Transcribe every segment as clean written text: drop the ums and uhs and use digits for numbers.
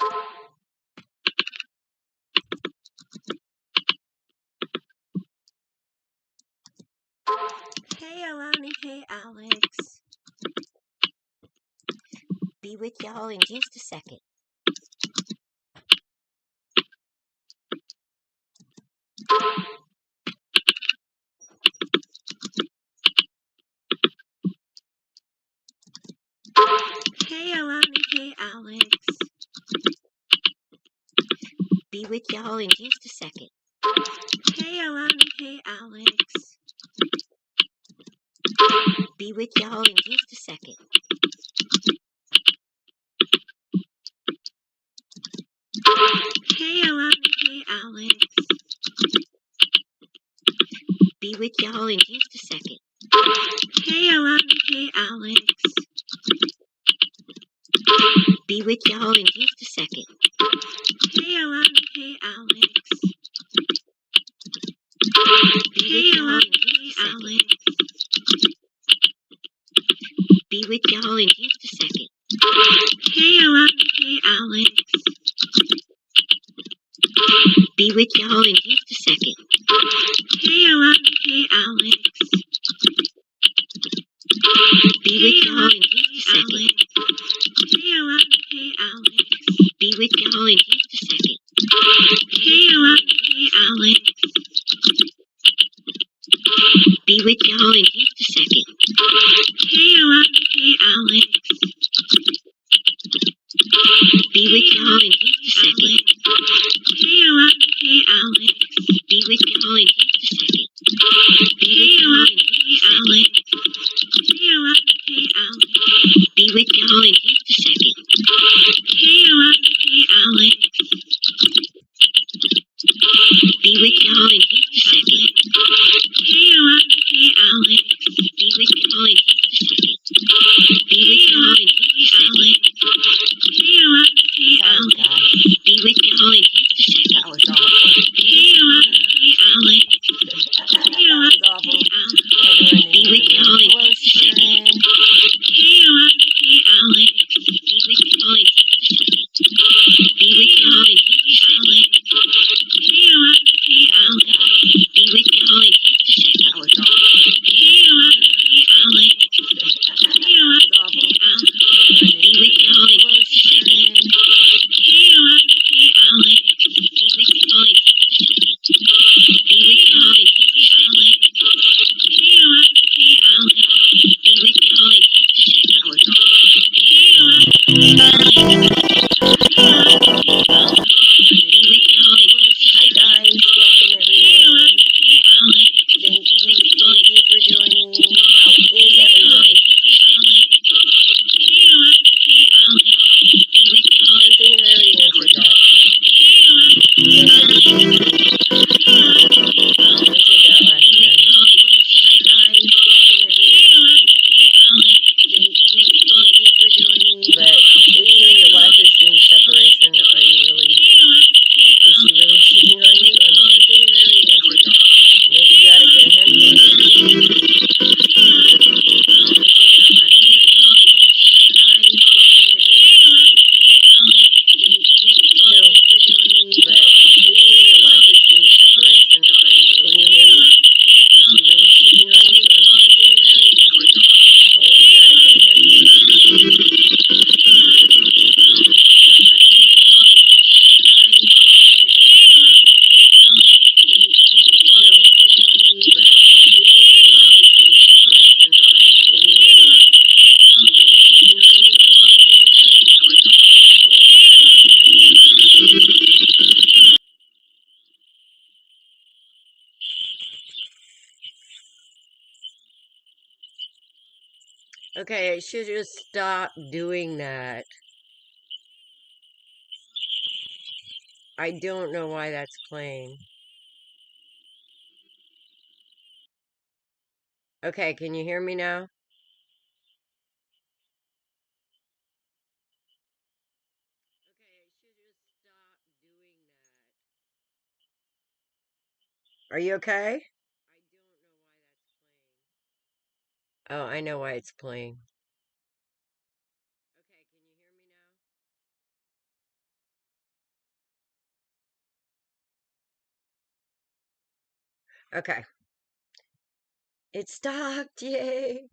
Hey Alani, hey Alex. Be with y'all in just a second. Hey Alani, hey Alex. Be with y'all in just a second. Hey Alani, hey Alex. Be with y'all in just a second. Hey Alani, hey Alex. Be with y'all in just a second. Hey Alani, hey Alex. Be with y'all in just a second. Hey Alani, hey Alex. Be with y'all in just a second. Be with y'all in just a second. Hey Alani, hey Alex. Be with y'all in just a second. Hey Alani, hey Alex. Be with y'all in just a second. Hey Alani, hey Alex. Be with y'all in just a second. Hey Alani, hey Alex. Be with y'all in just a second. Hey Alani, hey Alex. Be with y'all in just a second. Hey Alani, hey Alex. Be with y'all in just a second. Be with y'all in just a second. Hey Alani, hey Alex. Be with y'all in just a second. Hey Alani, hey Alex. Be with y'all in just a second. Hey Alani, hey Alex. Be with y'all in just a second. Be with y'all in just a second. Hey Alani, hey Alex. Be with y'all in just a second. That was awful. Hey Alani, hey Alex. Hey Alani, hey Alex. Be with y'all in just a second. Hey Alani, hey Alex. Be with y'all in just a second. Be with y'all in just a second. Hey Alani, hey Alex. Be with y'all in just a second. That was awful. Hey Alani, hey Alex. Hey Alani, hey Alex. Be with y'all in just a second. Hey Alani, hey Alex. Be with y'all in just a second. Be with y'all in just a second. Hey Alani, hey Alex. Be with y'all in just a second. That was awful. Hey Alani, hey Alex. Hey Alani, hey Alex. Be with y'all in just a second. Hi guys, welcome everyone. Thank you for joining. How is everyone? I think I already answered that. Yes, I did. I answered that last night. Hi guys, welcome everyone. Thank you for joining. But if you and your wife is in separation, are you really? Is she really cheating on you? I mean, I think I already answered that. Maybe you ought to get a handle on it. I answered that last night. Hi guys, welcome everyone. Thank you for joining. But if you and your wife is in separation, are you really? Can you hear me? Is she really cheating on you? I mean, I think I already answered that. Maybe you ought to get a handle on it. I answered that last Okay, I should just stop doing that. I don't know why that's playing. Okay, can you hear me now? Okay, I should just stop doing that. Are you okay? I don't know why that's playing. Oh, I know why it's playing. Okay, can you hear me now? Okay. It stopped. Yay.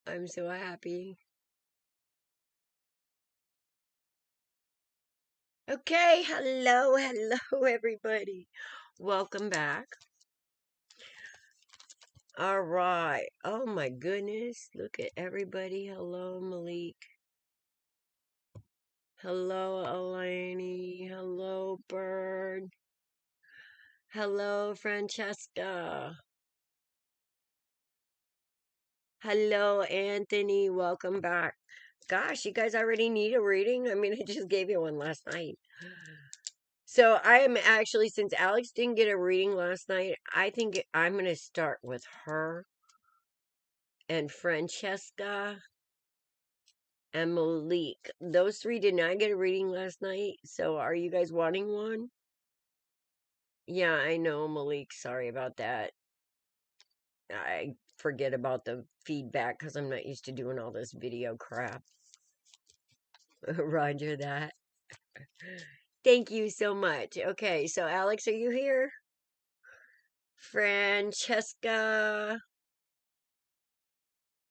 I'm so happy. Okay. Hello. Hello, everybody. Welcome back. All right. Oh, my goodness. Look at everybody. Hello, Malik. Hello, Eleni. Hello, Bird. Hello, Francesca. Hello, Anthony. Welcome back. Gosh, you guys already need a reading? I mean, I just gave you one last night. So I am actually, since Alex didn't get a reading last night, I think I'm going to start with her and Francesca and Malik. Those three did not get a reading last night. So are you guys wanting one? Yeah, I know, Malik. Sorry about that. I forget about the feedback because I'm not used to doing all this video crap. Roger that. Thank you so much. Okay, so Alex, are you here? Francesca,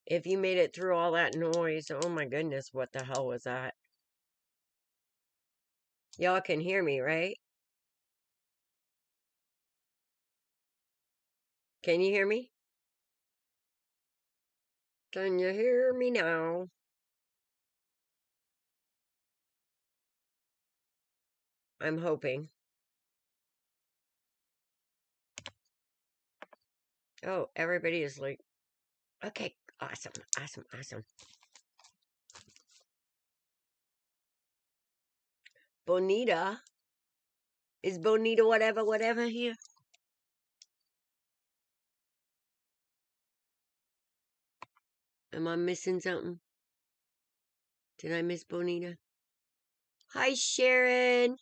if you made it through all that noise, oh my goodness, what the hell was that? Y'all can hear me, right? Can you hear me? Can you hear me now? I'm hoping. Oh, everybody is like, okay, awesome, awesome, awesome. Bonita. Is Bonita whatever, whatever here? Am I missing something? Did I miss Bonita? Hi, Sharon.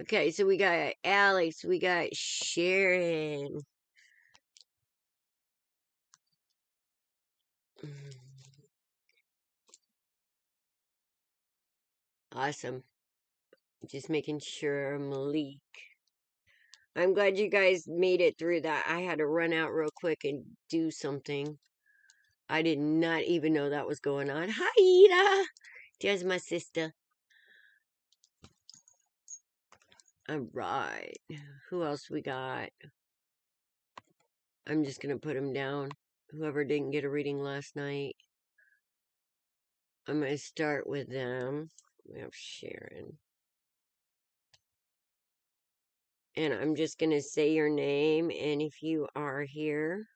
Okay, so we got Alex, we got Sharon. Awesome. Just making sure, Malik. I'm glad you guys made it through that. I had to run out real quick and do something. I did not even know that was going on. Hi, Ida. There's my sister. All right. Who else we got? I'm just going to put them down. Whoever didn't get a reading last night. I'm going to start with them. We have Sharon. And I'm just going to say your name. And if you are here,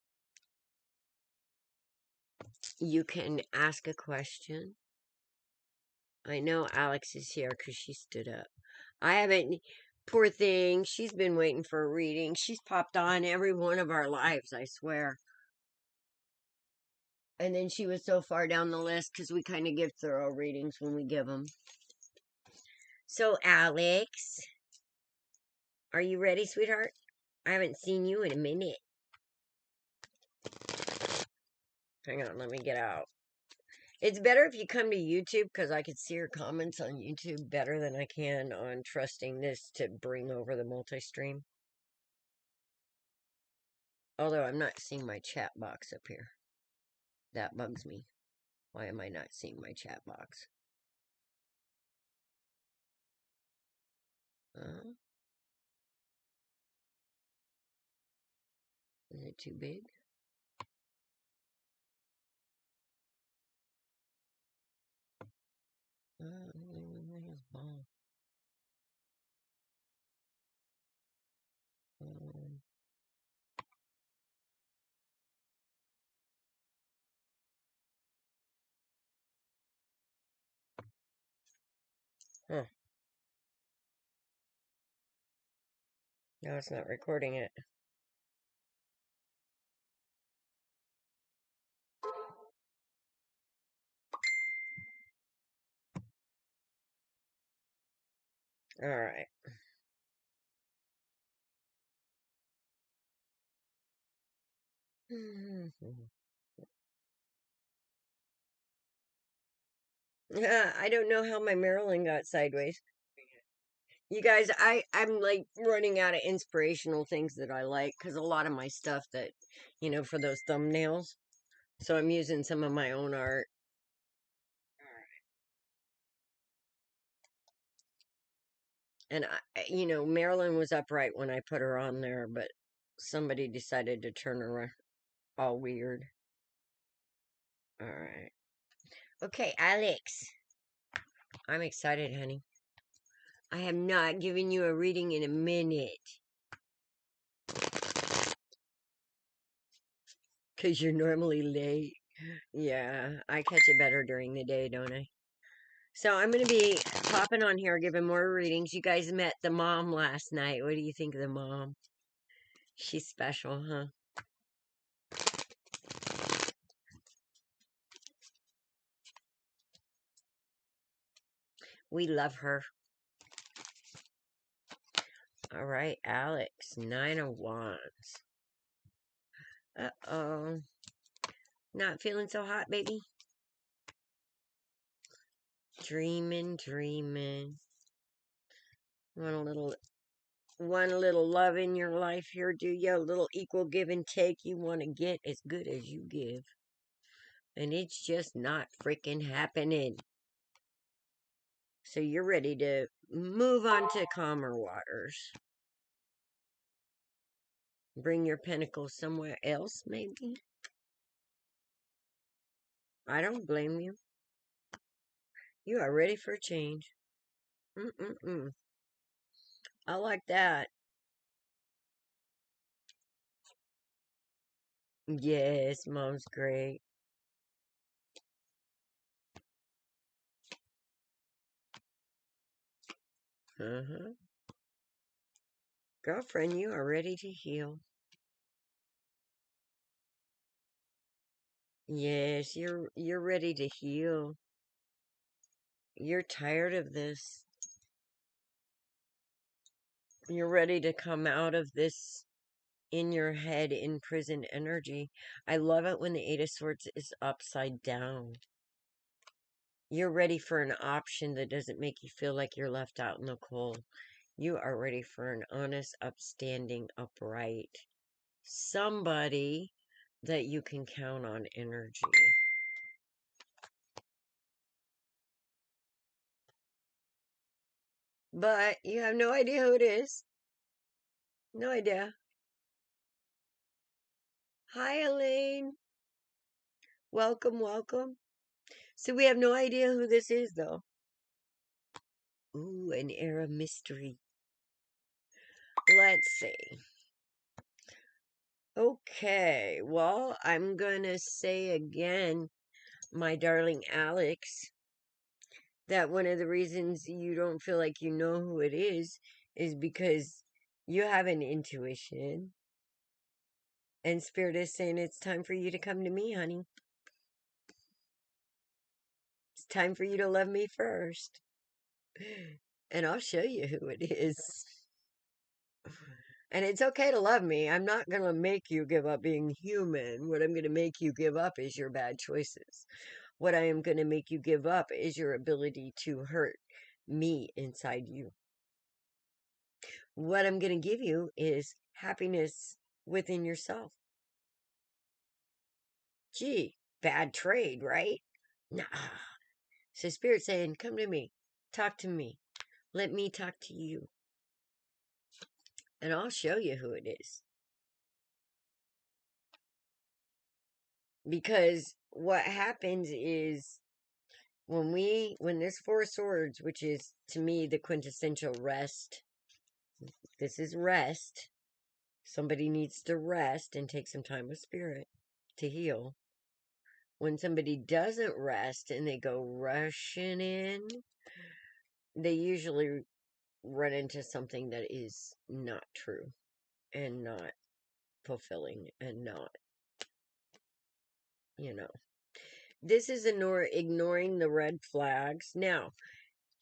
you can ask a question. I know Alex is here because she stood up. I haven't, poor thing, she's been waiting for a reading. She's popped on every one of our lives, I swear. And then she was so far down the list because we kind of give thorough readings when we give them. So, Alex, are you ready, sweetheart? I haven't seen you in a minute. Hang on, let me get out. It's better if you come to YouTube because I could see your comments on YouTube better than I can on trusting this to bring over the multi-stream. Although I'm not seeing my chat box up here. That bugs me. Why am I not seeing my chat box? Is it too big? Huh. No, it's not recording it. All right. I don't know how my Maryland got sideways. You guys, I'm like running out of inspirational things that I like because a lot of my stuff that, for those thumbnails. So I'm using some of my own art. And Marilyn was upright when I put her on there, but somebody decided to turn her all weird. All right. Okay, Alex. I'm excited, honey. I have not given you a reading in a minute. Because you're normally late. Yeah, I catch it better during the day, don't I? So I'm going to be popping on here, giving more readings. You guys met the mom last night. What do you think of the mom? She's special, huh? We love her. All right, Alex. 9 of Wands. Uh-oh. Not feeling so hot, baby? Dreaming. Want a little love in your life here, do you? A little equal give and take. You want to get as good as you give. And it's just not freaking happening. So you're ready to move on to calmer waters. Bring your pentacles somewhere else, maybe? I don't blame you. You are ready for a change. I like that. Yes, mom's great. Uh-huh. Girlfriend, you are ready to heal. Yes, you're ready to heal. You're tired of this. You're ready to come out of this in your head in prison energy. I love it when the Eight of Swords is upside down. You're ready for an option that doesn't make you feel like you're left out in the cold. You are ready for an honest, upstanding, upright somebody that you can count on energy. But you have no idea who it is. No idea. Hi, Elaine. Welcome. So we have no idea who this is, though. Ooh, an air of mystery. Let's see. Okay, well, I'm gonna say again, my darling Alex, that one of the reasons you don't feel like you know who it is because you have an intuition. And Spirit is saying it's time for you to come to me, honey. It's time for you to love me first. And I'll show you who it is. And it's okay to love me. I'm not going to make you give up being human. What I'm going to make you give up is your bad choices. What I am going to make you give up is your ability to hurt me inside you. What I'm going to give you is happiness within yourself. Gee, bad trade, right? Nah. So Spirit's saying, come to me. Talk to me. Let me talk to you. And I'll show you who it is. Because what happens is when there's 4 swords, which is to me the quintessential rest. This is rest. Somebody needs to rest and take some time with Spirit to heal. When somebody doesn't rest and they go rushing in, they usually run into something that is not true and not fulfilling and not, This is ignoring the red flags. Now,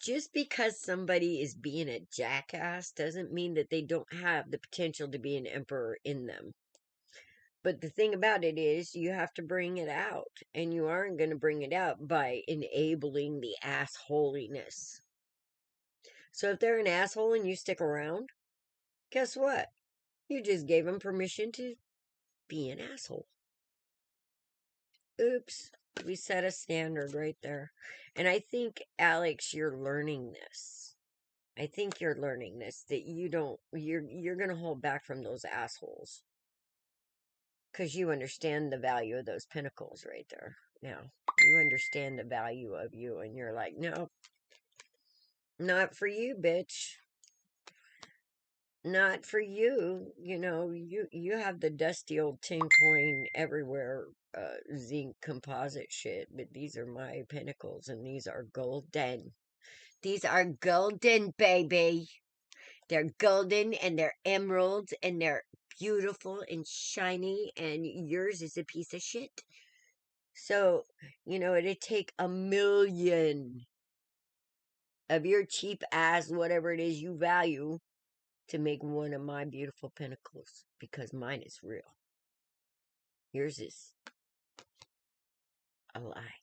just because somebody is being a jackass doesn't mean that they don't have the potential to be an emperor in them. But the thing about it is you have to bring it out, and you aren't going to bring it out by enabling the assholiness. So if they're an asshole and you stick around, guess what? You just gave them permission to be an asshole. Oops. We set a standard right there. And I think, Alex, you're learning this. I think you're learning this, that you're going to hold back from those assholes. Because you understand the value of those pinnacles right there. Now, you understand the value of you, and you're like, no, not for you, bitch. Not for you. You know, you have the dusty old tin coin everywhere, zinc composite shit, but these are my pinnacles, and these are golden. These are golden, baby. They're golden, and they're emeralds, and they're beautiful and shiny, and yours is a piece of shit. So, it'd take 1,000,000 of your cheap ass, whatever it is you value, to make one of my beautiful pinnacles, because mine is real. Yours is a lie.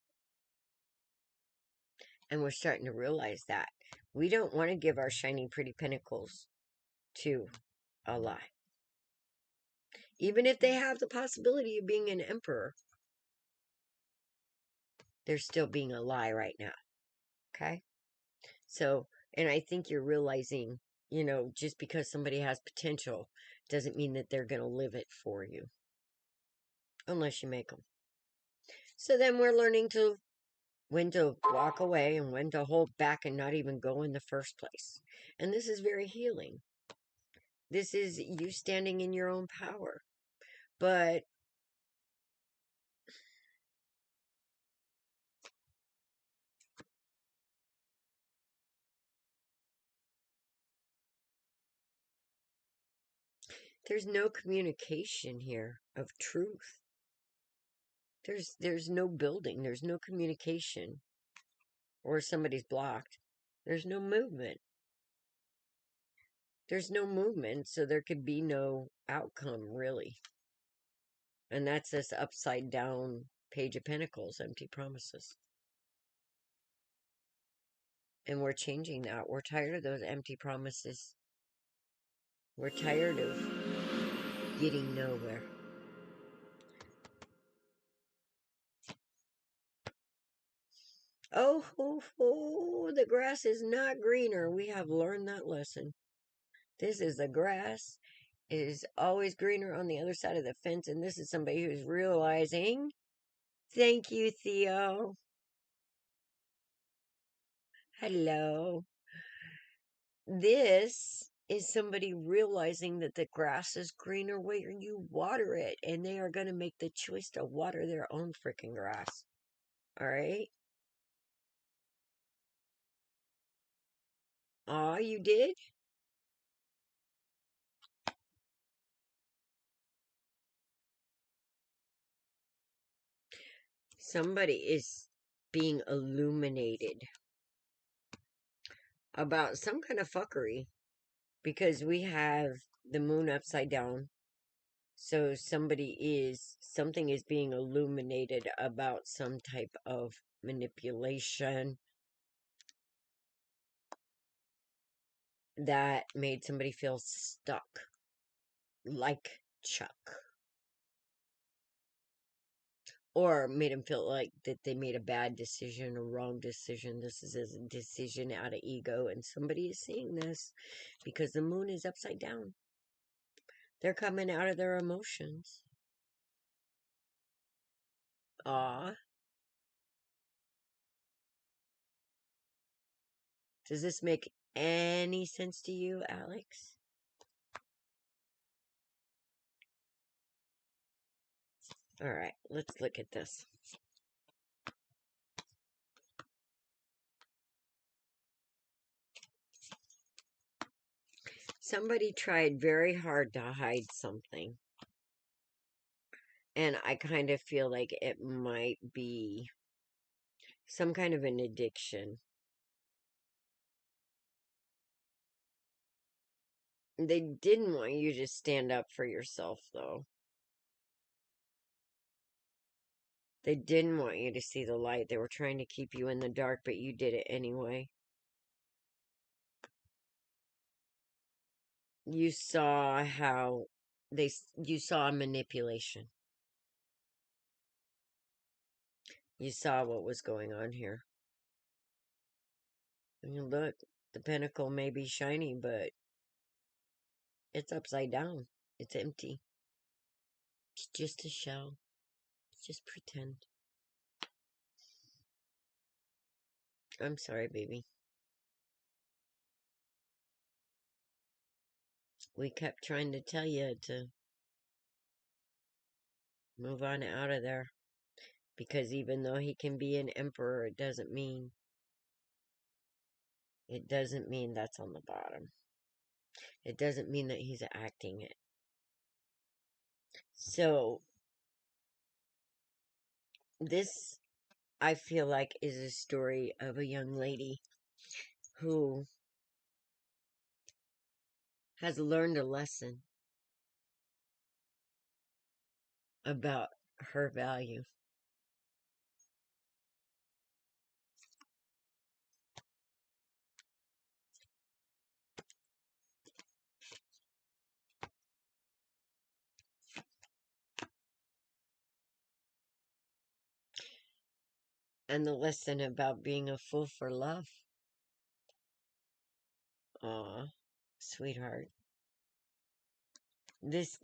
And we're starting to realize that. We don't want to give our shiny, pretty pinnacles to a lie. Even if they have the possibility of being an emperor, they're still being a lie right now. Okay? So, and I think you're realizing, just because somebody has potential doesn't mean that they're going to live it for you. Unless you make them. So then we're learning when to walk away and when to hold back and not even go in the first place. And this is very healing. This is you standing in your own power. But there's no communication here of truth. There's no building. There's no communication. Or somebody's blocked. There's no movement. There's no movement, so there could be no outcome, really. And that's this upside down Page of Pentacles, empty promises. And we're changing that. We're tired of those empty promises. We're tired of getting nowhere. Oh, the grass is not greener. We have learned that lesson. This is the grass. It is always greener on the other side of the fence. And this is somebody who's realizing. Thank you, Theo. Hello. This is somebody realizing that the grass is greener where you water it, and they are going to make the choice to water their own freaking grass. All right? Aw, you did? Somebody is being illuminated about some kind of fuckery, because we have the moon upside down. So something is being illuminated about some type of manipulation that made somebody feel stuck, like Chuck. Or made them feel like that they made a bad decision, a wrong decision. This is a decision out of ego, and somebody is seeing this because the moon is upside down. They're coming out of their emotions. Aw. Does this make any sense to you, Alex? All right, let's look at this. Somebody tried very hard to hide something. And I kind of feel like it might be some kind of an addiction. They didn't want you to stand up for yourself, though. They didn't want you to see the light. They were trying to keep you in the dark, but you did it anyway. You saw how you saw manipulation. You saw what was going on here. And look, the pinnacle may be shiny, but it's upside down. It's empty. It's just a shell. Just pretend. I'm sorry, baby. We kept trying to tell you to move on out of there. Because even though he can be an emperor, it doesn't mean that's on the bottom. It doesn't mean that he's acting it. So, this, I feel like, is a story of a young lady who has learned a lesson about her value. And the lesson about being a fool for love. Aw, sweetheart. This,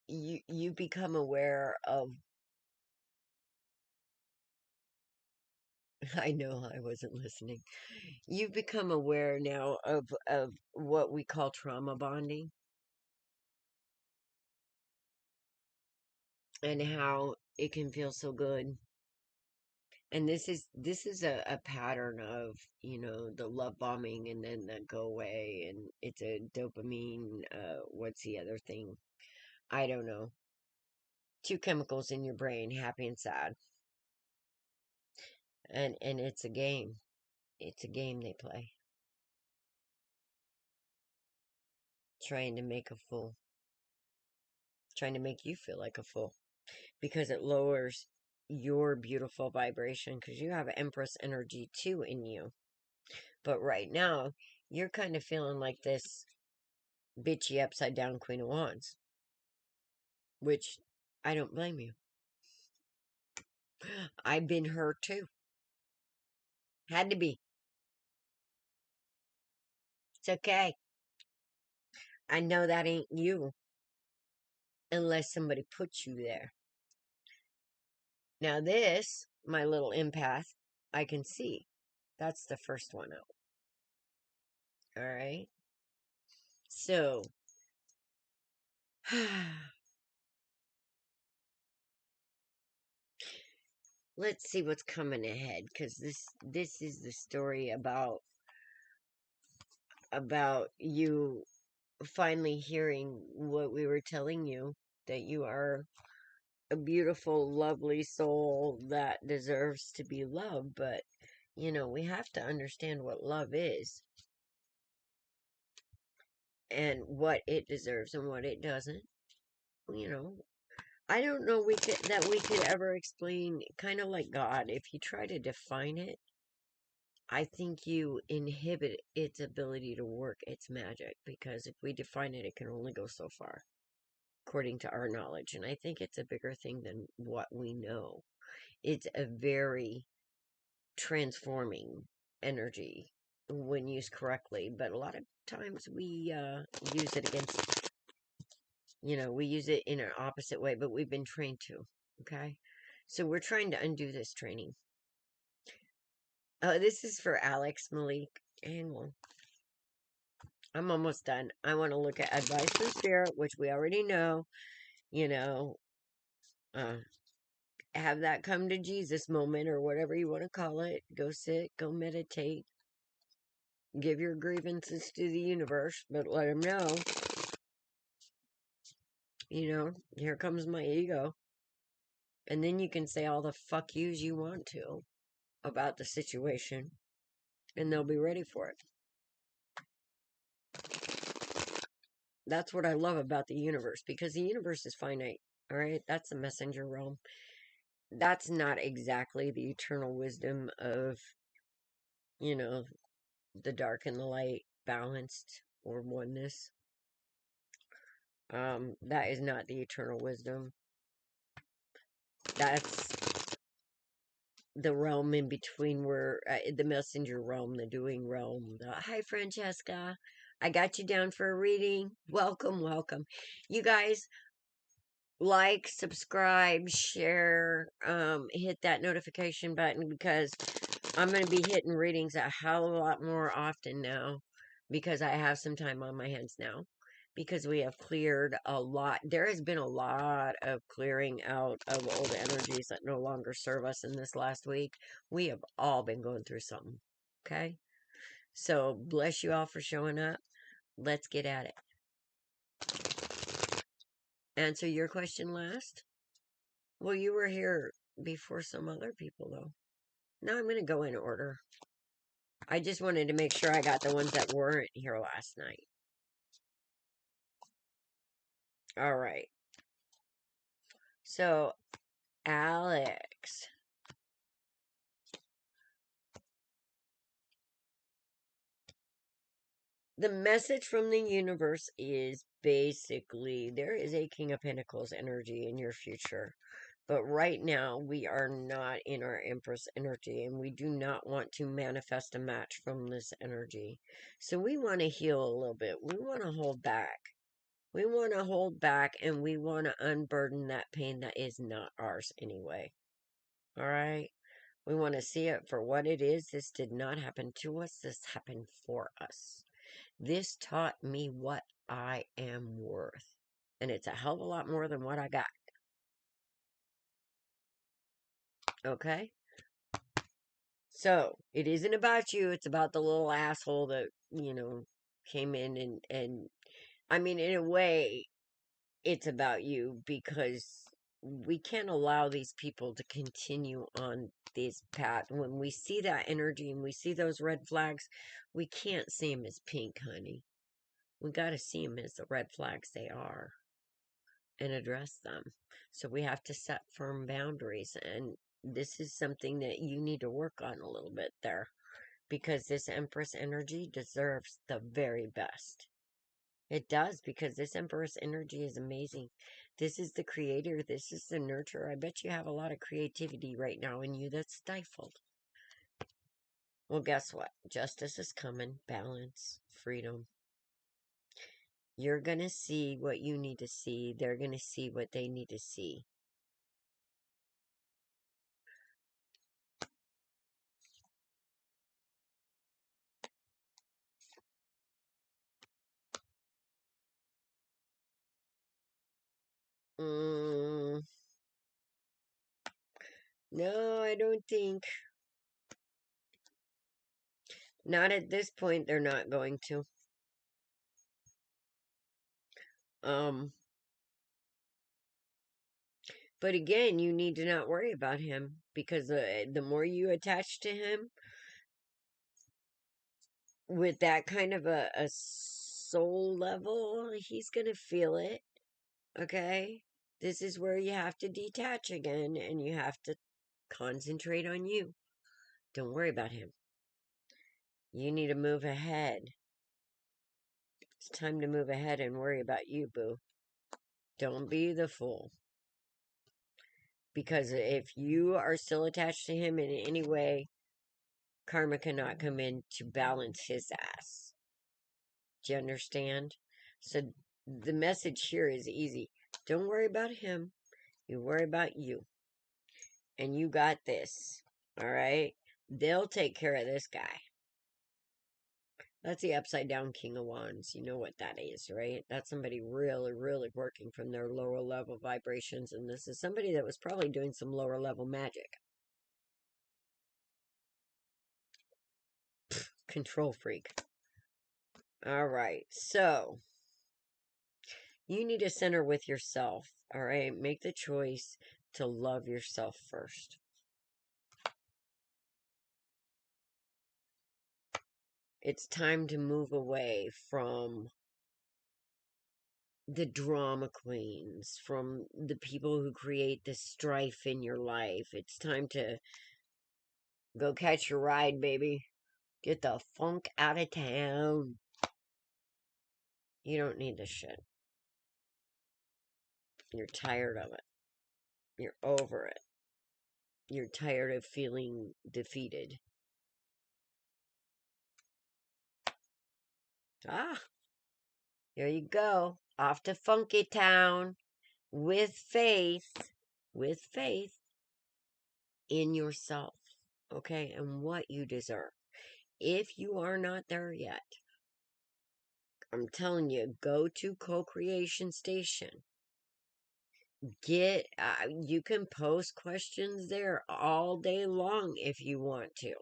you become aware of, I know I wasn't listening. You become aware now of what we call trauma bonding and how it can feel so good. And this is a pattern of, the love bombing and then the go away, and it's a dopamine, what's the other thing? I don't know. Two chemicals in your brain, happy and sad. And it's a game. It's a game they play. Trying to make a fool. Trying to make you feel like a fool. Because it lowers your beautiful vibration, because you have Empress energy too in you. But right now, you're kind of feeling like this bitchy upside down Queen of Wands. Which, I don't blame you. I've been her too. Had to be. It's okay. I know that ain't you. Unless somebody puts you there. Now this, my little empath, I can see. That's the first one out. Alright? So, let's see what's coming ahead, because this is the story about you finally hearing what we were telling you, that you are a beautiful, lovely soul that deserves to be loved. But we have to understand what love is and what it deserves and what it doesn't. I don't know that we could ever explain, kind of like God. If you try to define it, I think you inhibit its ability to work its magic, because if we define it, it can only go so far, according to our knowledge. And I think it's a bigger thing than what we know. It's a very transforming energy when used correctly, but a lot of times we use it against, we use it in an opposite way, but we've been trained to, okay? So we're trying to undo this training. This is for Alex, Malik, and I'm almost done. I want to look at advice from Spirit, which we already know, have that come to Jesus moment, or whatever you want to call it. Go sit, go meditate, give your grievances to the universe, but let him know, here comes my ego. And then you can say all the fuck yous you want to about the situation, and they'll be ready for it. That's what I love about the universe, because the universe is finite, all right? That's the messenger realm. that's not exactly the eternal wisdom of, you know, the dark and the light balanced or oneness. That is not the eternal wisdom. That's the realm in between, where the messenger realm, the doing realm. Hi, Francesca. I got you down for a reading. Welcome, welcome. You guys, like, subscribe, share, hit that notification button, because I'm going to be hitting readings a hell of a lot more often now, because I have some time on my hands now, because we have cleared a lot. There has been a lot of clearing out of old energies that no longer serve us in this last week. We have all been going through something. Okay? So, bless you all for showing up. Let's get at it. Answer your question last? Well, you were here before some other people, though. Now I'm going to go in order. I just wanted to make sure I got the ones that weren't here last night. All right. So, Alex. The message from the universe is basically there is a King of Pentacles energy in your future. But right now, we are not in our Empress energy, and we do not want to manifest a match from this energy. So we want to heal a little bit. We want to hold back. We want to hold back, and we want to unburden that pain that is not ours anyway. All right? We want to see it for what it is. This did not happen to us. This happened for us. This taught me what I am worth. And it's a hell of a lot more than what I got. Okay? So, it isn't about you. It's about the little asshole that, came in and I mean, in a way, it's about you, because we can't allow these people to continue on this path. When we see that energy and we see those red flags, we can't see them as pink, honey. We got to see them as the red flags they are and address them. So we have to set firm boundaries, and this is something that you need to work on a little bit there, because this Empress energy deserves the very best. It does, because this Empress energy is amazing. This is the creator. This is the nurturer. I bet you have a lot of creativity right now in you that's stifled. Well, guess what? Justice is coming. Balance. Freedom. You're going to see what you need to see. They're going to see what they need to see. No, I don't think. Not at this point, they're not going to. But again, you need to not worry about him, because the more you attach to him with that kind of a soul level, he's going to feel it. Okay? This is where you have to detach again, and you have to concentrate on you. Don't worry about him. You need to move ahead. It's time to move ahead and worry about you, boo. Don't be the fool. Because if you are still attached to him in any way, karma cannot come in to balance his ass. Do you understand? So the message here is easy. Don't worry about him. You worry about you. And you got this. Alright? They'll take care of this guy. That's the upside down King of Wands. You know what that is, right? That's somebody really, really working from their lower level vibrations. And this is somebody that was probably doing some lower level magic. Control freak. Alright, so you need to center with yourself. Alright, make the choice to love yourself first. It's time to move away from the drama queens, from the people who create the strife in your life. It's time to go catch your ride, baby. Get the funk out of town. You don't need this shit. You're tired of it. You're over it. You're tired of feeling defeated. Ah, here you go. Off to Funky Town with faith. With faith in yourself. Okay, and what you deserve. If you are not there yet, I'm telling you, go to Co-Creation Station. You can post questions there all day long if you want to.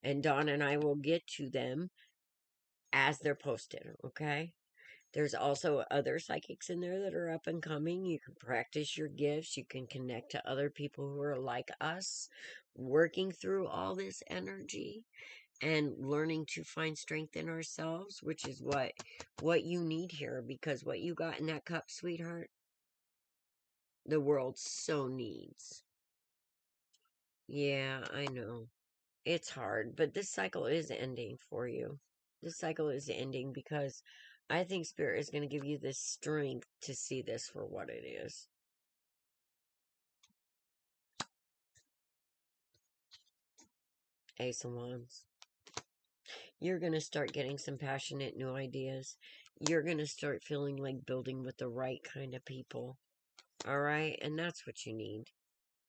And Dawn and I will get to them as they're posted, okay? There's also other psychics in there that are up and coming. You can practice your gifts. You can connect to other people who are like us, working through all this energy and learning to find strength in ourselves, which is what you need here, because what you got in that cup, sweetheart, the world so needs. Yeah, I know. It's hard, but this cycle is ending for you. This cycle is ending because I think Spirit is going to give you the strength to see this for what it is. Ace of Wands. You're going to start getting some passionate new ideas. You're going to start feeling like building with the right kind of people. All right? And that's what you need.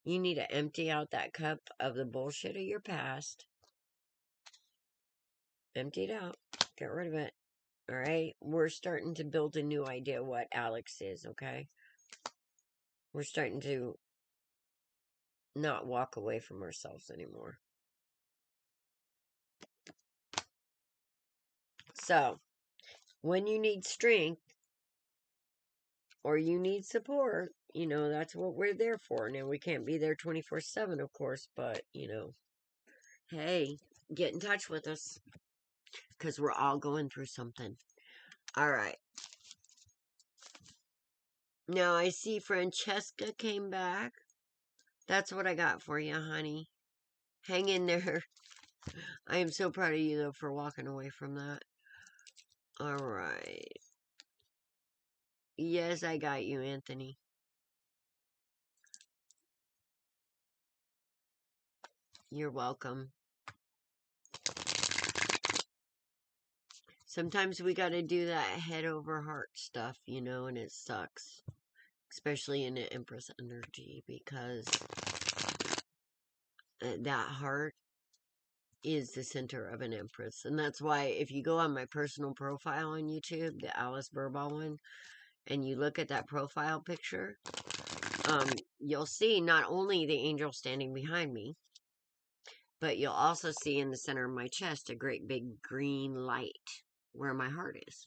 You need to empty out that cup of the bullshit of your past. Empty it out. Get rid of it. All right? We're starting to build a new idea of what Alex is, okay? We're starting to not walk away from ourselves anymore. So, when you need strength or you need support, you know, that's what we're there for. Now, we can't be there 24/7, of course, but, you know, hey, get in touch with us because we're all going through something. All right. Now, I see Francesca came back. That's what I got for you, honey. Hang in there. I am so proud of you, though, for walking away from that. All right. Yes, I got you, Anthony. You're welcome. Sometimes we gotta do that head over heart stuff, you know, and it sucks. Especially in the Empress energy, because that heart is the center of an Empress. And that's why if you go on my personal profile on YouTube, the Alice Burball one, and you look at that profile picture, you'll see not only the angel standing behind me, but you'll also see in the center of my chest a great big green light where my heart is.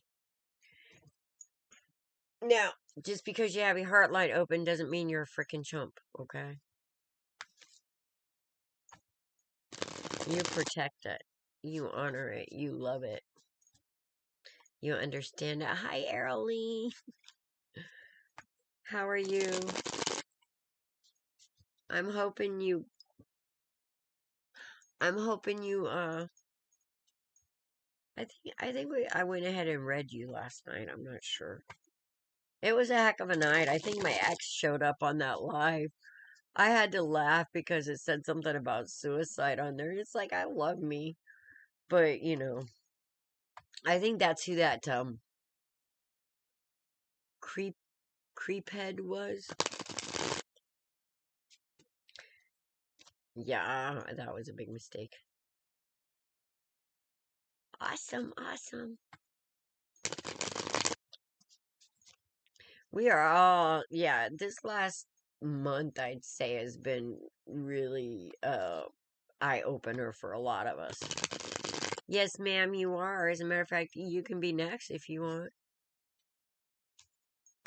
Now, just because you have your heart light open doesn't mean you're a freaking chump, okay? You protect it. You honor it. You love it. You understand it. Hi, Errol. How are you? I'm hoping you, I went ahead and read you last night. I'm not sure. It was a heck of a night. I think my ex showed up on that live. I had to laugh because it said something about suicide on there. It's like, I love me. But, you know, I think that's who that, creephead was. Yeah, that was a big mistake. Awesome, awesome. We are all, yeah, this last month, I'd say, has been really eye-opener for a lot of us. Yes, ma'am, you are. As a matter of fact, you can be next if you want.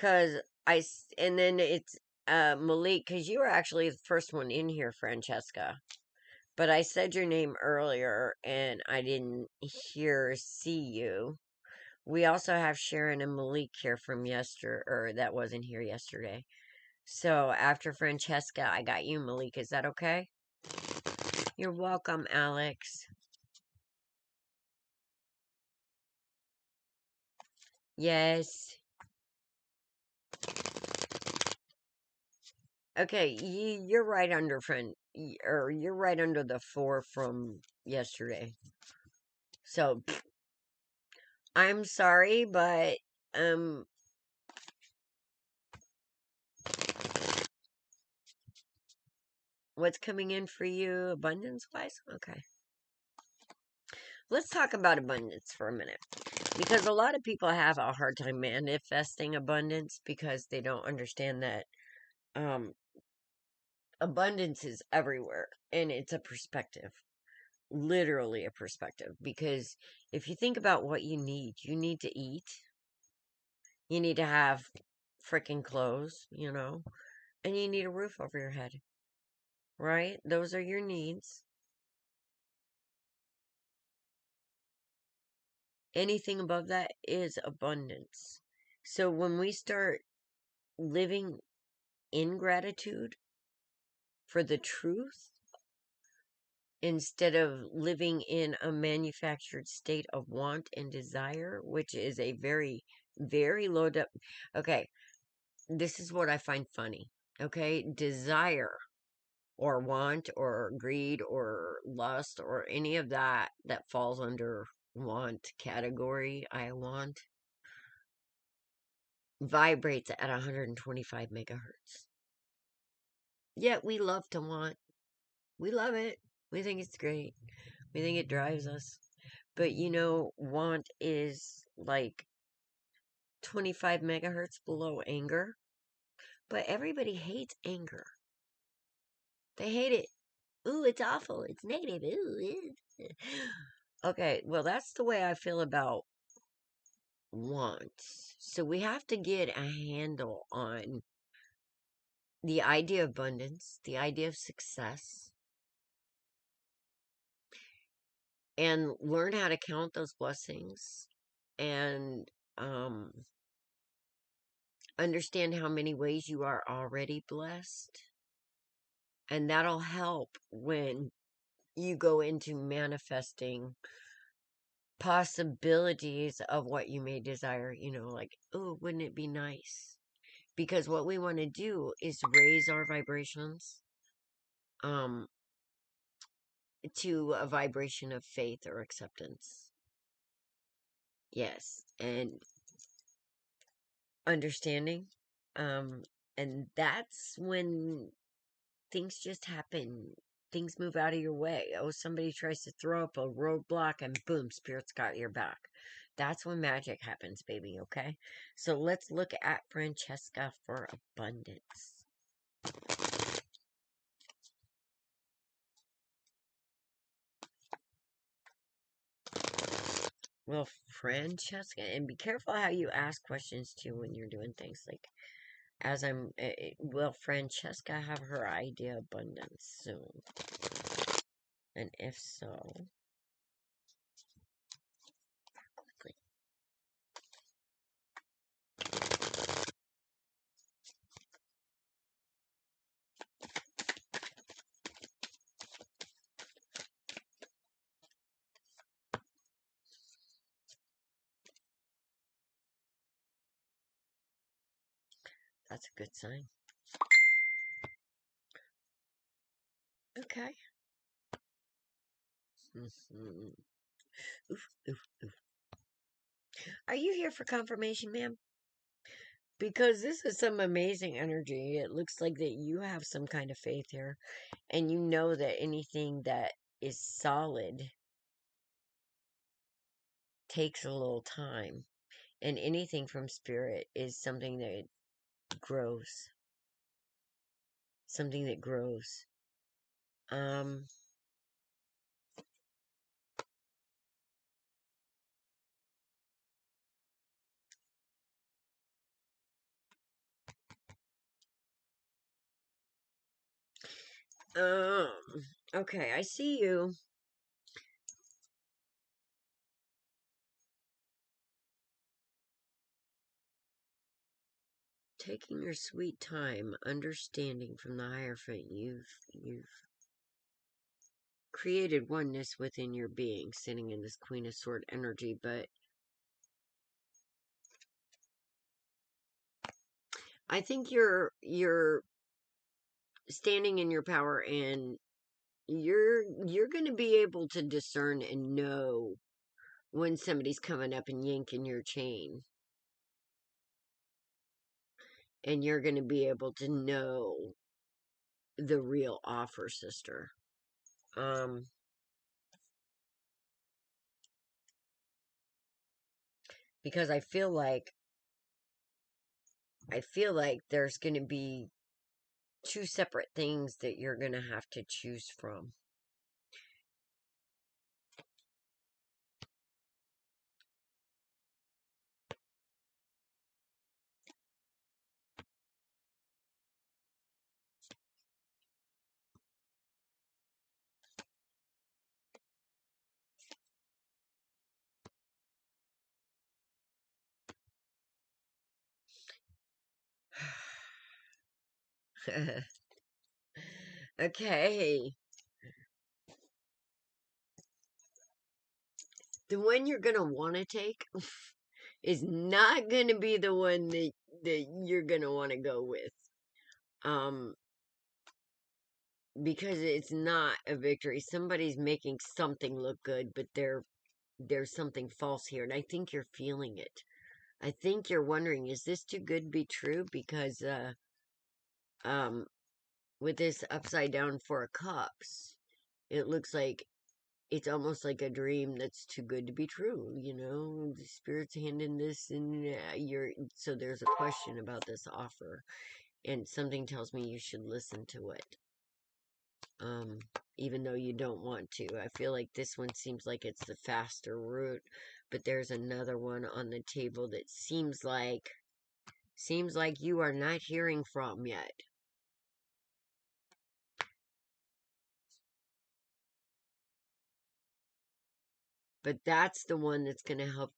And then it's Malik, because you were actually the first one in here, Francesca. But I said your name earlier, and I didn't see you. We also have Sharon and Malik here from yesterday, or that wasn't here yesterday. So after Francesca, I got you, Malik. Is that okay? You're welcome, Alex. Yes. Okay, you're right under or you're right under the 4 from yesterday. So I'm sorry, but what's coming in for you abundance wise? Okay. Let's talk about abundance for a minute. Because a lot of people have a hard time manifesting abundance because they don't understand that abundance is everywhere and it's a perspective. Literally a perspective. Because if you think about what you need to eat, you need to have freaking clothes, and you need a roof over your head. Right? Those are your needs. Anything above that is abundance. So when we start living in gratitude for the truth, instead of living in a manufactured state of want and desire, which is a very, very low okay, this is what I find funny. Okay, desire or want or greed or lust or any of that falls under want category, I want, vibrates at 125 megahertz. Yet we love to want. We love it. We think it's great. We think it drives us. But want is like 25 megahertz below anger. But everybody hates anger. They hate it. Ooh, it's awful. It's negative. Ooh. Okay, well, that's the way I feel about want. So we have to get a handle on the idea of abundance, the idea of success, and learn how to count those blessings and understand how many ways you are already blessed. And that'll help when you go into manifesting possibilities of what you may desire, like, oh, wouldn't it be nice? Because what we want to do is raise our vibrations um to a vibration of faith or acceptance. Yes, and understanding. And that's when things just happen. Things move out of your way. Oh, somebody tries to throw up a roadblock and boom, spirit's got your back. That's when magic happens, baby, okay? So let's look at Francesca for abundance. Well, Francesca, and be careful how you ask questions too when you're doing things like, will Francesca have her idea abundance soon? And if so, quickly. That's a good sign. Okay. Oof, oof, oof. Are you here for confirmation, ma'am? Because this is some amazing energy. It looks like that you have some kind of faith here. And you know that anything that is solid takes a little time. And anything from spirit is something that grows. Something that grows. Okay, I see you. taking your sweet time, understanding from the Hierophant, you've created oneness within your being, sitting in this Queen of Sword energy, but I think you're standing in your power, and you're going to be able to discern and know when somebody's coming up and yanking your chain. And you're going to be able to know the real offer, sister. Because I feel like there's going to be two separate things that you're going to have to choose from. Okay. The one you're going to want to take is not going to be the one that you're going to want to go with. Because it's not a victory. Somebody's making something look good, but there's something false here, and I think you're feeling it. I think you're wondering, is this too good to be true? Because with this upside down Four of Cups, it looks like it's almost like a dream that's too good to be true. You know, the Spirit's handing this, and so there's a question about this offer, and something tells me you should listen to it. Even though you don't want to. I feel like this one seems like it's the faster route, but there's another one on the table that seems like you are not hearing from yet. But that's the one that's going to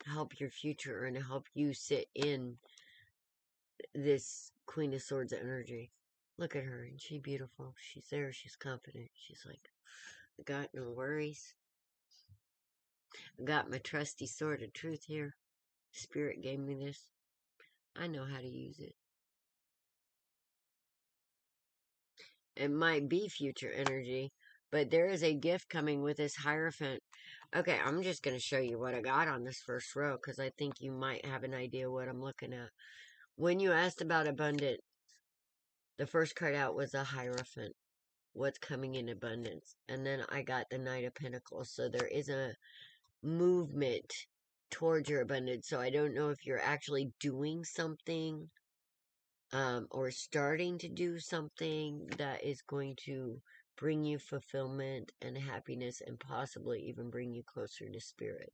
help your future and help you sit in this Queen of Swords energy. Look at her, and she's beautiful. She's there, she's confident. She's like, I got no worries. I got my trusty sword of truth here. Spirit gave me this. I know how to use it. It might be future energy, but there is a gift coming with this Hierophant. Okay, I'm just going to show you what I got on this first row, because I think you might have an idea what I'm looking at. When you asked about abundance, the first card out was a Hierophant. What's coming in abundance? And then I got the Knight of Pentacles. So there is a movement towards your abundance. So I don't know if you're actually doing something or starting to do something that is going to bring you fulfillment and happiness and possibly even bring you closer to Spirit.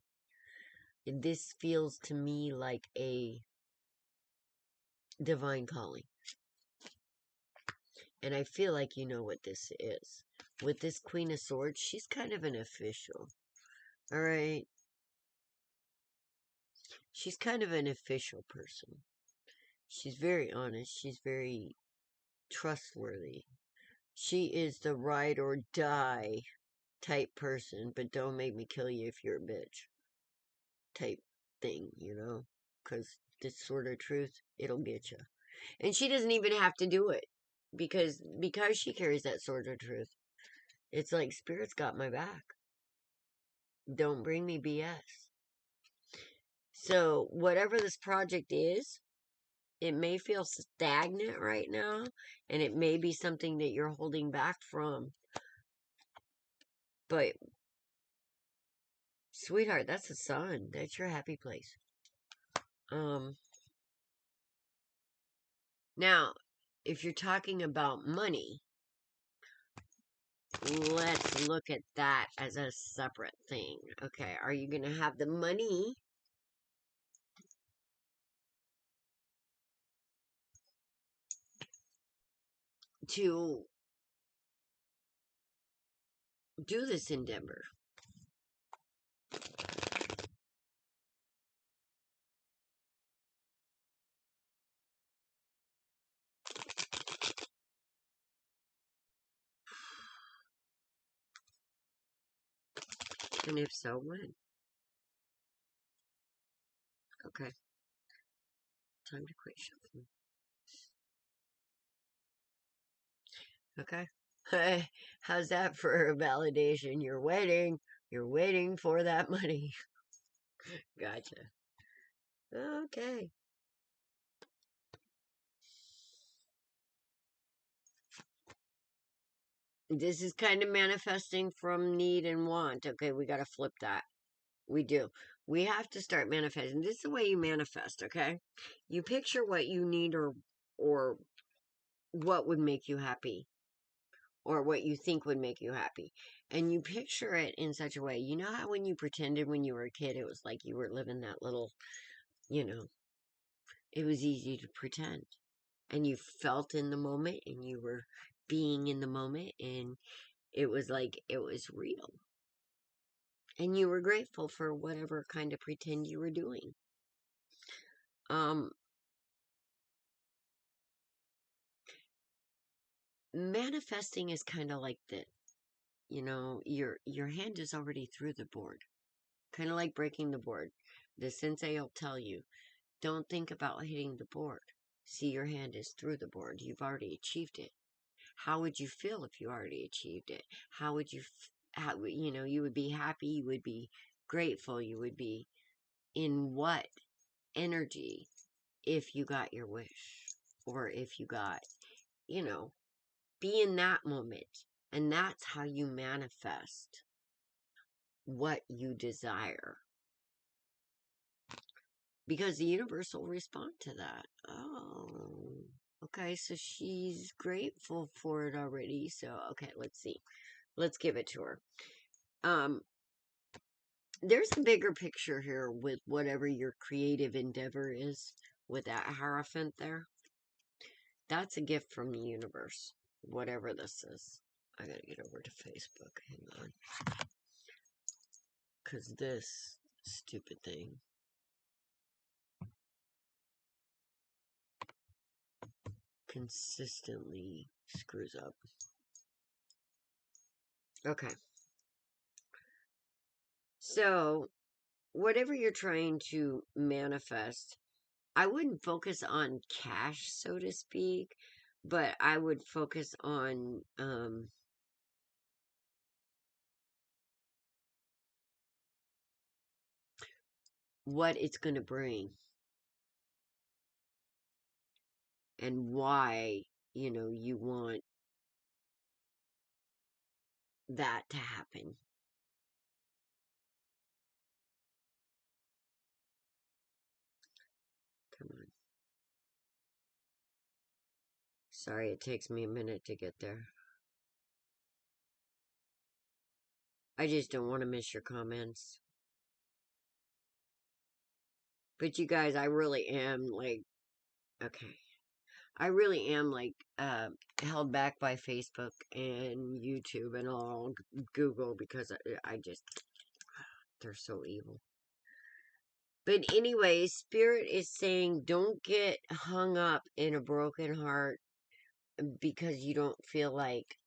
This feels to me like a divine calling. And I feel like you know what this is. With this Queen of Swords, she's kind of an official. Alright? She's kind of an official person. She's very honest. She's very trustworthy. She is the ride or die type person, but don't make me kill you if you're a bitch type thing, you know? Because this sort of truth, it'll get you. And she doesn't even have to do it. Because she carries that sort of truth. It's like, Spirit's got my back. Don't bring me BS. So, whatever this project is, it may feel stagnant right now, and it may be something that you're holding back from. But, sweetheart, that's the sun. That's your happy place. Now, if you're talking about money, let's look at that as a separate thing. Okay, are you going to have the money to do this endeavor? And if so, when? Okay. Time to quit shuffling. Okay. Hey, how's that for a validation? You're waiting for that money. Gotcha. Okay. This is kind of manifesting from need and want. Okay, we got to flip that. We do. We have to start manifesting. This is the way you manifest, okay? You picture what you need or what would make you happy or what you think would make you happy. And you picture it in such a way. You know how when you pretended when you were a kid, it was like you were living that little, you know, it was easy to pretend. And you felt in the moment and you were being in the moment and it was like it was real. And you were grateful for whatever kind of pretend you were doing. Manifesting is kind of like this. You know, your hand is already through the board. Kind of like breaking the board. The sensei will tell you, don't think about hitting the board. See, your hand is through the board. You've already achieved it. How would you feel if you already achieved it? How would you, you know, you would be happy, you would be grateful, you would be in what energy if you got your wish? Or if you got, you know, be in that moment. And that's how you manifest what you desire. Because the universe will respond to that. Oh, okay, so she's grateful for it already. So, okay, let's see. Let's give it to her. There's a bigger picture here with whatever your creative endeavor is with that Hierophant there. That's a gift from the universe, whatever this is. I gotta get over to Facebook. Hang on. Because this stupid thing consistently screws up. Okay. So, whatever you're trying to manifest, I wouldn't focus on cash, so to speak, but I would focus on what it's going to bring and why, you know, you want that to happen. Come on. Sorry, it takes me a minute to get there. I just don't want to miss your comments. But you guys, I really am like, okay. I really am like held back by Facebook and YouTube and all Google because I just, they're so evil. But anyway, Spirit is saying don't get hung up in a broken heart because you don't feel like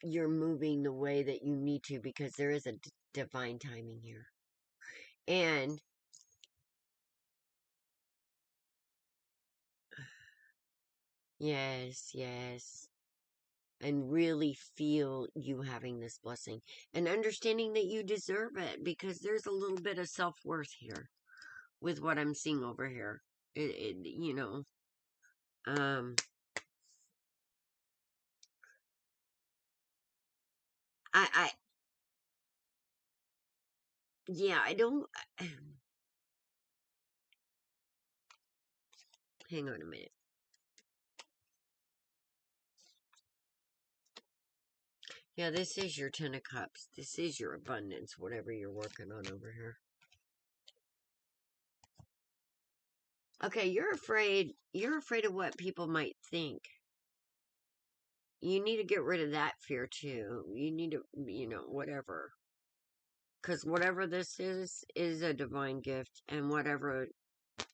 you're moving the way that you need to, because there is a divine timing here. And yes. And really feel you having this blessing and understanding that you deserve it, because there's a little bit of self-worth here with what I'm seeing over here. You know, I yeah, I don't, hang on a minute. Yeah, this is your Ten of Cups. This is your abundance, whatever you're working on over here. Okay, you're afraid of what people might think. You need to get rid of that fear too. You need to, you know, whatever. Because whatever this is a divine gift. And whatever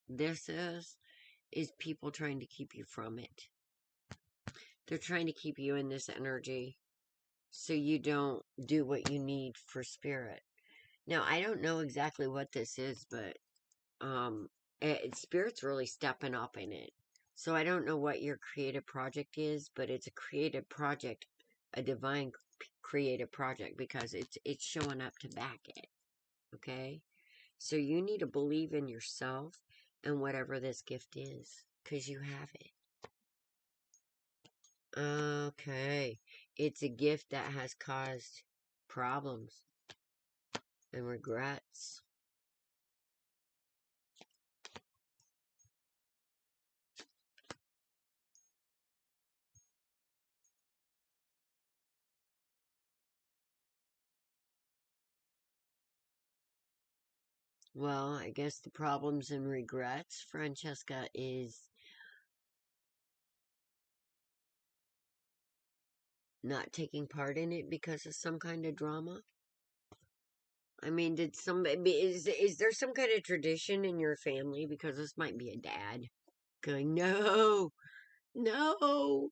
this is people trying to keep you from it. They're trying to keep you in this energy. so you don't do what you need for spirit. Now, I don't know exactly what this is, but spirit's really stepping up in it. So I don't know what your creative project is, but it's a creative project, a divine creative project, because it's showing up to back it. Okay? So you need to believe in yourself and whatever this gift is, because you have it. Okay. It's a gift that has caused problems and regrets. Well, I guess the problems and regrets, Francesca, is not taking part in it because of some kind of drama. I mean, did somebody is there some kind of tradition in your family? Because this might be a dad going, no, no,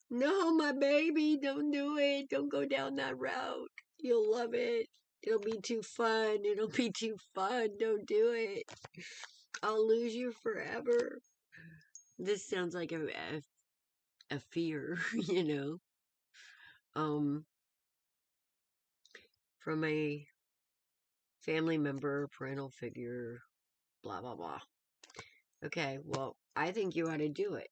no, my baby, don't do it. Don't go down that route. You'll love it. It'll be too fun. It'll be too fun. Don't do it. I'll lose you forever. This sounds like a fear, you know, from a family member, parental figure, blah, blah, blah. Okay, well, I think you ought to do it.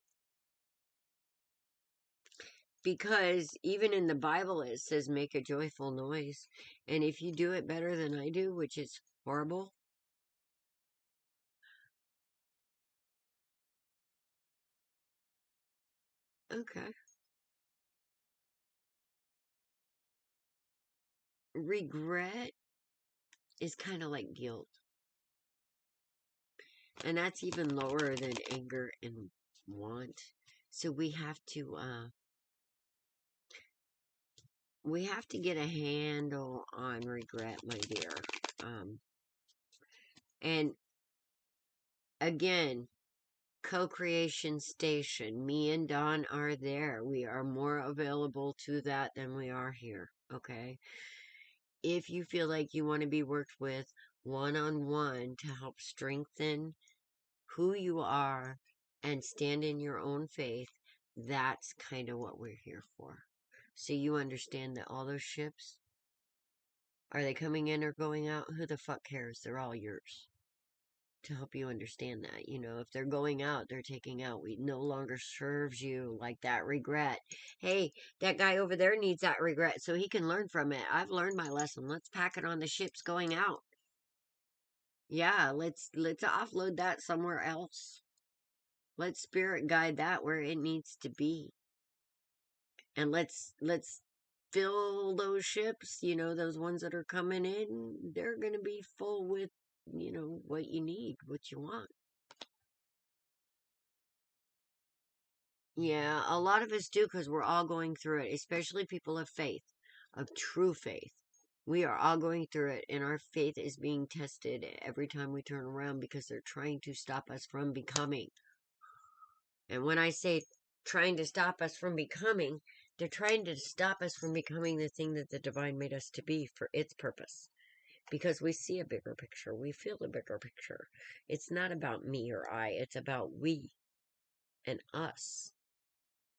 Because even in the Bible it says make a joyful noise. And if you do it better than I do, which is horrible. Okay. Regret is kind of like guilt. And that's even lower than anger and want. So we have to get a handle on regret, my dear. And again, co-creation station. Me and Dawn are there. We are more available to that than we are here. Okay. If you feel like you want to be worked with one-on-one to help strengthen who you are and stand in your own faith, that's kind of what we're here for. So you understand that all those ships, are they coming in or going out? Who the fuck cares? They're all yours. To help you understand that, you know, if they're going out, they're taking out. We no longer serves you like that regret. Hey, that guy over there needs that regret so he can learn from it. I've learned my lesson. Let's pack it on the ships going out. Yeah, let's offload that somewhere else. Let's spirit guide that where it needs to be. And let's fill those ships, you know, those ones that are coming in, they're going to be full with, you know, what you need, what you want. Yeah, a lot of us do because we're all going through it, especially people of faith, of true faith. We are all going through it, and our faith is being tested every time we turn around because they're trying to stop us from becoming. And when I say trying to stop us from becoming, they're trying to stop us from becoming the thing that the divine made us to be for its purpose. Because we see a bigger picture, we feel a bigger picture. It's not about me or I, it's about we and us.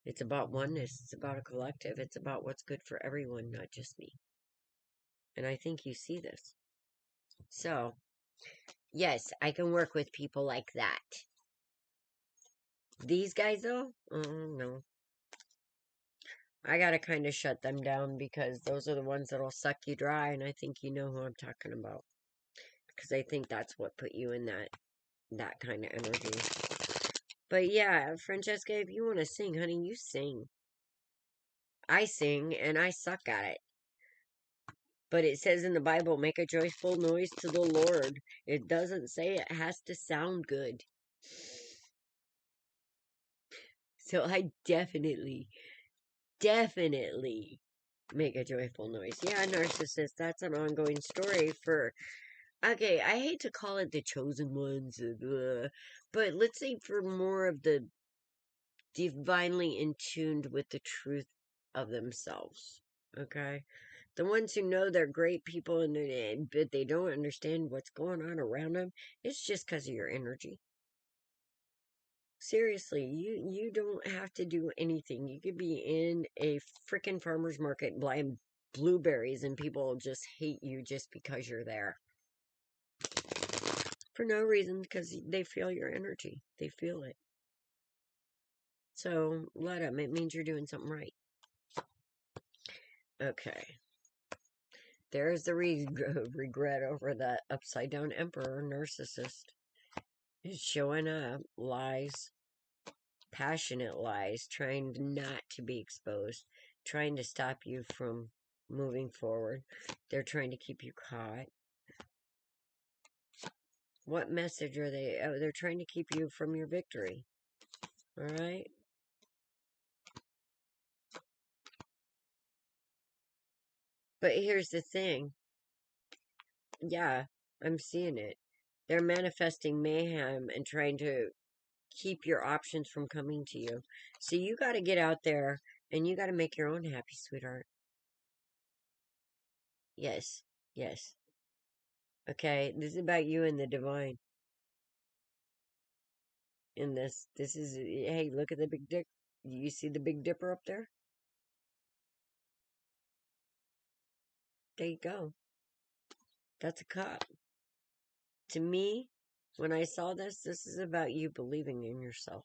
It's about oneness. It's about a collective. It's about what's good for everyone, not just me. And I think you see this. So, yes, I can work with people like that. These guys, though, no. I gotta kind of shut them down because those are the ones that'll suck you dry, and I think you know who I'm talking about. Because I think that's what put you in that kind of energy. But yeah, Francesca, if you want to sing, honey, you sing. I sing, and I suck at it. But it says in the Bible, make a joyful noise to the Lord. It doesn't say it has to sound good. So I definitely make a joyful noise. Yeah, narcissist, that's an ongoing story for, okay, I hate to call it the chosen ones, but let's say for more of the divinely in tuned with the truth of themselves. okay? The ones who know they're great people but they don't understand what's going on around them, it's just because of your energy. Seriously, you don't have to do anything. You could be in a freaking farmer's market buying blueberries and people just hate you just because you're there. For no reason, because they feel your energy. They feel it. So, let them. It means you're doing something right. Okay. There's the regret over that upside down emperor narcissist. He's showing up, lies, passionate lies, trying not to be exposed, trying to stop you from moving forward. They're trying to keep you caught. What message are they? Oh, they're trying to keep you from your victory. All right? But here's the thing. Yeah, I'm seeing it. They're manifesting mayhem and trying to keep your options from coming to you. So you got to get out there and you got to make your own happy, sweetheart. Yes, yes. Okay, this is about you and the divine. In this is, hey, look at the big dick. You see the big dipper up there? There you go. That's a cup. To me, when I saw this is about you believing in yourself.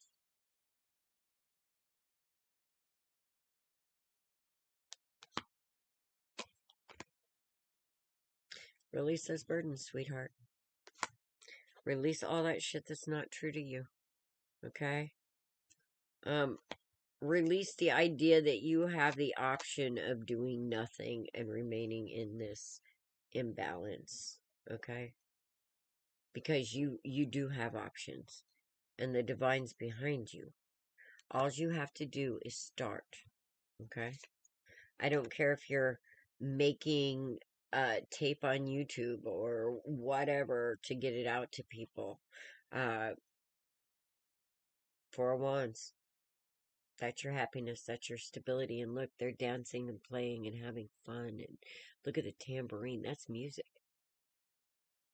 Release those burdens, sweetheart. Release all that shit that's not true to you. Okay? Release the idea that you have the option of doing nothing and remaining in this imbalance. Okay? Because you do have options. And the divine's behind you. All you have to do is start. Okay? I don't care if you're making tape on YouTube or whatever to get it out to people. For once, that's your happiness, that's your stability. And look, they're dancing and playing and having fun. And look at the tambourine. That's music.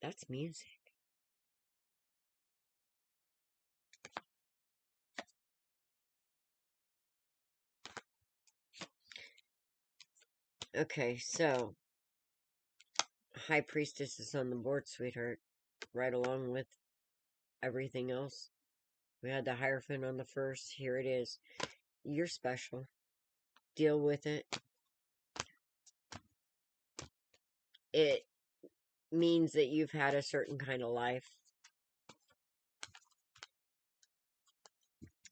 That's music. Okay, so High Priestess is on the board, sweetheart. Right along with everything else. We had the Hierophant on the first. Here it is. You're special. Deal with it. It means that you've had a certain kind of life.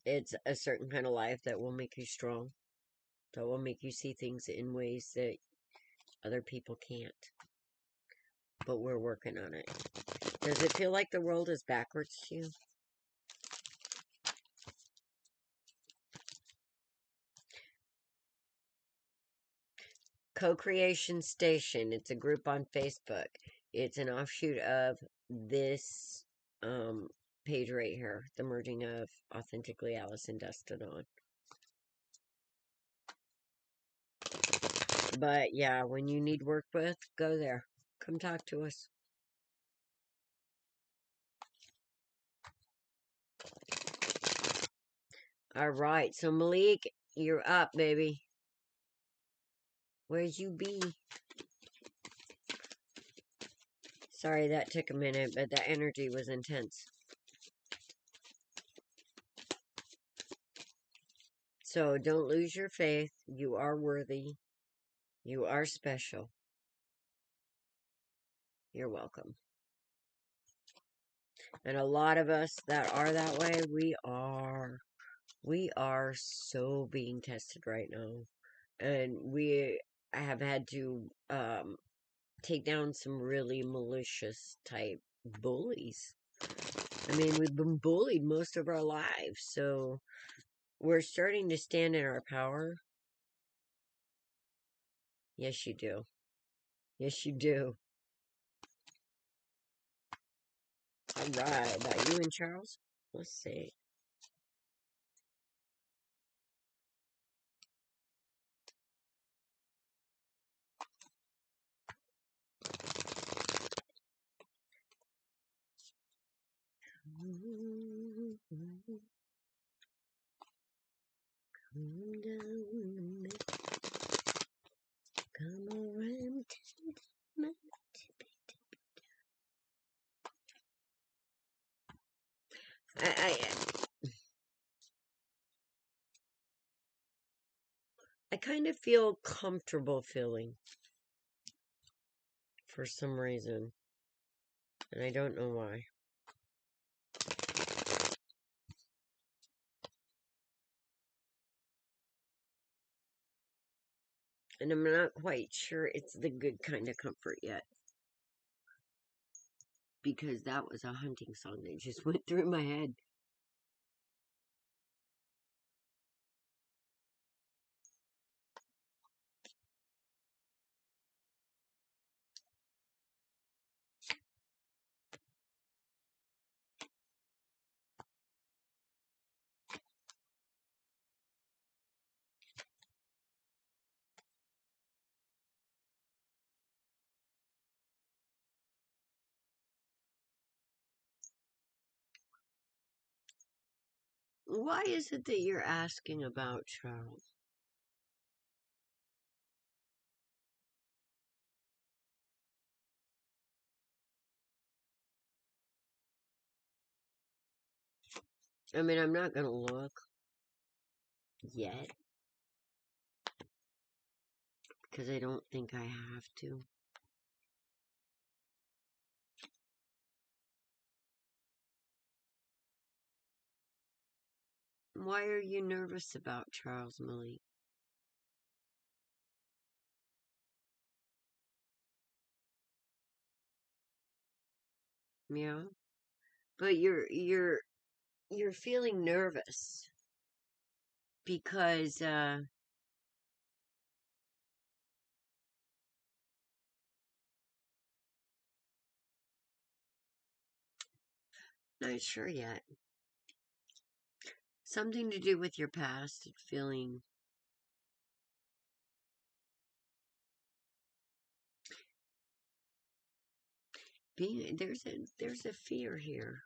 It's a certain kind of life that will make you strong. That will make you see things in ways that other people can't. But we're working on it. Does it feel like the world is backwards to you? Co-Creation Station. It's a group on Facebook. It's an offshoot of this page right here. The merging of Authentically, Alice, and Dustin on. But yeah, when you need work with, go there. Come talk to us. Alright, so Malik, you're up, baby. Where'd you be? Sorry, that took a minute, but that energy was intense. So don't lose your faith. You are worthy. You are special. You're welcome. And a lot of us that are that way, we are so being tested right now. And we have had to take down some really malicious type bullies. I mean, we've been bullied most of our lives, so we're starting to stand in our power. Yes, you do. Yes, you do. Alright, about you and Charles? Let's see. kind of feel comfortable feeling for some reason. And I don't know why. And I'm not quite sure it's the good kind of comfort yet. Because that was a hunting song that just went through my head. Why is it that you're asking about Charles? I mean, I'm not gonna look yet. Because I don't think I have to. Why are you nervous about Charles, Malik? Yeah? But you're feeling nervous because not sure yet. Something to do with your past, feeling being there's a fear here.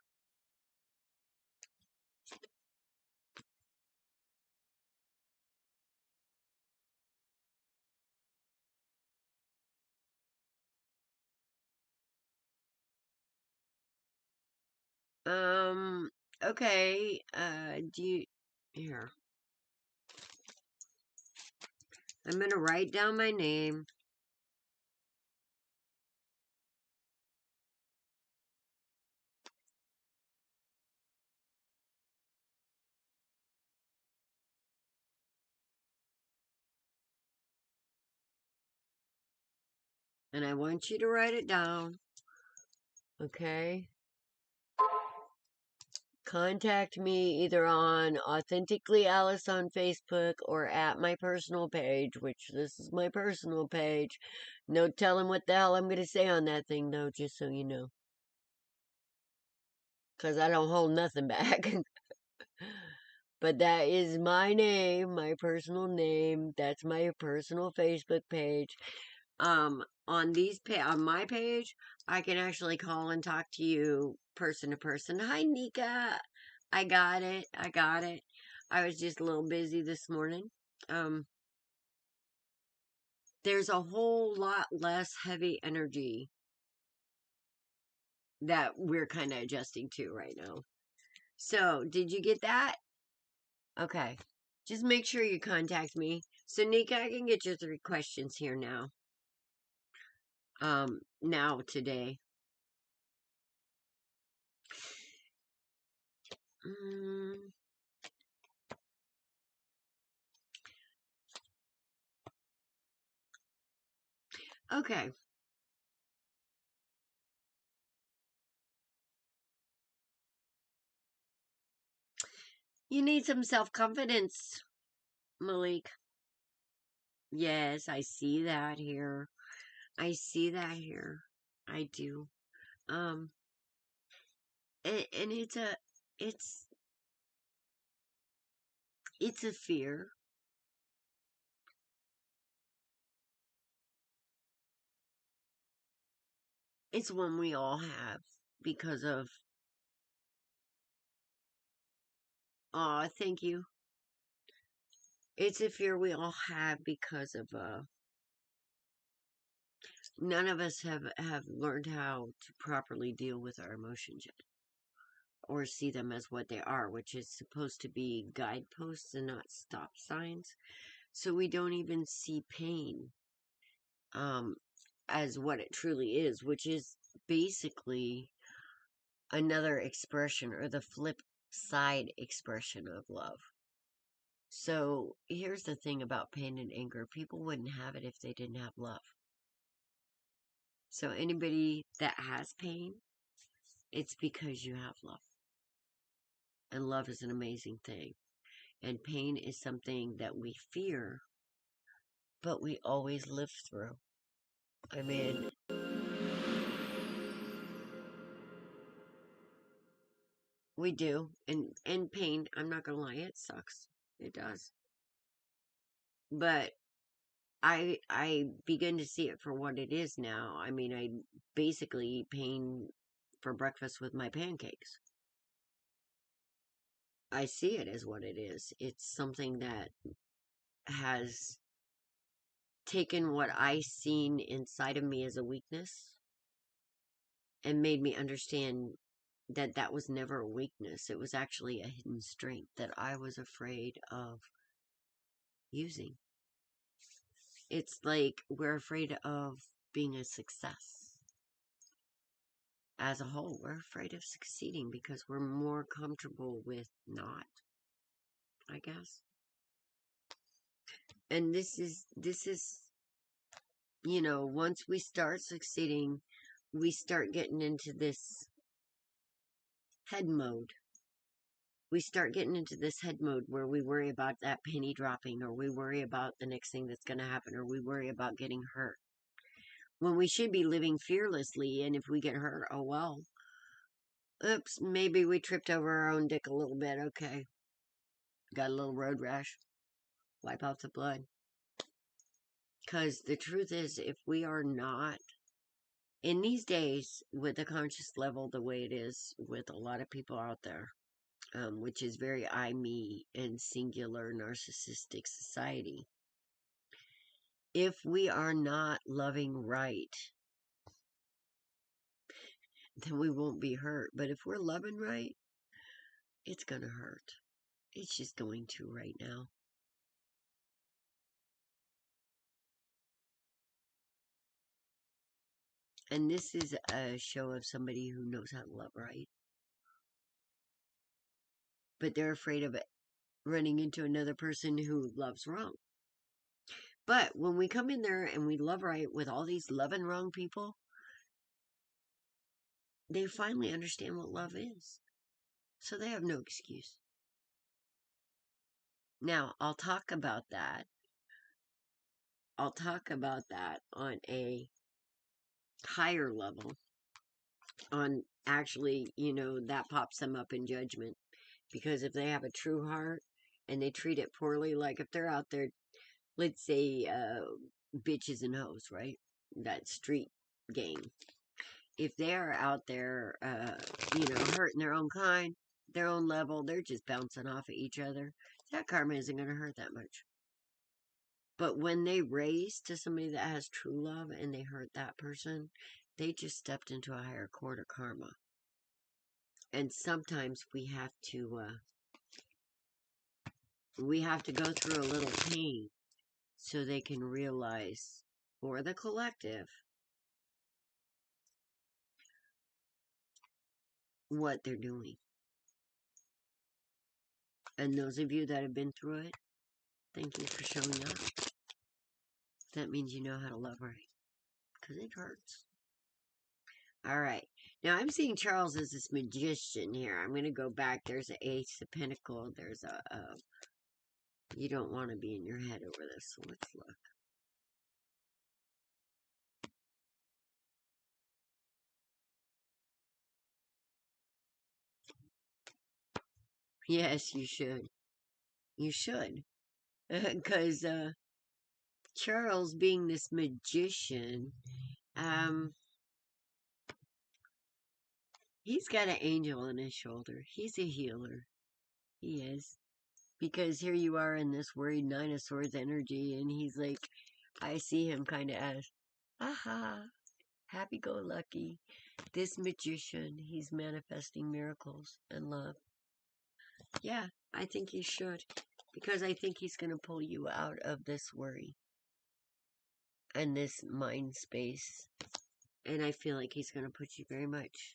Okay, do you here. I'm gonna write down my name. And I want you to write it down. Okay? Contact me either on Authentically Alice on Facebook or at my personal page, which this is my personal page. No telling what the hell I'm going to say on that thing, though, just so you know. Because I don't hold nothing back. But that is my name, my personal name. That's my personal Facebook page. On my page, I can actually call and talk to you person to person. Hi, Nika. I got it. I was just a little busy this morning. There's a whole lot less heavy energy that we're kind of adjusting to right now. So, did you get that? Okay. Just make sure you contact me. So, Nika, I can get your 3 questions here now. Now, today. Okay. You need some self-confidence, Malik. Yes, I see that here. I see that here. I do. And it's a fear. It's one we all have because of, thank you. It's a fear we all have because of, none of us have learned how to properly deal with our emotions yet. Or see them as what they are, which is supposed to be guideposts and not stop signs. So we don't even see pain as what it truly is, which is basically another expression or the flip side expression of love. So here's the thing about pain and anger. People wouldn't have it if they didn't have love. So anybody that has pain, it's because you have love. And love is an amazing thing. And pain is something that we fear, but we always live through. I mean, we do. And pain, I'm not gonna lie, it sucks. It does. But I begin to see it for what it is now. I mean, I basically eat pain for breakfast with my pancakes. I see it as what it is. It's something that has taken what I seen inside of me as a weakness and made me understand that that was never a weakness. It was actually a hidden strength that I was afraid of using. It's like we're afraid of being a success. As a whole, we're afraid of succeeding because we're more comfortable with not, I guess. And this is, once we start succeeding, we start getting into this head mode. We start getting into this head mode where we worry about that penny dropping, or we worry about the next thing that's going to happen, or we worry about getting hurt. When we should be living fearlessly, and if we get hurt, oh well. Oops, maybe we tripped over our own dick a little bit, okay. Got a little road rash. Wipe off the blood. Because the truth is, if we are not, in these days, with the conscious level the way it is with a lot of people out there, which is very I, me, and singular narcissistic society, if we are not loving right, then we won't be hurt. But if we're loving right, it's going to hurt. It's just going to right now. And this is a show of somebody who knows how to love right. But they're afraid of it running into another person who loves wrong. But when we come in there and we love right with all these loving wrong people, they finally understand what love is. So they have no excuse. Now, I'll talk about that. I'll talk about that on a higher level. On actually, that pops them up in judgment. Because if they have a true heart and they treat it poorly, like if they're out there, let's say, bitches and hoes, right? That street game. If they're out there, hurting their own kind, their own level, they're just bouncing off of each other, that karma isn't going to hurt that much. But when they raise to somebody that has true love and they hurt that person, they just stepped into a higher court of karma. And sometimes we have to go through a little pain so they can realize, for the collective, what they're doing. And those of you that have been through it, thank you for showing up. That means you know how to love right. Because it hurts. Alright. Now I'm seeing Charles as this magician here. I'm going to go back. There's an Ace of Pentacles. There's a you don't want to be in your head over this. So let's look. Yes, you should. You should. Because Charles, being this magician, he's got an angel on his shoulder. He's a healer. He is. Because here you are in this worried Nine of Swords energy, and he's like, I see him kind of as, aha, happy-go-lucky. This magician, he's manifesting miracles and love. Yeah, I think he should. Because I think he's going to pull you out of this worry and this mind space. And I feel like he's going to put you very much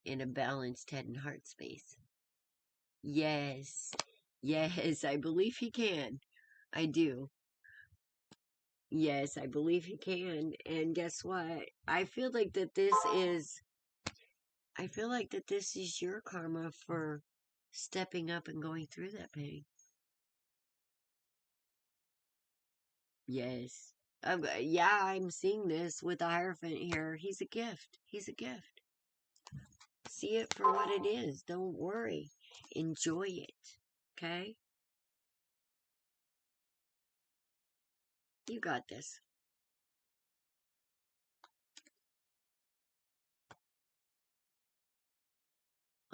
in a balanced head and heart space. Yes. Yes, I believe he can. I do. Yes, I believe he can. And guess what? I feel like that this is your karma for stepping up and going through that pain. Yes. Yeah, I'm seeing this with the Hierophant here. He's a gift. He's a gift. See it for what it is. Don't worry. Enjoy it. Okay? You got this.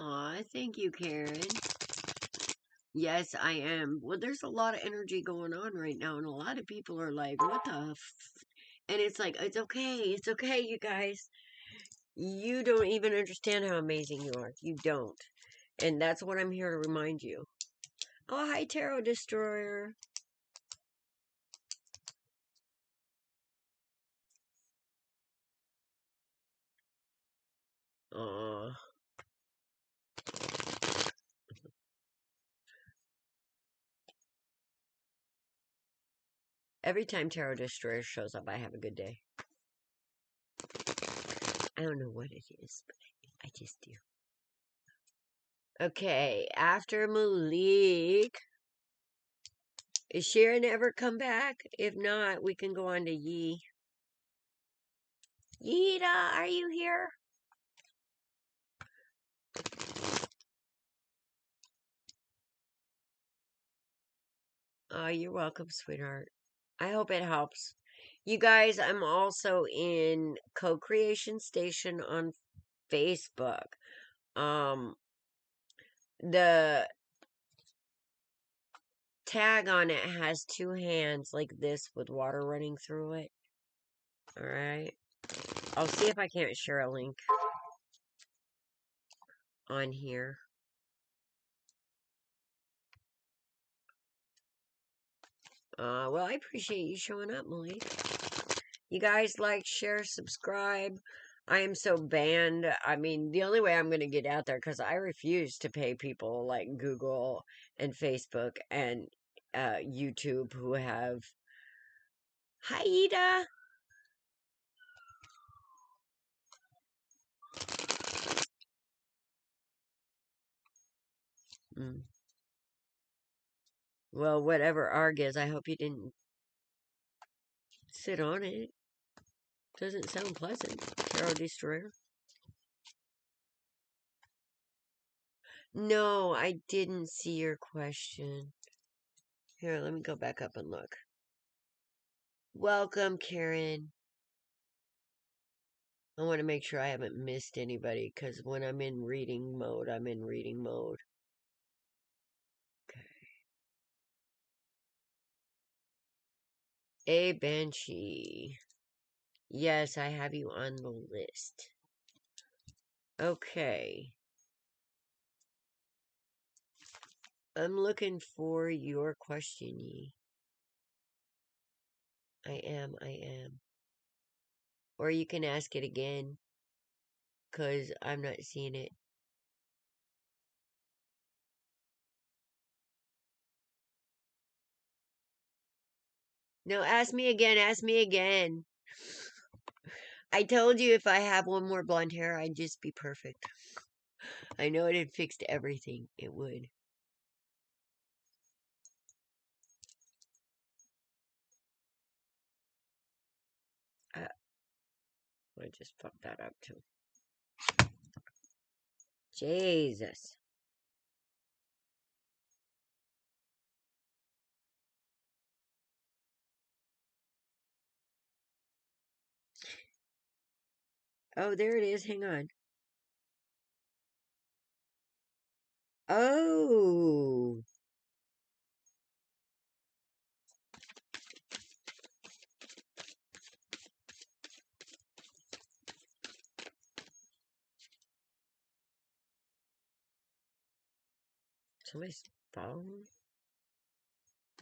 Aw, thank you, Karen. Yes, I am. Well, there's a lot of energy going on right now, and a lot of people are like, what the And it's like, it's okay. It's okay, you guys. You don't even understand how amazing you are. You don't. And that's what I'm here to remind you. Oh, hi, Tarot Destroyer. Aw. Every time Tarot Destroyer shows up, I have a good day. I don't know what it is, but I just do. Okay, after Malik, is Sharon ever come back? If not, we can go on to Yee. Yeeta, are you here? Oh, you're welcome, sweetheart. I hope it helps. You guys, I'm also in Co-Creation Station on Facebook. The tag on it has two hands like this with water running through it. Alright. I'll see if I can't share a link on here. Well, I appreciate you showing up, Malik. You guys like, share, subscribe. I am so banned. I mean, the only way I'm going to get out there, because I refuse to pay people like Google and Facebook and YouTube who have... Hi, Ida! Well, whatever ARG is, I hope you didn't sit on it. Doesn't sound pleasant. Tarot Destroyer. No, I didn't see your question. Here, let me go back up and look. Welcome, Karen. I want to make sure I haven't missed anybody, because when I'm in reading mode, I'm in reading mode. Okay. A Banshee. Yes, I have you on the list. Okay. I'm looking for your question, Yee. I am. Or you can ask it again, because I'm not seeing it. No, ask me again. I told you if I have one more blonde hair, I'd just be perfect. I know it had fixed everything. It would. I just fucked that up too. Jesus. Oh, there it is. Hang on. Oh. Somebody's phone?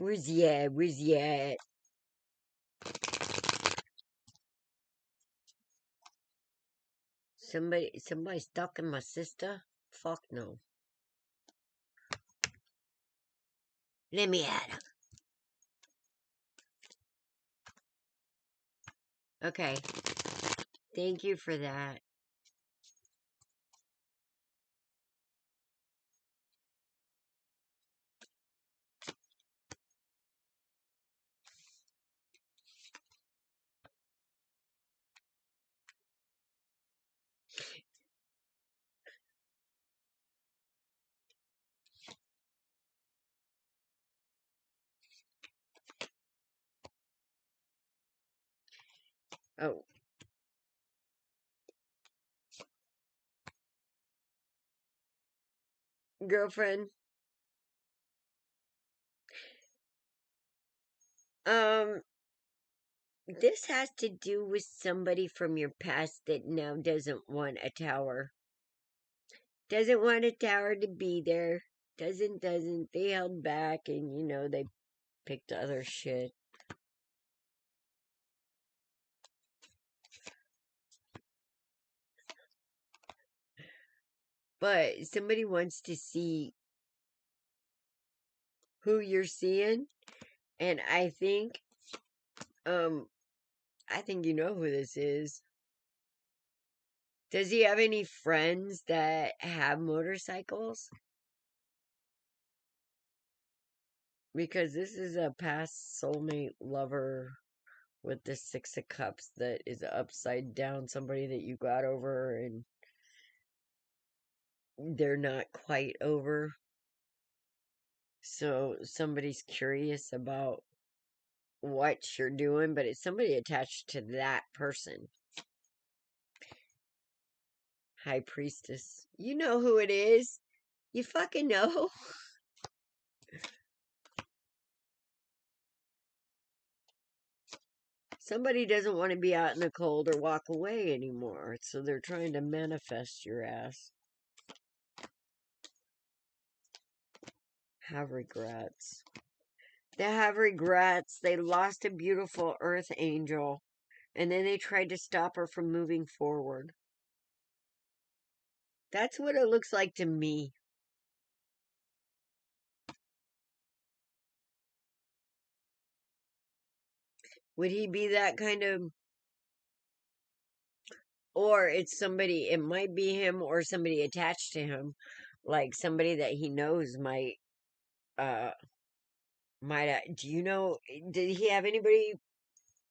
Where's he at? Where's he at? Somebody stalking my sister? Fuck no. Let me at him. Okay. Thank you for that. Oh, girlfriend. This has to do with somebody from your past that now doesn't want a tower. Doesn't want a tower to be there. Doesn't. They held back and, they picked other shit. But somebody wants to see who you're seeing, and I think you know who this is. Does he have any friends that have motorcycles? Because this is a past soulmate lover with the Six of Cups that is upside down, somebody that you got over and they're not quite over. So somebody's curious about what you're doing, but it's somebody attached to that person. High Priestess. You know who it is. You fucking know. Somebody doesn't want to be out in the cold or walk away anymore, so they're trying to manifest your ass. Have regrets. They have regrets. They lost a beautiful earth angel, and then they tried to stop her from moving forward. That's what it looks like to me. Would he be that kind of... Or it's somebody, it might be him or somebody attached to him. Like somebody that he knows uh, do you know, did he have anybody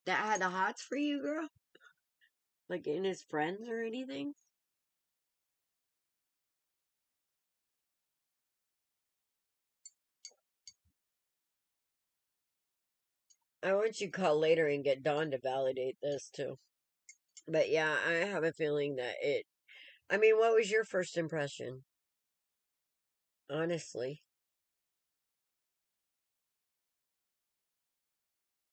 that had the hots for you, girl? Like in his friends or anything? I want you to call later and get Dawn to validate this too. But yeah, I have a feeling that I mean, what was your first impression? Honestly.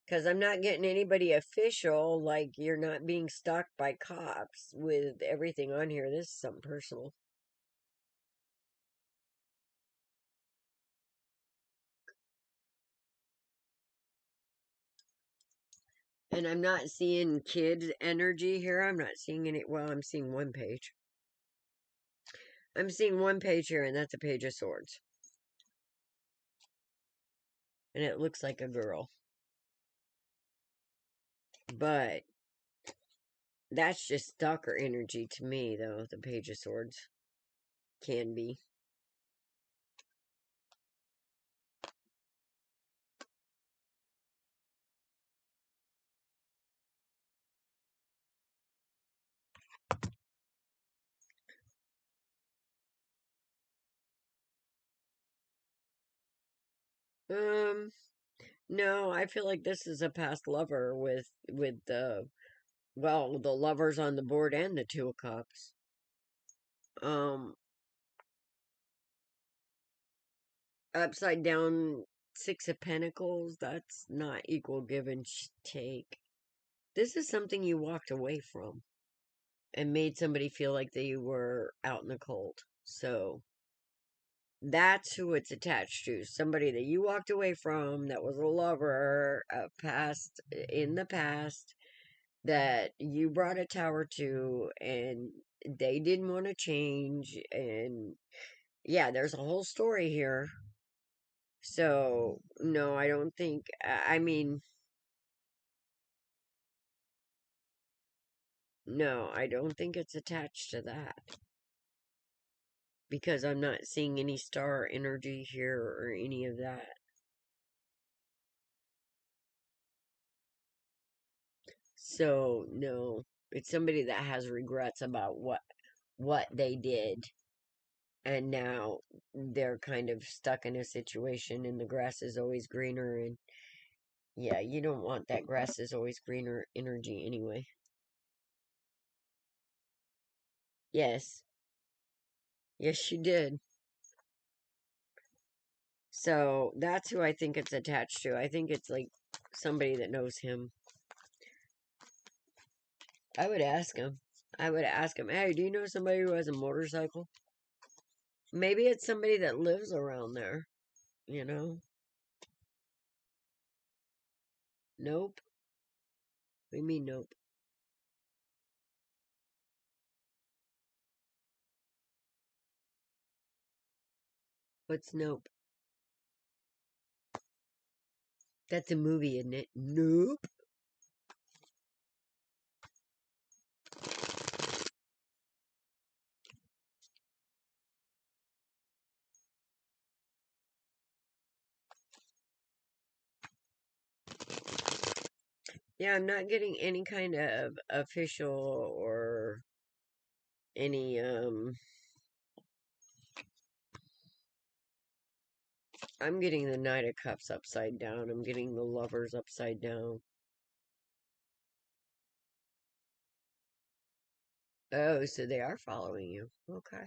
Because I'm not getting anybody official, like you're not being stalked by cops with everything on here. This is something personal. And I'm not seeing kid energy here. I'm not seeing any. Well, I'm seeing one page. I'm seeing one page here, and that's a page of swords. And it looks like a girl. But that's just stalker energy to me, though, the page of swords can be. No, I feel like this is a past lover with the well, the lovers on the board and the Two of Cups. Um, Upside down Six of Pentacles, that's not equal give and take. This is something you walked away from and made somebody feel like they were out in the cold. So, That's who it's attached to. Somebody that you walked away from that was a lover in the past that you brought a tower to and they didn't want to change. And yeah, there's a whole story here. So, no, I don't think, I mean, no, I don't think it's attached to that. Because I'm not seeing any star energy here or any of that. So, no, it's somebody that has regrets about what they did, and now they're kind of stuck in a situation and the grass is always greener. And yeah, you don't want that grass is always greener energy anyway. Yes. Yes, you did. So that's who I think it's attached to. I think it's like somebody that knows him. I would ask him. I would ask him, hey, do you know somebody who has a motorcycle? Maybe it's somebody that lives around there, you know? Nope. What do you mean, nope? What's nope? That's a movie, isn't it? Nope. Yeah, I'm not getting any kind of official or any, I'm getting the Knight of Cups upside down. I'm getting the Lovers upside down. Oh, so they are following you. Okay.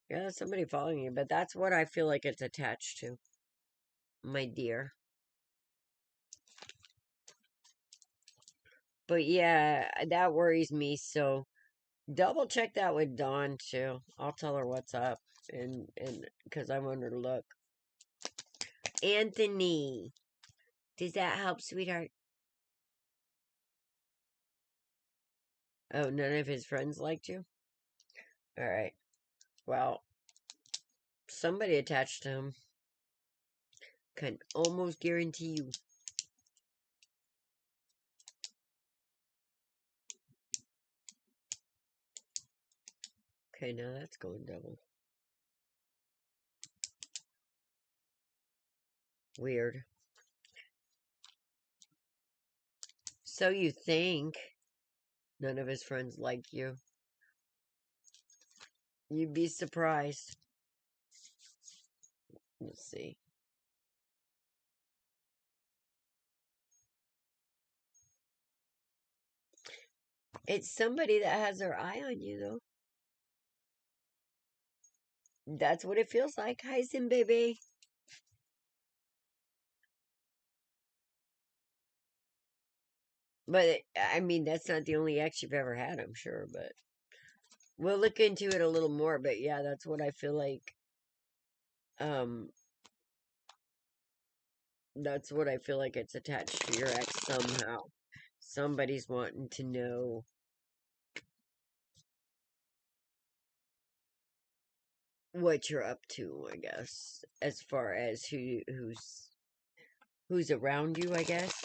Yeah, that's somebody following you, but that's what I feel like it's attached to, my dear. But yeah, that worries me, so double check that with Dawn too. I'll tell her what's up, and because I want her to look. Anthony, does that help, sweetheart? Oh, none of his friends liked you? Alright. Well, somebody attached to him. Can almost guarantee you. Okay, now that's going double. Weird. So you think none of his friends like you? You'd be surprised. Let's see. It's somebody that has their eye on you, though. That's what it feels like. Hi, Sim baby. But, I mean, that's not the only ex you've ever had, I'm sure. But we'll look into it a little more. But yeah, that's what I feel like. That's what I feel like it's attached to your ex somehow. Somebody's wanting to know what you're up to, I guess, as far as who's around you, I guess.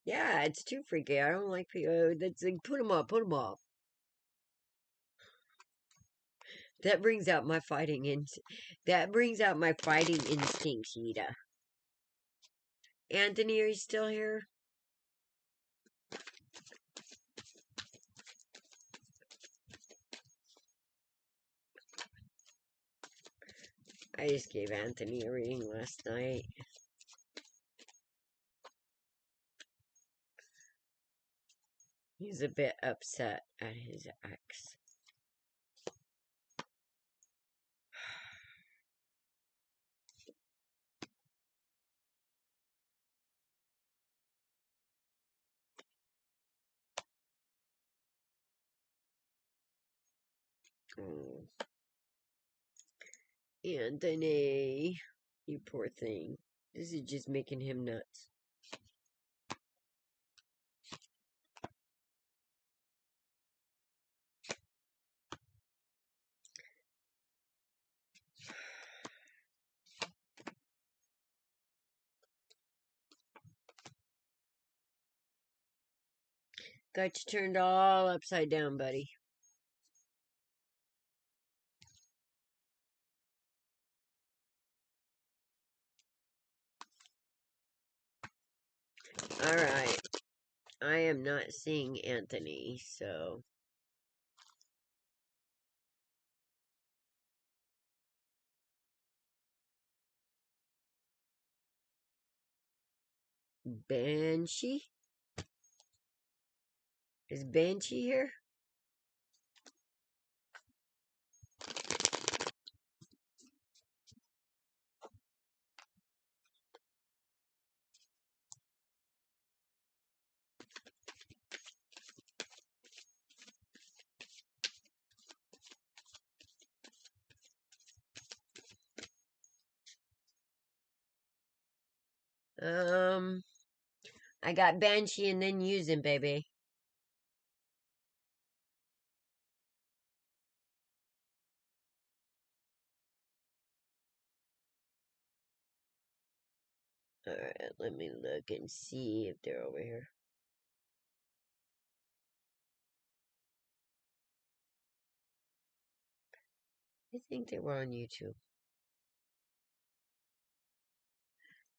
Yeah, it's too freaky. I don't like people. That's like, put them up, put them up. That brings out my fighting That brings out my fighting instinct, Nita. Anthony, are you still here? I just gave Anthony a reading last night. He's a bit upset at his ex. Oh. Anthony, you poor thing. This is just making him nuts. Got you turned all upside down, buddy. Alright. I am not seeing Anthony, so... Banshee? Is Banshee here? I got Banshee and then using, baby. Alright, let me look and see if they're over here. I think they were on YouTube.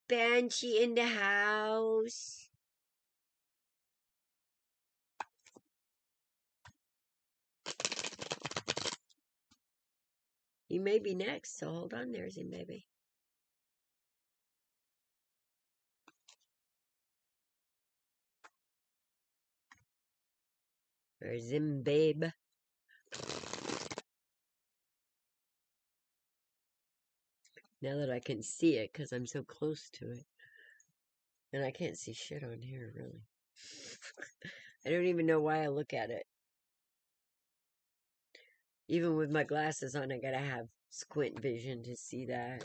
Banshee in the house. You may be next, so hold on there, Zim baby. Or Zim babe. Now that I can see it, because I'm so close to it. And I can't see shit on here, really. I don't even know why I look at it. Even with my glasses on, I gotta have squint vision to see that.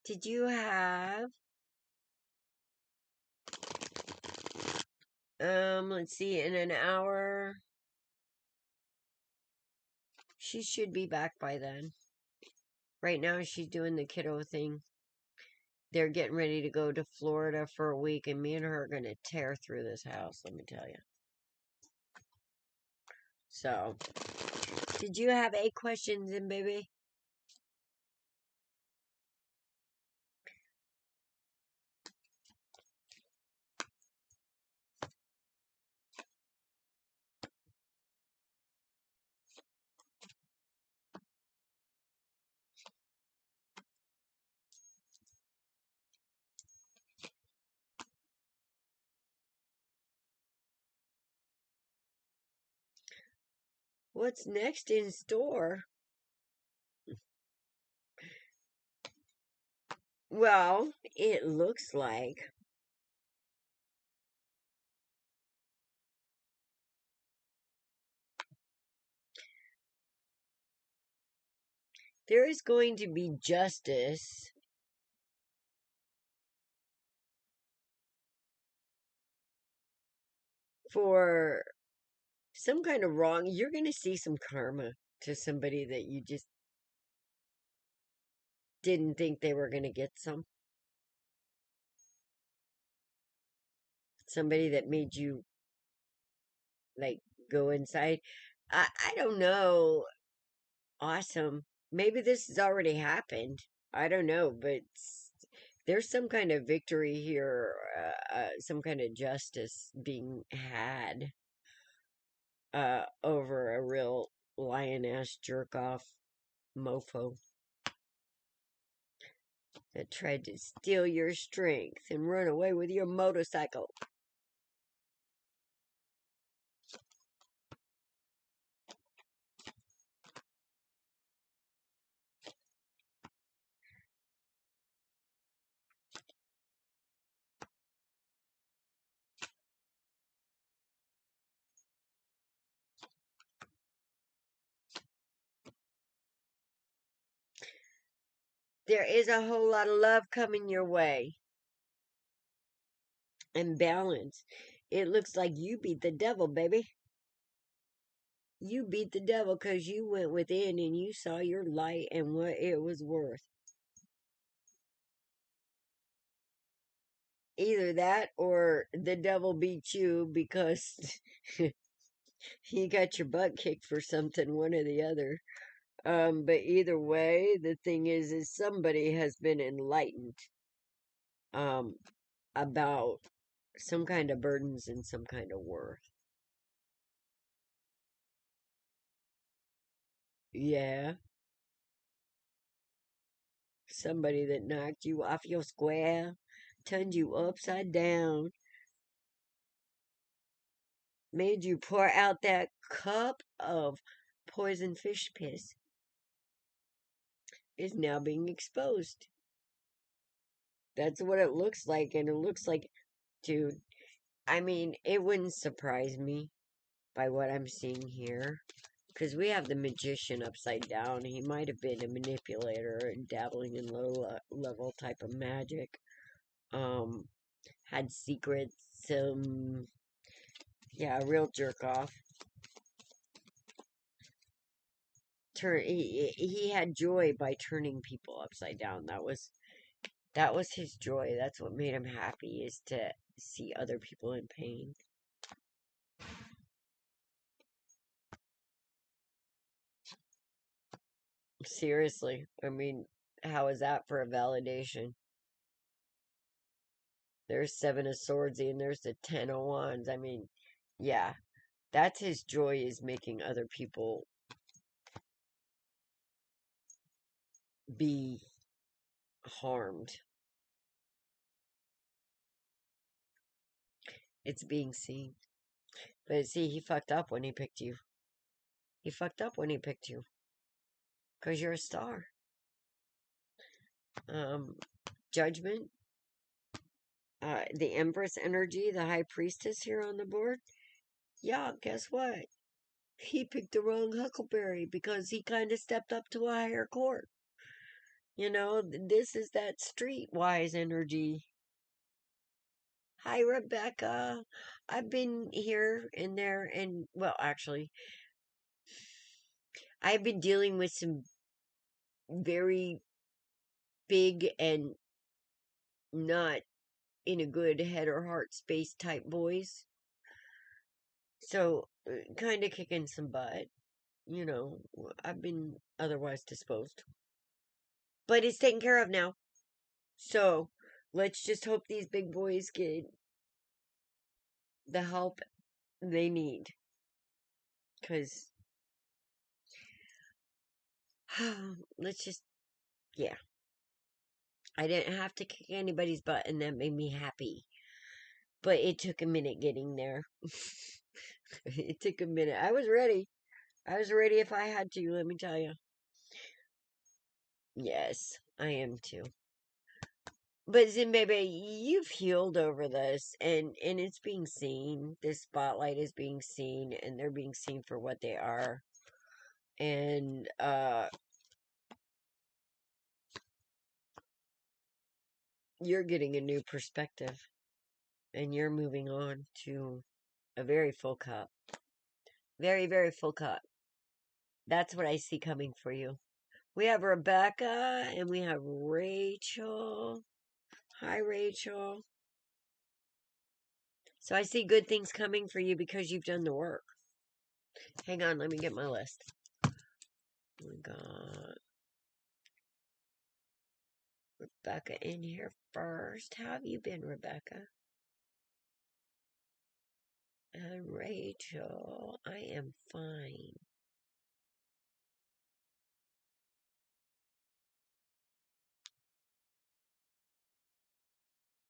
Did you have... let's see, in an hour... She should be back by then. Right now, she's doing the kiddo thing. They're getting ready to go to Florida for a week, and me and her are going to tear through this house, let me tell you. So, did you have 8 questions in, baby? What's next in store? Well, it looks like there is going to be justice for some kind of wrong. You're going to see some karma to somebody that you just didn't think they were going to get some. Somebody that made you, like, go inside. I don't know. Awesome. Maybe this has already happened. I don't know, but there's some kind of victory here, some kind of justice being had over a real lion-ass jerk-off mofo that tried to steal your strength and run away with your motorcycle. There is a whole lot of love coming your way. And balance. It looks like you beat the devil, baby. You beat the devil because you went within and you saw your light and what it was worth. Either that or the devil beat you because he got your butt kicked for something, one or the other. But either way, the thing is somebody has been enlightened um, about some kind of burdens and some kind of worth. Yeah, somebody that knocked you off your square, turned you upside down, made you pour out that cup of poison fish piss, is now being exposed. That's what it looks like, and it looks like, dude, I mean, it wouldn't surprise me by what I'm seeing here. Because we have the magician upside down. He might have been a manipulator and dabbling in low level type of magic. Had secrets. Yeah, a real jerk off. He had joy by turning people upside down. That was his joy. That's what made him happy, is to see other people in pain. Seriously. I mean, how is that for a validation? There's 7 of Swords and there's the 10 of Wands. I mean, yeah. That's his joy, is making other people be harmed. It's being seen. But see, he fucked up when he picked you. He fucked up when he picked you. Because you're a star. Judgment. The Empress energy, the High Priestess here on the board. Yeah, guess what? He picked the wrong Huckleberry because he kind of stepped up to a higher court. You know, this is that streetwise energy. Hi, Rebecca. I've been here and there, and, well, actually, I've been dealing with some very big and not in a good head or heart space type boys. So, kind of kicking some butt. You know, I've been otherwise disposed. But it's taken care of now. So, let's just hope these big boys get the help they need. Because, let's just, yeah. I didn't have to kick anybody's butt, and that made me happy. But it took a minute getting there. It took a minute. I was ready. I was ready if I had to, let me tell you. Yes, I am too. But Zimbabwe, you've healed over this, and it's being seen. This spotlight is being seen, and they're being seen for what they are. And you're getting a new perspective, and you're moving on to a very full cup. Very, very full cup. That's what I see coming for you. We have Rebecca, and we have Rachel. Hi, Rachel. So I see good things coming for you because you've done the work. Hang on, let me get my list. We got Rebecca in here first. How have you been, Rebecca? And Rachel, I am fine.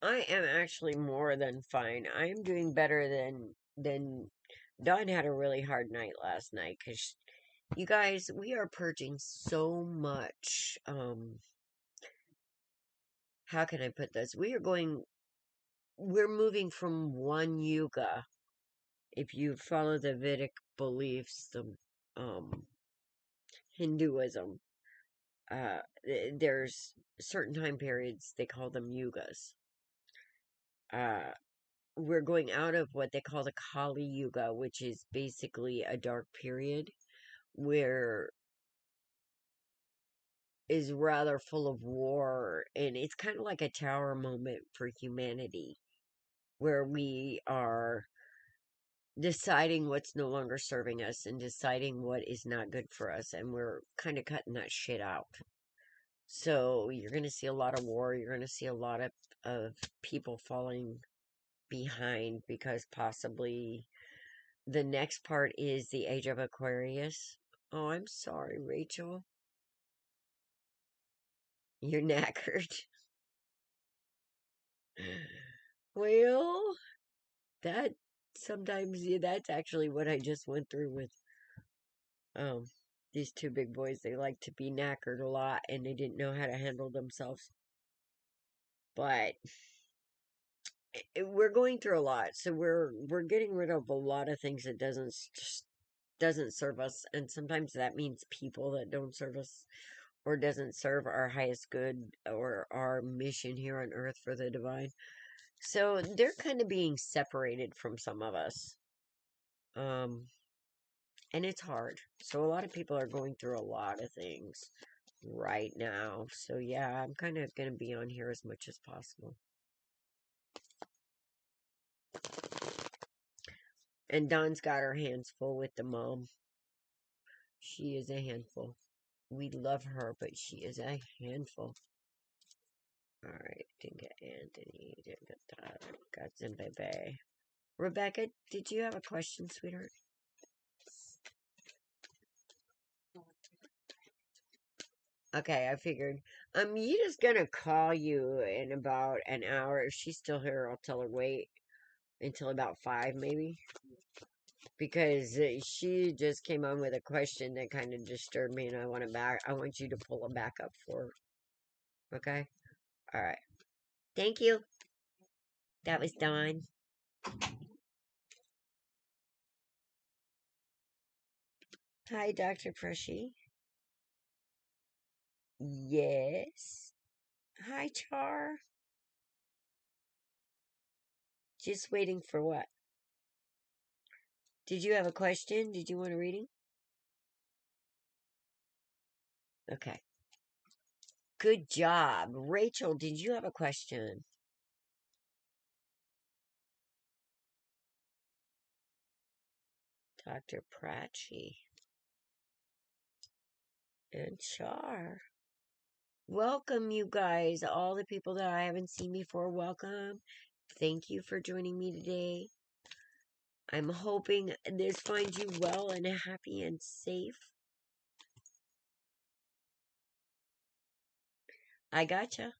I am actually more than fine. I am doing better than Dawn had a really hard night last night because you guys, we are purging so much. How can I put this? We're moving from one yuga. If you follow the Vedic beliefs, the Hinduism, there's certain time periods, they call them yugas. We're going out of what they call the Kali Yuga, which is basically a dark period where is rather full of war, and it's kind of like a tower moment for humanity, where we are deciding what's no longer serving us and deciding what is not good for us, and we're kind of cutting that shit out. So you're going to see a lot of war. You're going to see a lot of people falling behind because possibly the next part is the age of Aquarius. Oh, I'm sorry, Rachel. You're knackered. Well, that sometimes, yeah, that's actually what I just went through with um these two big boys. They like to be knackered a lot and they didn't know how to handle themselves. But we're going through a lot, so we're getting rid of a lot of things that doesn't serve us, and sometimes that means people that don't serve us or doesn't serve our highest good or our mission here on earth for the divine. So they're kind of being separated from some of us. And it's hard. So a lot of people are going through a lot of things right now. So yeah, I'm kind of going to be on here as much as possible. And Dawn's got her hands full with the mom. She is a handful. We love her, but she is a handful. Alright, didn't get Anthony, didn't get that. Got Zimbabwe. Rebecca, did you have a question, sweetheart? Okay, I figured. Yuta's gonna call you in about an hour. If she's still here, I'll tell her wait until about 5, maybe. Because she just came on with a question that kind of disturbed me, and I want you to pull a backup for her. Okay? Alright. Thank you. That was Dawn. Hi, Dr. Prushy. Yes. Hi, Char. Just waiting for what? Did you have a question? Did you want a reading? Okay. Good job. Rachel, did you have a question? Dr. Pratchey. And Char. Welcome, you guys. All the people that I haven't seen before, welcome. Thank you for joining me today. I'm hoping this finds you well and happy and safe. I gotcha.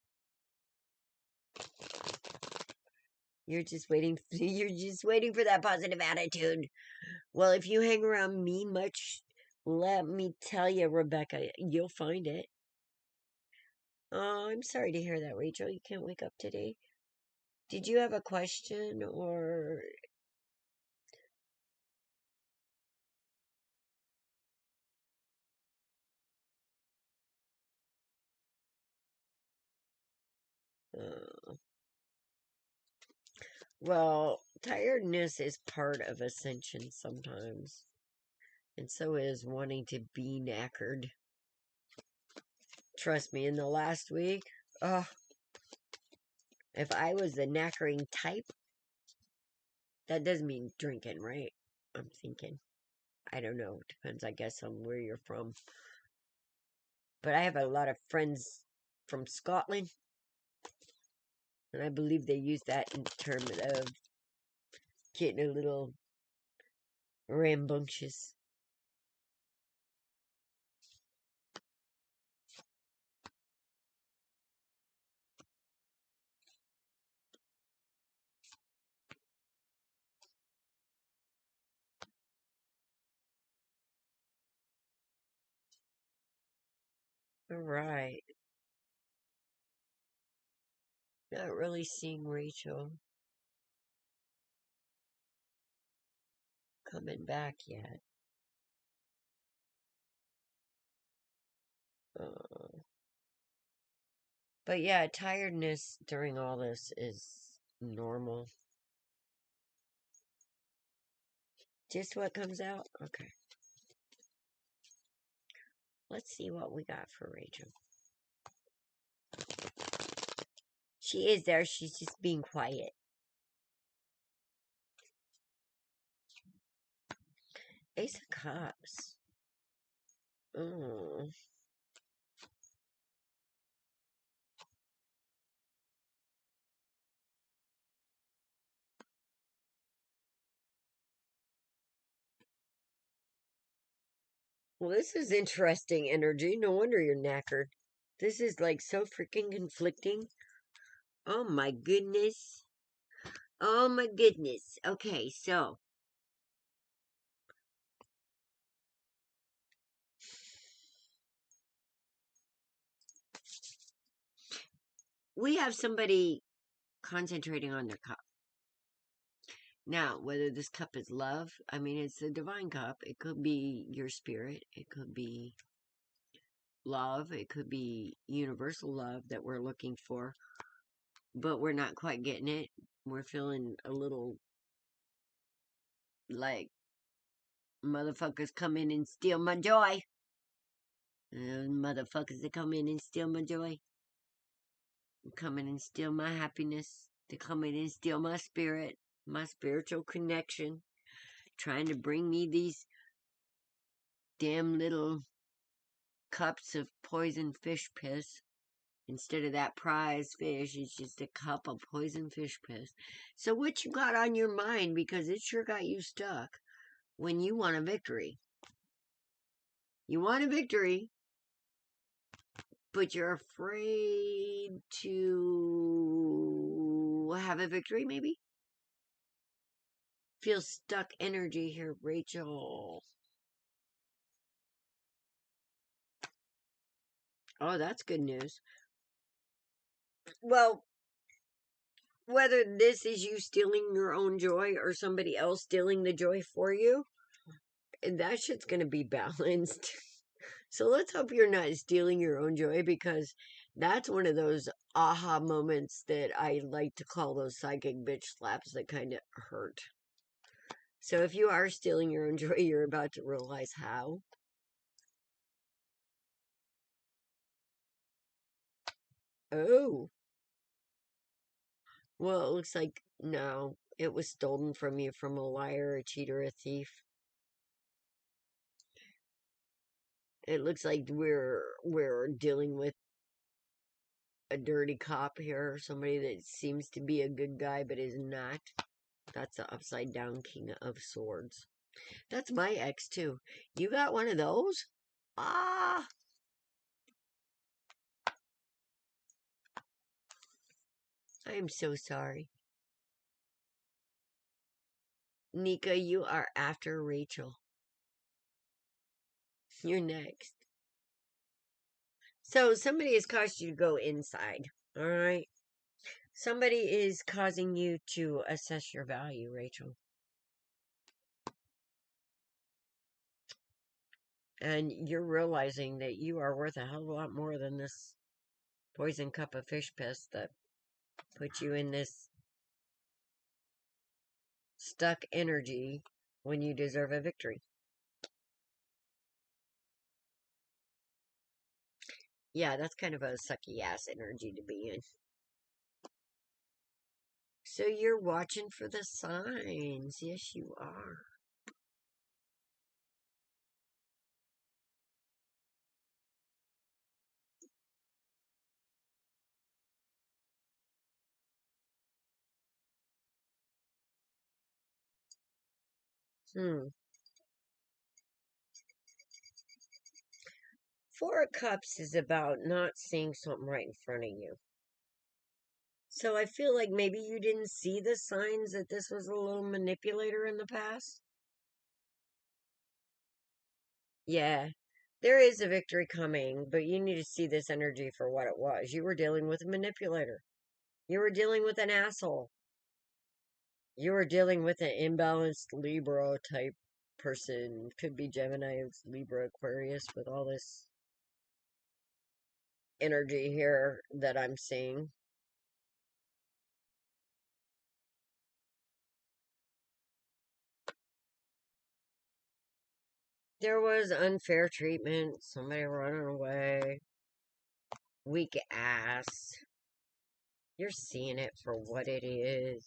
You're just waiting for that positive attitude. Well, if you hang around me much, let me tell you, Rebecca, you'll find it. Oh, I'm sorry to hear that, Rachel. You can't wake up today. Did you have a question or... Well, tiredness is part of ascension sometimes. And so is wanting to be knackered. Trust me, in the last week, if I was the knackering type, that doesn't mean drinking, right? I'm thinking. I don't know. Depends, I guess, on where you're from. But I have a lot of friends from Scotland. And I believe they use that in terms of getting a little rambunctious. Alright. Not really seeing Rachel coming back yet. But yeah, tiredness during all this is normal. Just what comes out? Okay. Let's see what we got for Rachel. She is there. She's just being quiet. Ace of Cups. Oh. Well, this is interesting energy. No wonder you're knackered. This is like so freaking conflicting. Oh my goodness. Oh my goodness. Okay, so we have somebody concentrating on their cup. Now, whether this cup is love, I mean, it's a divine cup. It could be your spirit. It could be love. It could be universal love that we're looking for, but we're not quite getting it. We're feeling a little like motherfuckers come in and steal my joy. Motherfuckers that come in and steal my joy. Come in and steal my happiness. They come in and steal my spirit, my spiritual connection. Trying to bring me these damn little cups of poison fish piss. Instead of that prize fish, it's just a cup of poison fish piss. So what you got on your mind? Because it sure got you stuck when you want a victory. You want a victory, but you're afraid to have a victory, maybe? Feel stuck energy here, Rachel. Oh, that's good news. Well, whether this is you stealing your own joy or somebody else stealing the joy for you, that shit's gonna be balanced. So let's hope you're not stealing your own joy, because that's one of those aha moments that I like to call those psychic bitch slaps that kind of hurt. So if you are stealing your own joy, you're about to realize how. Oh. Well, it looks like no. It was stolen from you from a liar, a cheater, a thief. It looks like we're dealing with a dirty cop here, somebody that seems to be a good guy but is not. That's the upside down King of Swords. That's my ex too. You got one of those? Ah, I'm so sorry. Nika, you are after Rachel. You're next. So somebody has caused you to go inside. All right. Somebody is causing you to assess your value, Rachel. And you're realizing that you are worth a hell of a lot more than this poison cup of fish piss that put you in this stuck energy when you deserve a victory. Yeah, that's kind of a sucky ass energy to be in. So you're watching for the signs. Yes, you are. Hmm. Four of Cups is about not seeing something right in front of you. So I feel like maybe you didn't see the signs that this was a little manipulator in the past. Yeah, there is a victory coming, but you need to see this energy for what it was. You were dealing with a manipulator. You were dealing with an asshole. You were dealing with an imbalanced Libra type person. Could be Gemini, Libra, Aquarius, with all this energy here that I'm seeing. There was unfair treatment, somebody running away, weak ass. You're seeing it for what it is.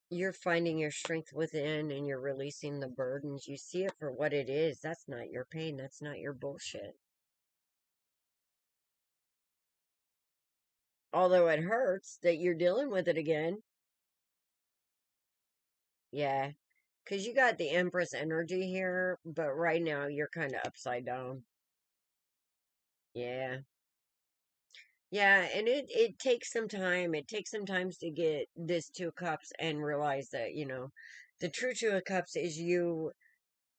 You're finding your strength within and you're releasing the burdens. You see it for what it is. That's not your pain. That's not your bullshit. Although it hurts that you're dealing with it again. Yeah. Because you got the Empress energy here, but right now you're kind of upside down. Yeah. Yeah, and it takes some time. It takes some time to get this Two of Cups and realize that, the true Two of Cups is you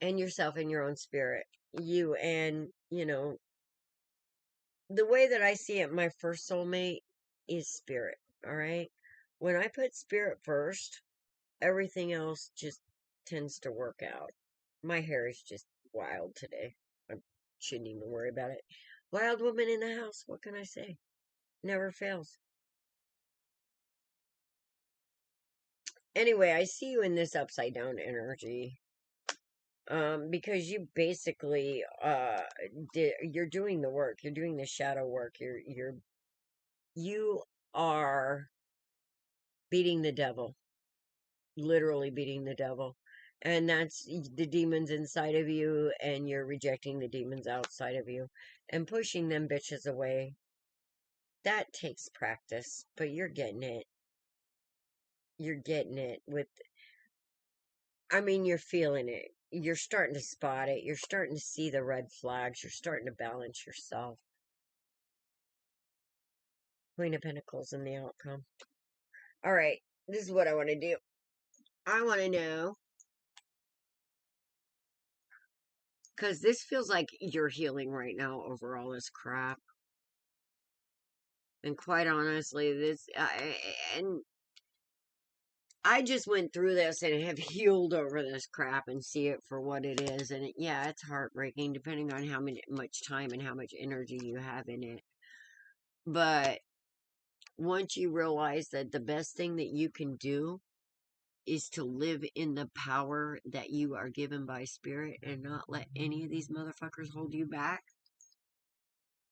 and yourself and your own spirit. You and, the way that I see it, my first soulmate is spirit, all right? When I put spirit first, everything else just tends to work out. My hair is just wild today. I shouldn't even worry about it. Wild woman in the house, what can I say? Never fails. Anyway, I see you in this upside down energy. Because you basically you're doing the work. You're doing the shadow work. You are beating the devil. Literally beating the devil. And that's the demons inside of you, and you're rejecting the demons outside of you and pushing them bitches away. That takes practice, but you're getting it. You're getting it you're feeling it. You're starting to spot it. You're starting to see the red flags. You're starting to balance yourself. Queen of Pentacles in the outcome. All right, this is what I want to do. I want to know, because this feels like you're healing right now over all this crap. And quite honestly, and I just went through this and have healed over this crap and see it for what it is. And yeah, it's heartbreaking depending on how much time and how much energy you have in it. But once you realize that the best thing that you can do is to live in the power that you are given by spirit and not let any of these motherfuckers hold you back,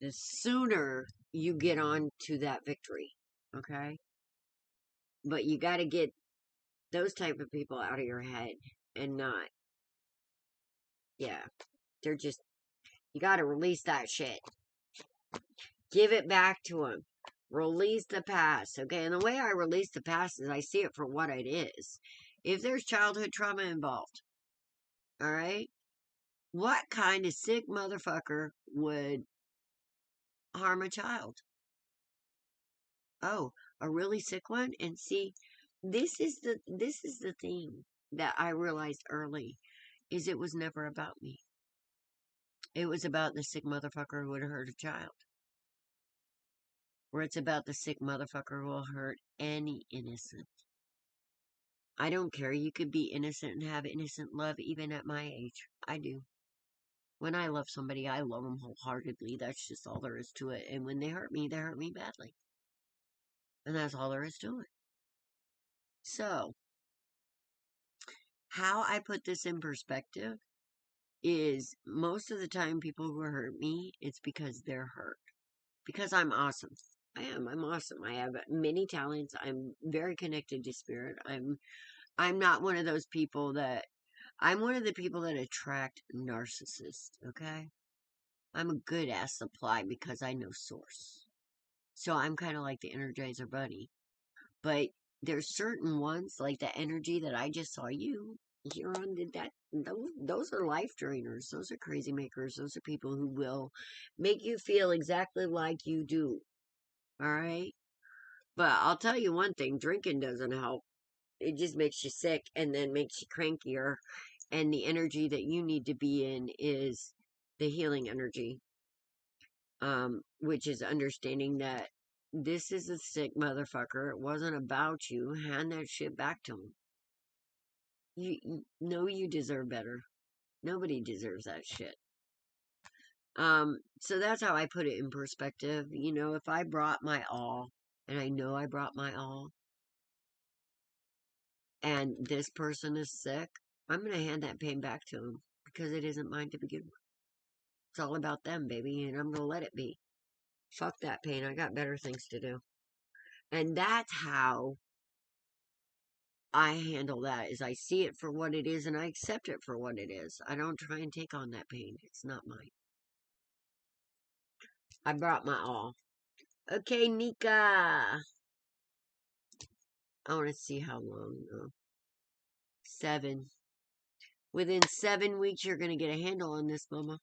the sooner you get on to that victory. Okay? But you got to get those type of people out of your head and not, they're just, you got to release that shit. Give it back to them. Release the past, okay? And the way I release the past is I see it for what it is. If there's childhood trauma involved, all right? What kind of sick motherfucker would harm a child? Oh, a really sick one? And see, this is the thing that I realized early, is it was never about me. It was about the sick motherfucker who would hurt a child. Or it's about the sick motherfucker who will hurt any innocent. I don't care. You could be innocent and have innocent love even at my age. I do. When I love somebody, I love them wholeheartedly. That's just all there is to it. And when they hurt me badly. And that's all there is to it. So, how I put this in perspective is most of the time people who hurt me, it's because they're hurt. Because I'm awesome. I am. I'm awesome. I have many talents. I'm very connected to spirit. I'm not one of those people that, I'm one of the people that attract narcissists, okay? I'm a good ass supply because I know source. So I'm kind of like the Energizer Bunny. But there's certain ones, like the energy that I just saw you're on, those are life drainers. Those are crazy makers. Those are people who will make you feel exactly like you do. All right? But I'll tell you one thing, drinking doesn't help. It just makes you sick and then makes you crankier. And the energy that you need to be in is the healing energy. Which is understanding that this is a sick motherfucker. It wasn't about you. Hand that shit back to him. You know you deserve better. Nobody deserves that shit. So that's how I put it in perspective. You know, if I brought my all, and I know I brought my all, and this person is sick, I'm going to hand that pain back to them because it isn't mine to begin with. It's all about them, baby, and I'm going to let it be. Fuck that pain. I got better things to do. And that's how I handle that, is I see it for what it is and I accept it for what it is. I don't try and take on that pain. It's not mine. I brought my all. Okay, Nika. I want to see how long. 7. Within 7 weeks, you're going to get a handle on this, Mama.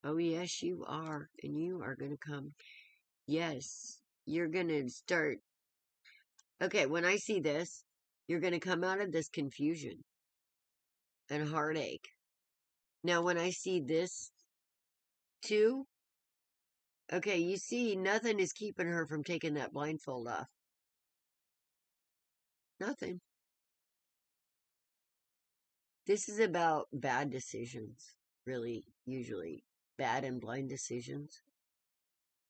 Oh, yes, you are. And you are going to come. Yes, you're going to start. Okay, when I see this, you're going to come out of this confusion and heartache. Now, when I see this, too, okay, you see, nothing is keeping her from taking that blindfold off. Nothing. This is about bad decisions, really, usually. Bad and blind decisions.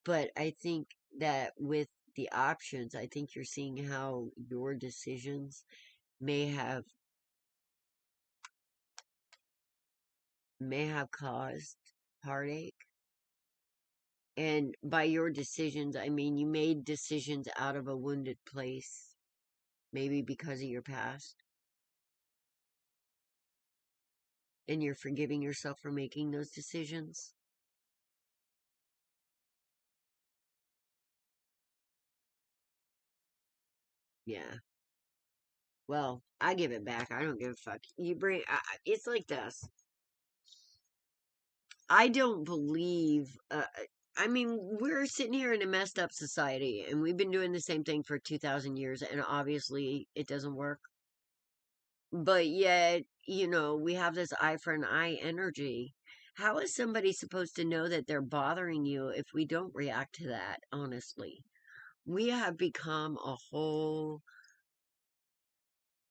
But I think that with the options, I think you're seeing how your decisions may have caused heartache. And by your decisions, I mean you made decisions out of a wounded place, maybe because of your past. And you're forgiving yourself for making those decisions. Yeah. Well, I give it back. I don't give a fuck. You bring. It's like this. I don't believe. I mean, we're sitting here in a messed up society, and we've been doing the same thing for 2,000 years, and obviously it doesn't work. But yet, you know, we have this eye for an eye energy. How is somebody supposed to know that they're bothering you if we don't react to that, honestly? We have become a whole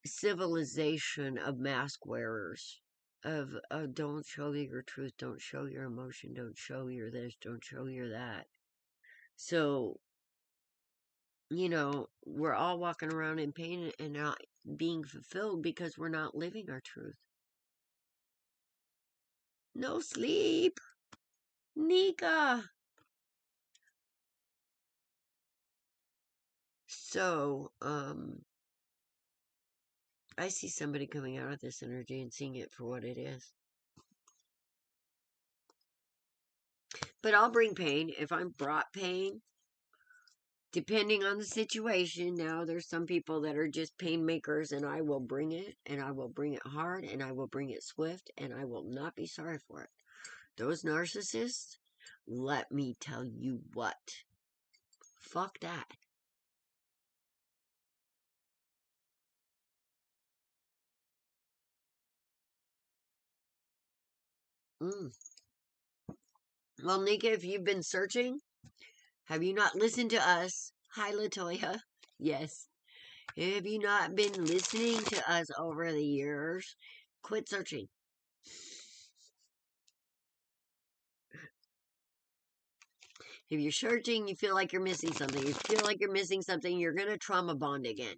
civilization of mask wearers. Of don't show your truth, don't show your emotion, don't show your this, don't show your that. So, you know, we're all walking around in pain and not being fulfilled because we're not living our truth. No sleep. Nika. So, I see somebody coming out of this energy and seeing it for what it is. But I'll bring pain. If I'm brought pain, depending on the situation, now there's some people that are just pain makers, and I will bring it, and I will bring it hard, and I will bring it swift, and I will not be sorry for it. Those narcissists, let me tell you what. Fuck that. Well, Nika, if you've been searching, have you not listened to us? Hi, Latoya. Yes. Have you not been listening to us over the years? Quit searching. If you're searching, you feel like you're missing something. If you feel like you're missing something, you're going to trauma bond again.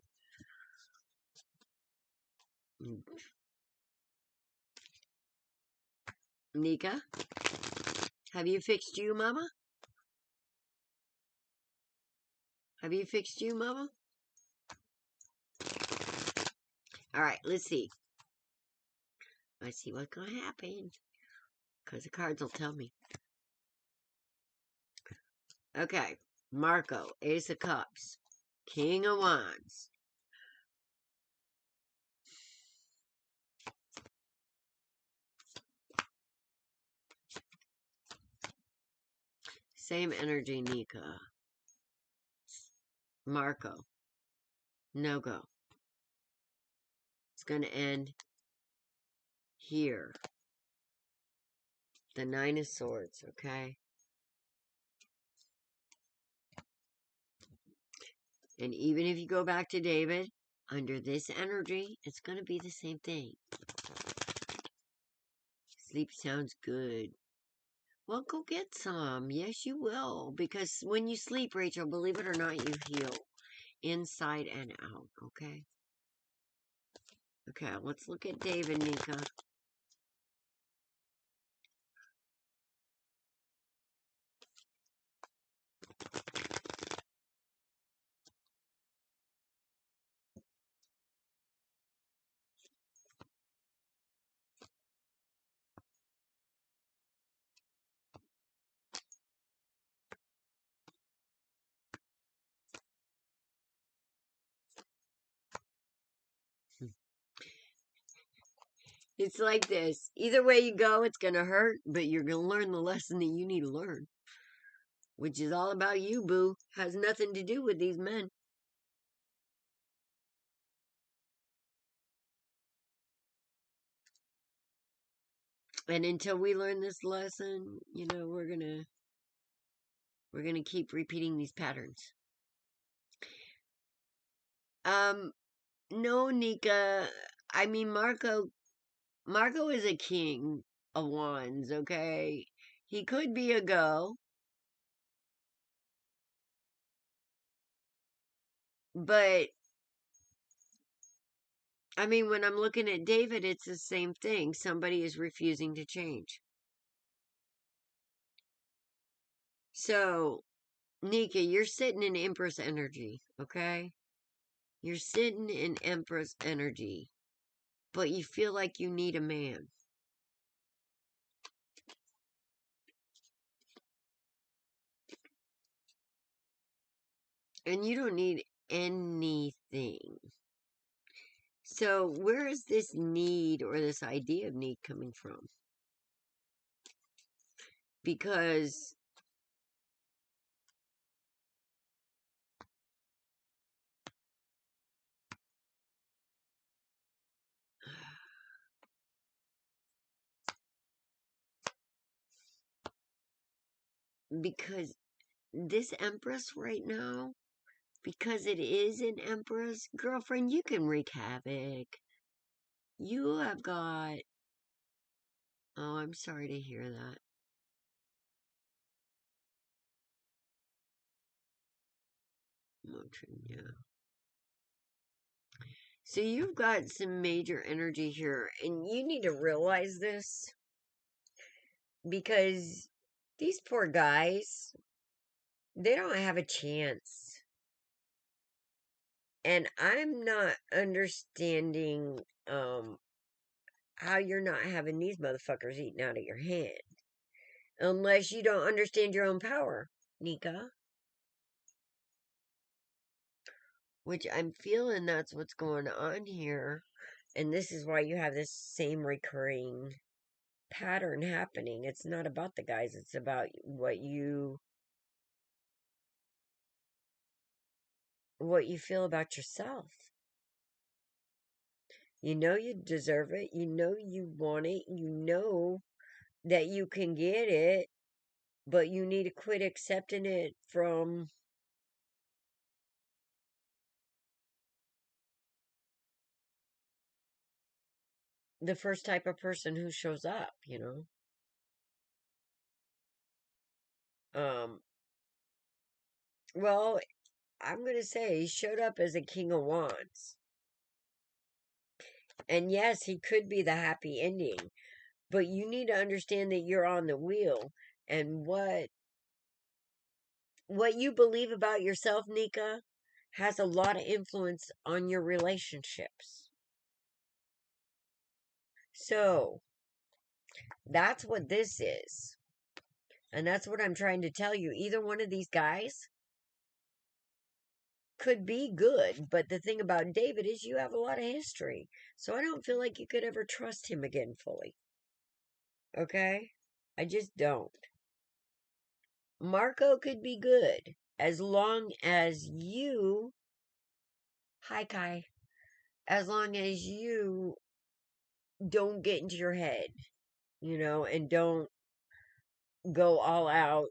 Nika, have you fixed you, Mama? Have you fixed you, Mama? All right, let's see. Let's see what's going to happen. Because the cards will tell me. Okay. Marco, Ace of Cups. King of Wands. Same energy, Nika. Marco. No go. It's going to end here. The 9 of Swords, okay? And even if you go back to David, under this energy, it's going to be the same thing. Sleep sounds good. Well, go get some. Yes, you will. Because when you sleep, Rachel, believe it or not, you heal inside and out. Okay? Okay, let's look at David, Nika. It's like this. Either way you go, it's going to hurt, but you're going to learn the lesson that you need to learn. Which is all about you, boo. Has nothing to do with these men. And until we learn this lesson, we're gonna keep repeating these patterns. No, Nika. I mean, Marco is a king of wands, okay? He could be a go, but I mean, when I'm looking at David, it's the same thing. Somebody is refusing to change. So, Nika, you're sitting in Empress energy, okay? You're sitting in Empress energy, but you feel like you need a man. And you don't need anything. So, where is this need or this idea of need coming from? Because this Empress right now, because it is an Empress, girlfriend, you can wreak havoc. You have got. Oh, I'm sorry to hear that. Yeah. So you've got some major energy here, and you need to realize this because these poor guys, they don't have a chance. And I'm not understanding how you're not having these motherfuckers eating out of your hand. Unless you don't understand your own power, Nika. Which I'm feeling that's what's going on here. And this is why you have this same recurring pattern happening. It's not about the guys, it's about what you feel about yourself. You know you deserve it. You know you want it. You know that you can get it, but you need to quit accepting it from the first type of person who shows up, Well, I'm going to say he showed up as a king of wands. And yes, he could be the happy ending, but you need to understand that you're on the wheel, and what you believe about yourself, Nika, has a lot of influence on your relationships. So, that's what this is. And that's what I'm trying to tell you. Either one of these guys could be good, but the thing about David is you have a lot of history. So I don't feel like you could ever trust him again fully. Okay? I just don't. Marco could be good as long as you, hi Kai, as long as you don't get into your head, and don't go all out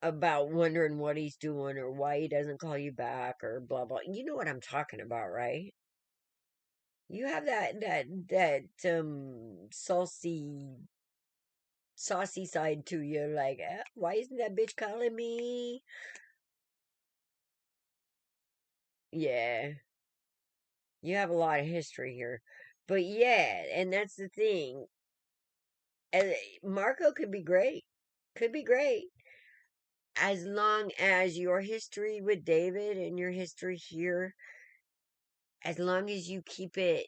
about wondering what he's doing or why he doesn't call you back or blah blah. You know what I'm talking about, right? You have that saucy side to you, like, why isn't that bitch calling me? Yeah, you have a lot of history here. But yeah, and that's the thing. Marco could be great. Could be great. As long as your history with David and your history here, as long as you keep it.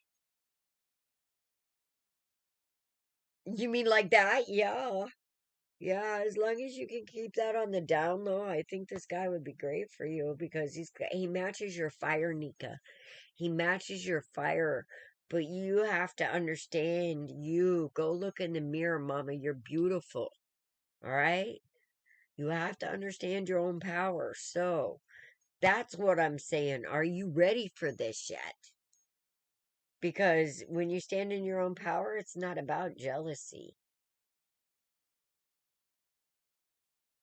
You mean like that? Yeah. Yeah, as long as you can keep that on the down low, I think this guy would be great for you because he matches your fire, Nika. He matches your fire. But you have to understand you. Go look in the mirror, mama. You're beautiful. All right? You have to understand your own power. So, that's what I'm saying. Are you ready for this yet? Because when you stand in your own power, it's not about jealousy.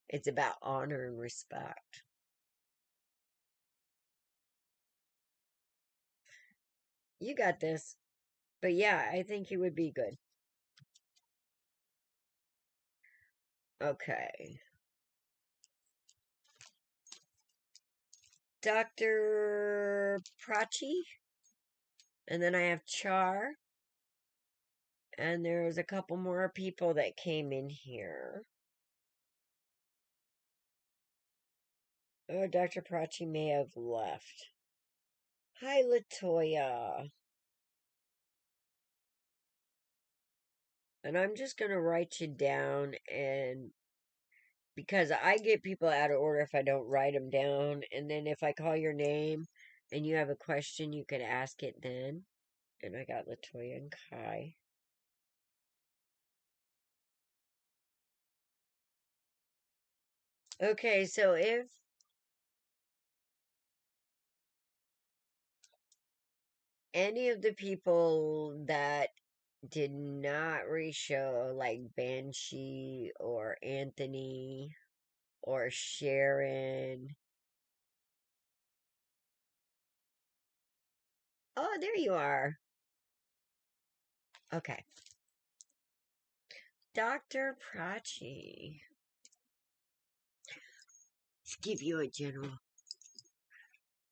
It's about honor and respect. You got this. But yeah, I think he would be good. Okay. Dr. Prachi. And then I have Char. And there's a couple more people that came in here. Oh, Dr. Prachi may have left. Hi, Latoya. And I'm just going to write you down and because I get people out of order if I don't write them down. And then if I call your name and you have a question, you can ask it then. And I got Latoya and Kai. Okay, so if any of the people that did not re-show, like Banshee or Anthony or Sharon. Oh, there you are. Okay. Dr. Prachi. Let's give you a general.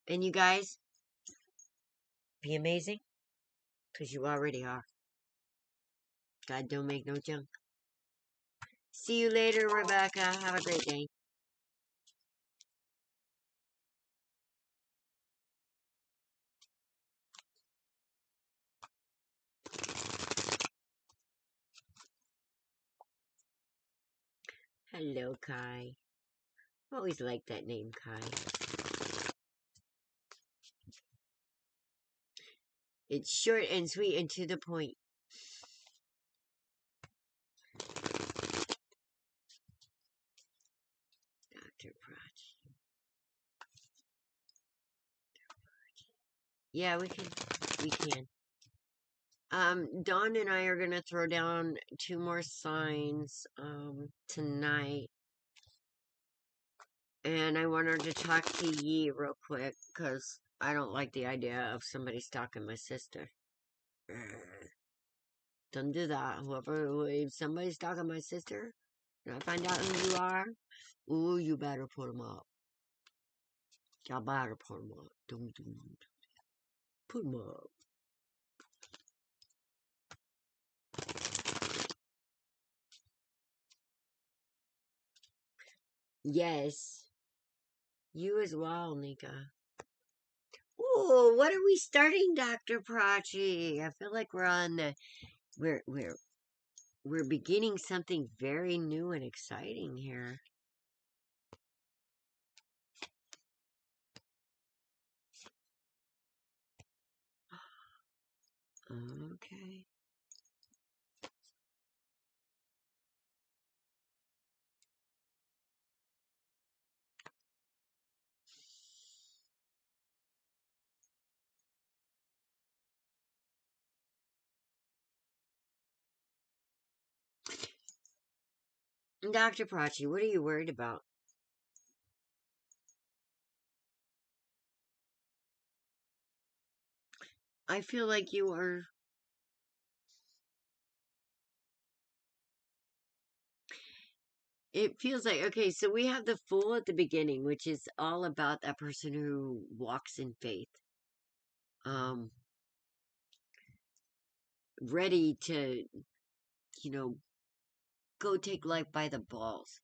And you guys, be amazing. Because you already are. God don't make no junk. See you later, Rebecca. Have a great day. Hello, Kai. Always liked that name, Kai. It's short and sweet and to the point. Dr. Prachi. Yeah, we can. Dawn and I are gonna throw down 2 more signs, tonight. And I wanted to talk to Yi real quick, because I don't like the idea of somebody stalking my sister. Don't do that. If somebody's stalking my sister, and I find out who you are, ooh, you better put them up. Y'all better put them up. Don't put them up. Yes. You as well, Nika. Ooh, what are we starting, Dr. Prachi? I feel like we're beginning something very new and exciting here. Okay. Dr. Prachi, what are you worried about? I feel like you are... It feels like, okay, so we have the Fool at the beginning, which is all about that person who walks in faith. Ready to, you know, go take life by the balls.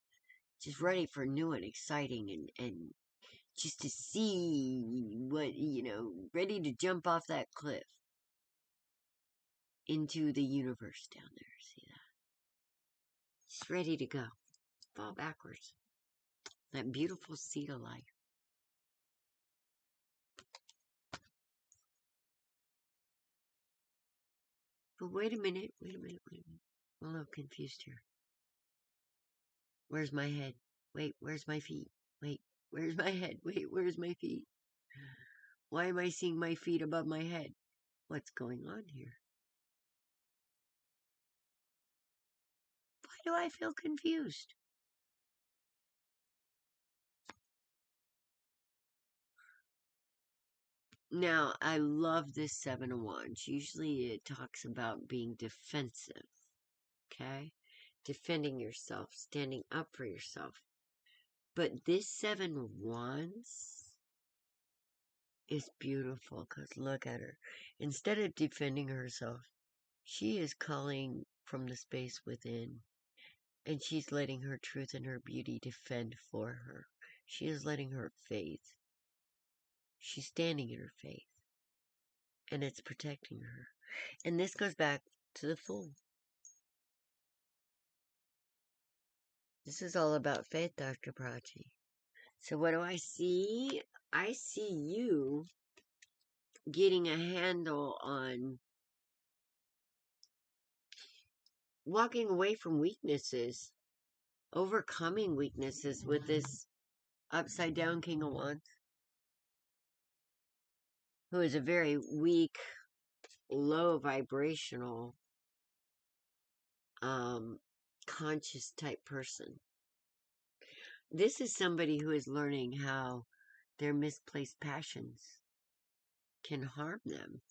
Just ready for new and exciting and just to see what, ready to jump off that cliff into the universe down there. See that? Just ready to go. Fall backwards. That beautiful seed of life. But wait a minute. I'm a little confused here. Where's my head? Wait, where's my feet? Wait, where's my head? Wait, where's my feet? Why am I seeing my feet above my head? What's going on here? Why do I feel confused? Now, I love this Seven of Wands. Usually it talks about being defensive, okay? Defending yourself, standing up for yourself. But this Seven of Wands is beautiful because look at her. Instead of defending herself, she is calling from the space within, and she's letting her truth and her beauty defend for her. She is letting her faith. She's standing in her faith, and it's protecting her. And this goes back to the Fool. This is all about faith, Dr. Prachi. So what do I see? I see you getting a handle on walking away from weaknesses, overcoming weaknesses with this upside down King of Wands, who is a very weak, low vibrational, conscious type person. This is somebody who is learning how their misplaced passions can harm them.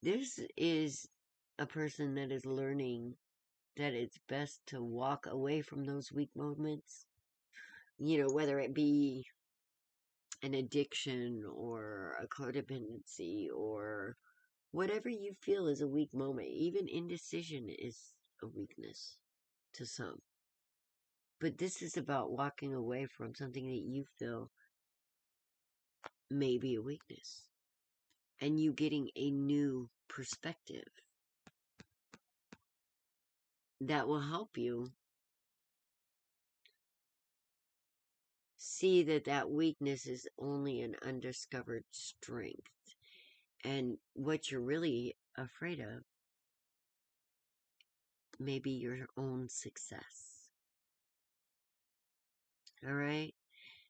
This is a person that is learning that it's best to walk away from those weak moments. Whether it be an addiction or a codependency or whatever you feel is a weak moment. Even indecision is a weakness to some. But this is about walking away from something that you feel may be a weakness. And you getting a new perspective that will help you see that that weakness is only an undiscovered strength. And what you're really afraid of may be your own success. All right?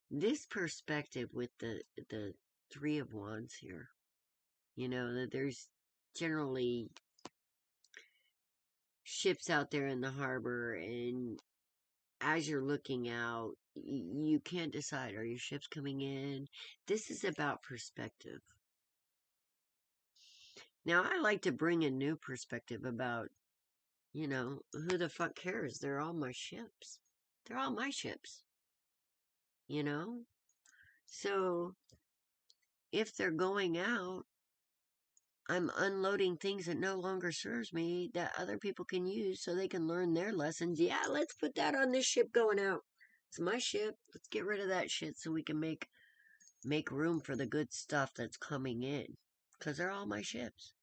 This perspective with the Three of Wands here, that there's generally ships out there in the harbor, and as you're looking out, you can't decide, are your ships coming in? This is about perspective. Now, I like to bring a new perspective about, who the fuck cares? They're all my ships. They're all my ships. So, if they're going out, I'm unloading things that no longer serves me that other people can use so they can learn their lessons. Yeah, let's put that on this ship going out. It's my ship. Let's get rid of that shit so we can make room for the good stuff that's coming in. Because they're all my ships.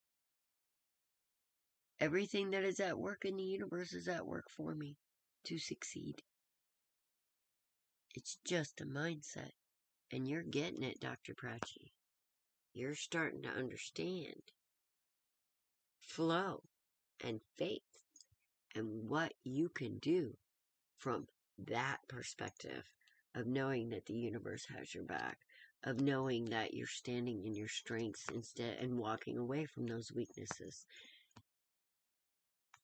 Everything that is at work in the universe is at work for me to succeed. It's just a mindset. And you're getting it, Dr. Prachi. You're starting to understand flow and faith and what you can do from that perspective of knowing that the universe has your back, of knowing that you're standing in your strengths instead and walking away from those weaknesses.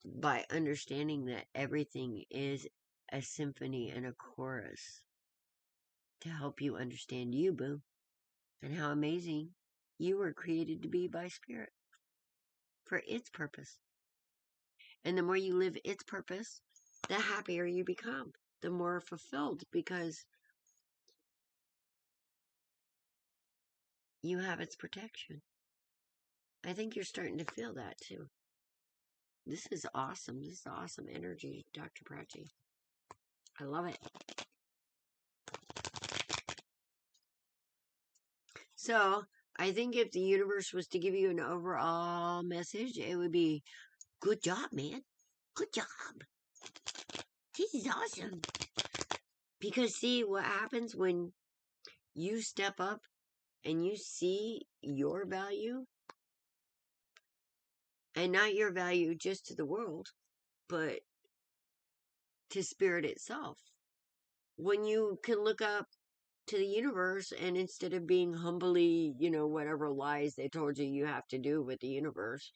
By understanding that everything is a symphony and a chorus to help you understand you, boo. and how amazing you were created to be by Spirit for its purpose. And the more you live its purpose, the happier you become, the more fulfilled, because you have its protection. I think you're starting to feel that too. This is awesome. This is awesome energy, Dr. Prachi. I love it. So, I think if the universe was to give you an overall message, it would be, good job, man. Good job. This is awesome. Because see, what happens when you step up and you see your value, and not your value just to the world, but to Spirit itself. When you can look up to the universe, and instead of being humbly, whatever lies they told you you have to do with the universe,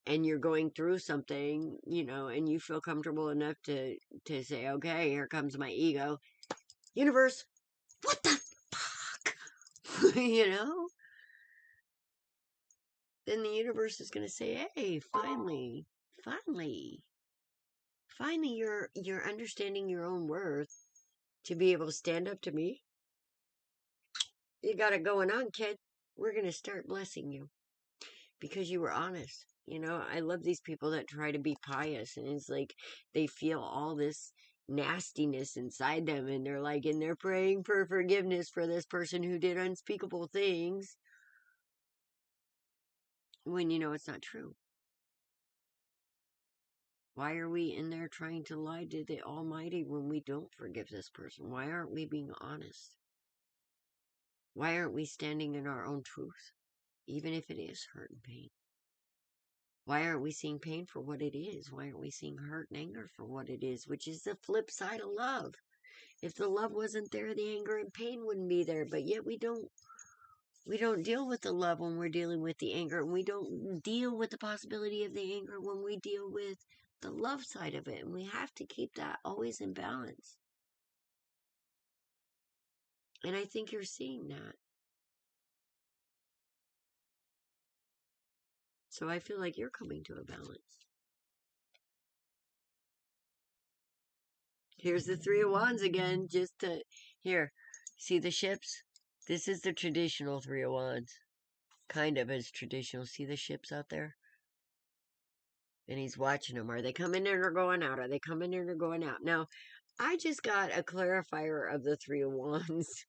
and you're going through something, and you feel comfortable enough to say, okay, here comes my ego. Universe, what the fuck? Then the universe is going to say, hey, finally, you're understanding your own worth to be able to stand up to me. You got it going on, kid. We're going to start blessing you because you were honest. I love these people that try to be pious, and it's like they feel all this nastiness inside them, and they're praying for forgiveness for this person who did unspeakable things, when it's not true. Why are we in there trying to lie to the Almighty when we don't forgive this person? Why aren't we being honest? Why aren't we standing in our own truth, even if it is hurt and pain? Why aren't we seeing pain for what it is? Why aren't we seeing hurt and anger for what it is, which is the flip side of love? If the love wasn't there, the anger and pain wouldn't be there. But yet we don't deal with the love when we're dealing with the anger, and we don't deal with the possibility of the anger when we deal with the love side of it. And we have to keep that always in balance. And I think you're seeing that. So I feel like you're coming to a balance. Here's the Three of Wands again, here, see the ships? This is the traditional Three of Wands. Kind of as traditional. See the ships out there? And he's watching them. Are they coming in or going out? Are they coming in or going out? Now, I just got a clarifier of the Three of Wands.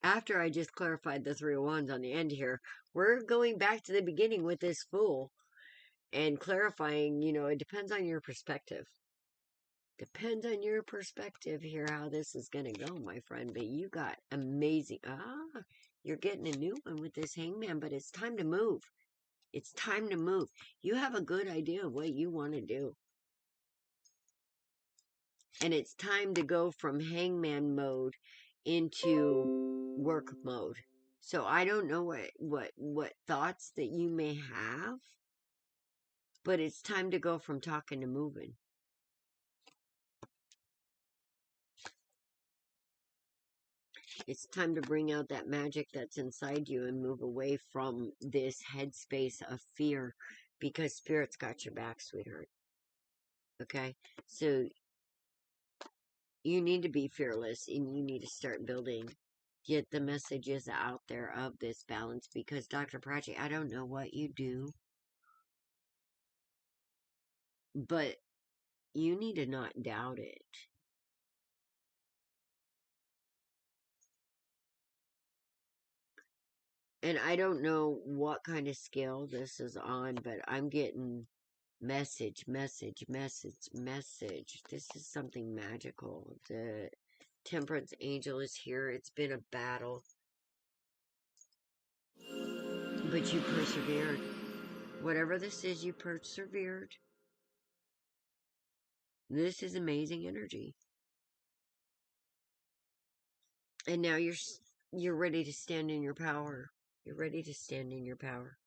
After I just clarified the Three of Wands on the end here, we're going back to the beginning with this Fool and clarifying, it depends on your perspective. Depends on your perspective here how this is going to go, my friend. But you got amazing. You're getting a new one with this Hangman, but it's time to move. It's time to move. You have a good idea of what you want to do. And it's time to go from Hangman mode into work mode. So I don't know what thoughts that you may have, but it's time to go from talking to moving. It's time to bring out that magic that's inside you and move away from this headspace of fear, because Spirit's got your back, sweetheart. Okay? So you need to be fearless, and you need to start building. Get the messages out there of this balance, because Dr. Prachi, I don't know what you do, but you need to not doubt it. And I don't know what kind of scale this is on, but I'm getting message. This is something magical. The Temperance Angel is here. It's been a battle, but you persevered. Whatever this is, you persevered. This is amazing energy. And now you're ready to stand in your power. You're ready to stand in your power.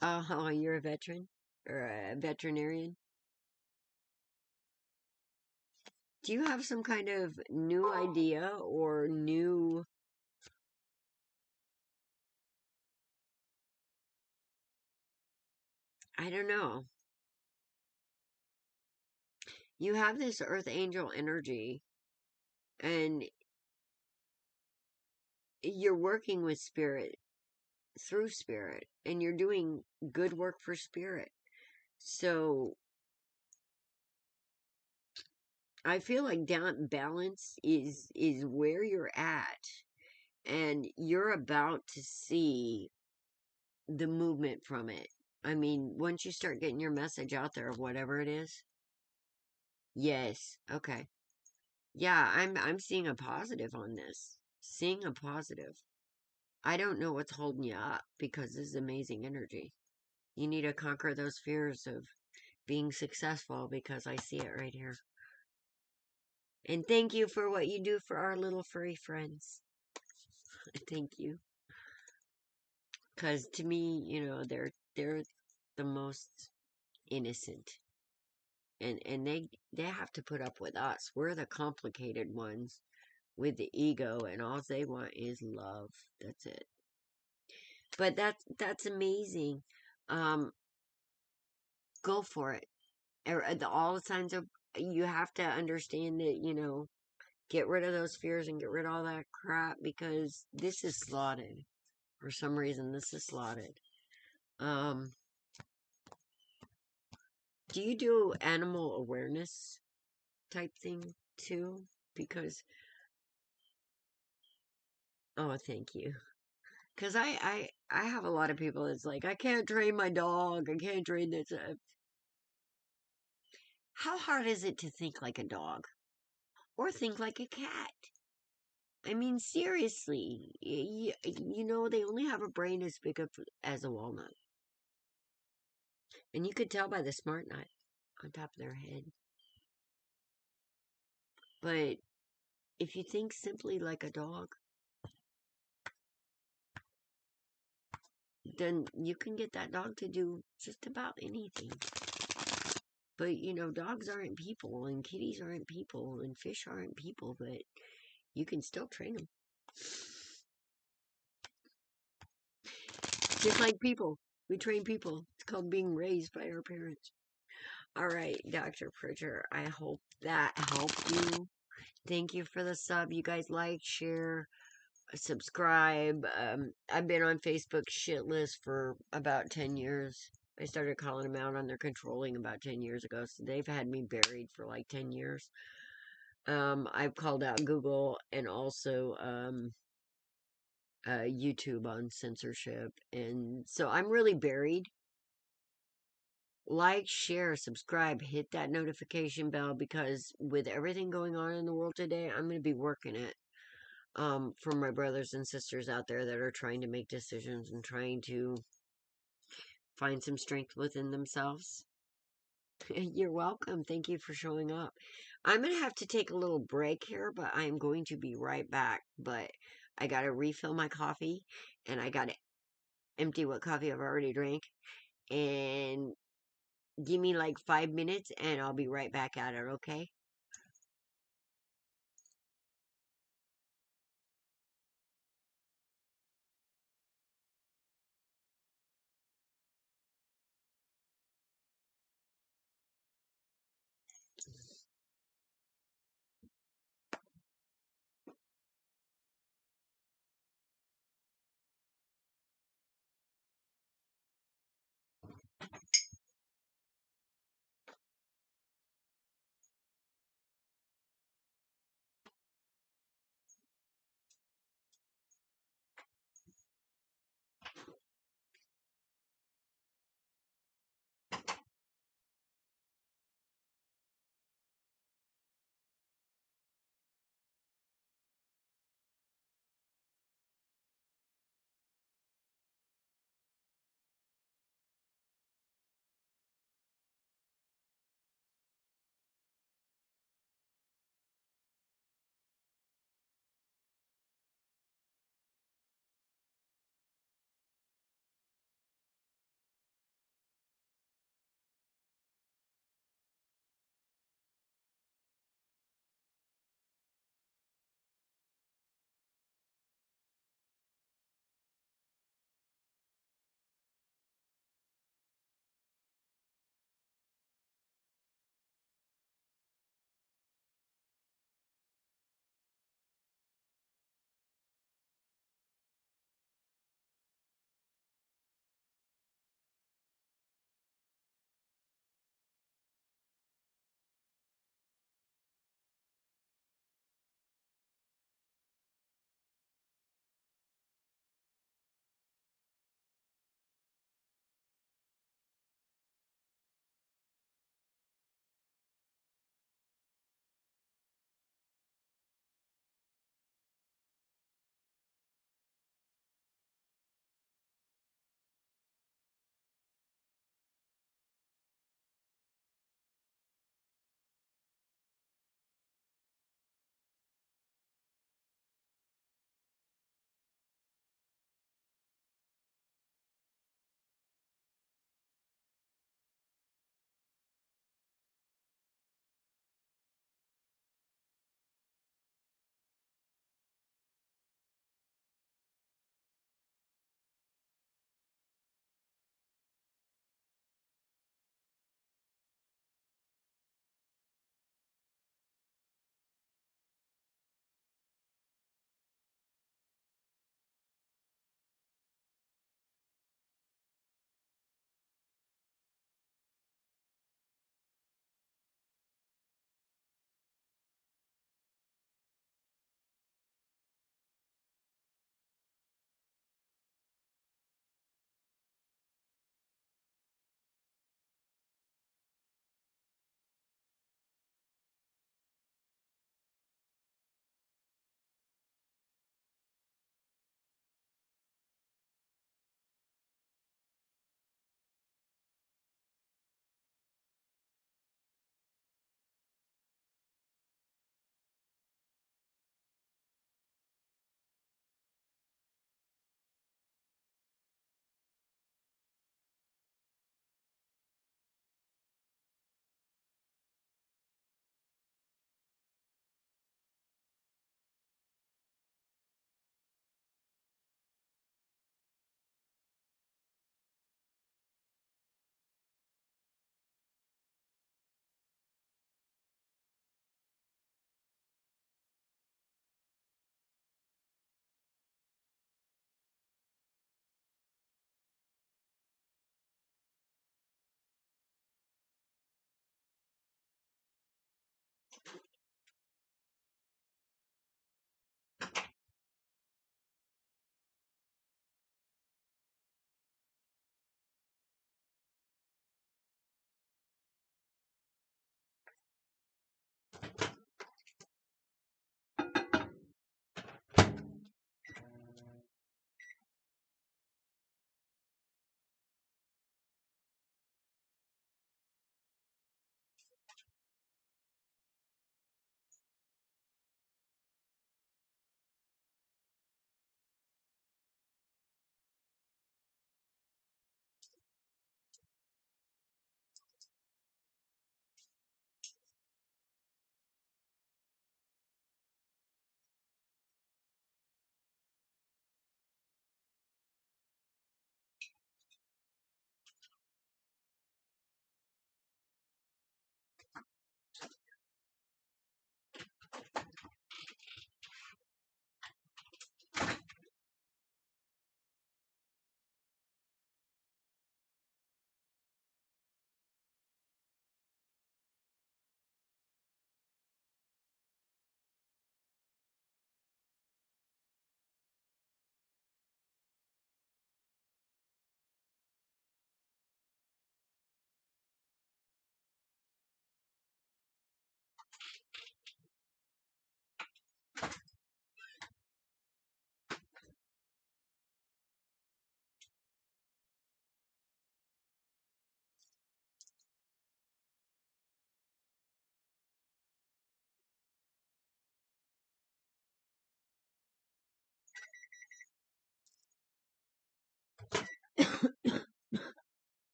Oh, you're a veteran? Or a veterinarian? Do you have some kind of new idea or new... I don't know. You have this earth angel energy, and you're working with spirit through spirit, and you're doing good work for spirit. So I feel like balance is where you're at, and you're about to see the movement from it. I mean, once you start getting your message out there of whatever it is. Yes. Okay. Yeah, I'm seeing a positive on this. Seeing a positive. I don't know what's holding you up because this is amazing energy. You need to conquer those fears of being successful because I see it right here. And thank you for what you do for our little furry friends. Thank you. Because to me, they're the most innocent. And they have to put up with us. We're the complicated ones with the ego, and all they want is love. That's it. But that's amazing. Go for it. All the signs of... You have to understand that, get rid of those fears and get rid of all that crap, because this is slotted. For some reason, this is slotted. Do you do animal awareness type thing too? Because... Oh, thank you. Because I have a lot of people that's like, I can't train my dog. I can't train this. How hard is it to think like a dog? Or think like a cat? I mean, seriously. They only have a brain as big as a walnut. And you could tell by the smart nut on top of their head. But if you think simply like a dog, then you can get that dog to do just about anything. But, dogs aren't people, and kitties aren't people, and fish aren't people, but you can still train them. Just like people. We train people. It's called being raised by our parents. All right, Dr. Pritchard, I hope that helped you. Thank you for the sub. You guys like, share, subscribe. I've been on Facebook shitless for about 10 years. I started calling them out on their controlling about 10 years ago, so they've had me buried for like 10 years. I've called out Google and also YouTube on censorship, and so I'm really buried. Like, share, subscribe, hit that notification bell, because with everything going on in the world today, I'm going to be working it for my brothers and sisters out there that are trying to make decisions and trying to find some strength within themselves. You're welcome. Thank you for showing up. I'm going to have to take a little break here, but I am going to be right back. But I got to refill my coffee, and I got to empty what coffee I've already drank, and give me like 5 minutes, and I'll be right back at it, okay?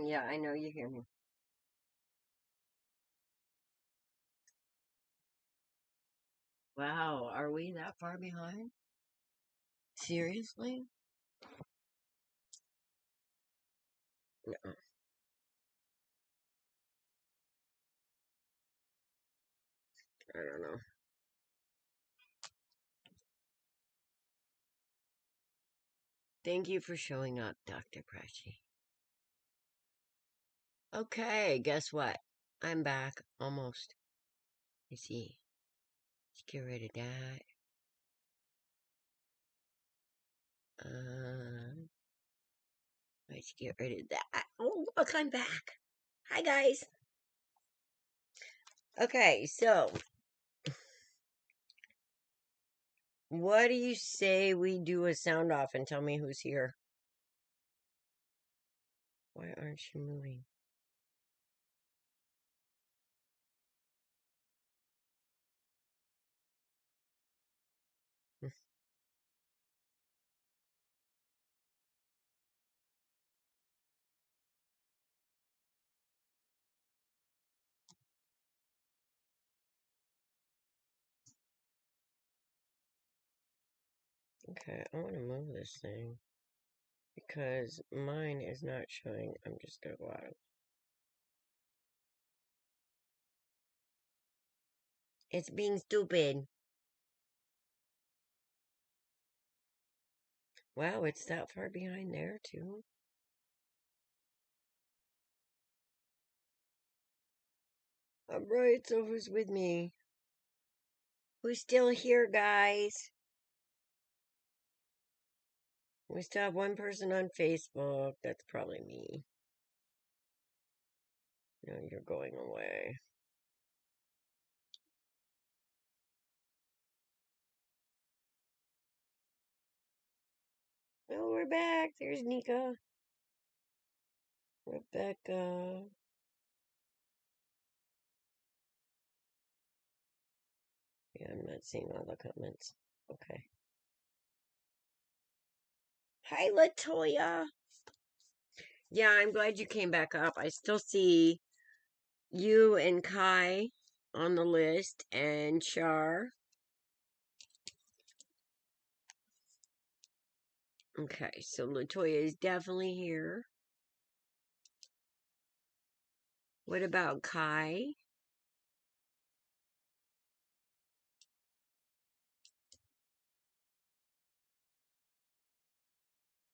Yeah, I know you hear me. Wow, are we that far behind? Seriously? No, I don't know. Thank you for showing up, Dr. Prachi. Okay, guess what? I'm back, almost. Let's see. Let's get rid of that. Let's get rid of that. Oh, look, I'm back. Hi, guys. Okay, so what do you say we do a sound off and tell me who's here? Why aren't you moving? Okay, I want to move this thing because mine is not showing. I'm just gonna go out. It's being stupid. Wow, it's that far behind there, too. Alright, so who's with me? Who's still here, guys? We still have one person on Facebook. That's probably me. No, you're going away. Oh, we're back. There's Nika. Rebecca. Yeah, I'm not seeing all the comments. Okay. Hi, Latoya. Yeah, I'm glad you came back up. I still see you and Kai on the list and Char. Okay, so Latoya is definitely here. What about Kai?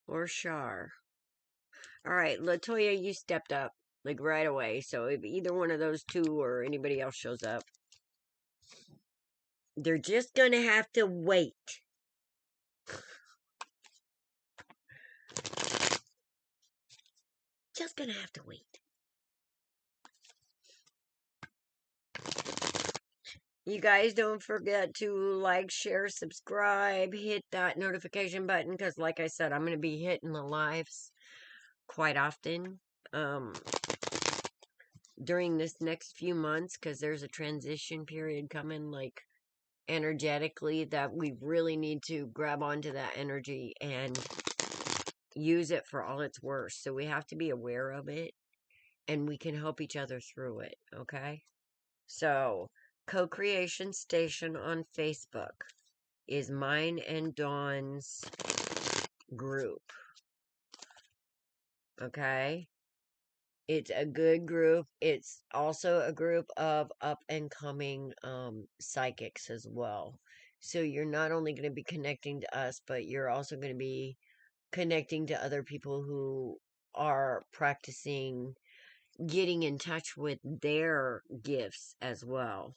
Or Char? Alright, Latoya, you stepped up, like, right away. So if either one of those two or anybody else shows up, they're just gonna have to wait. Just gonna have to wait. You guys don't forget to like, share, subscribe, hit that notification button, because like I said, I'm going to be hitting the lives quite often during this next few months, because there's a transition period coming, like, energetically, that we really need to grab onto that energy and use it for all it's worth. So we have to be aware of it, and we can help each other through it, okay? So, Co-Creation Station on Facebook is mine and Dawn's group. Okay? It's a good group. It's also a group of up and coming psychics as well. So you're not only going to be connecting to us, but you're also going to be connecting to other people who are practicing getting in touch with their gifts as well.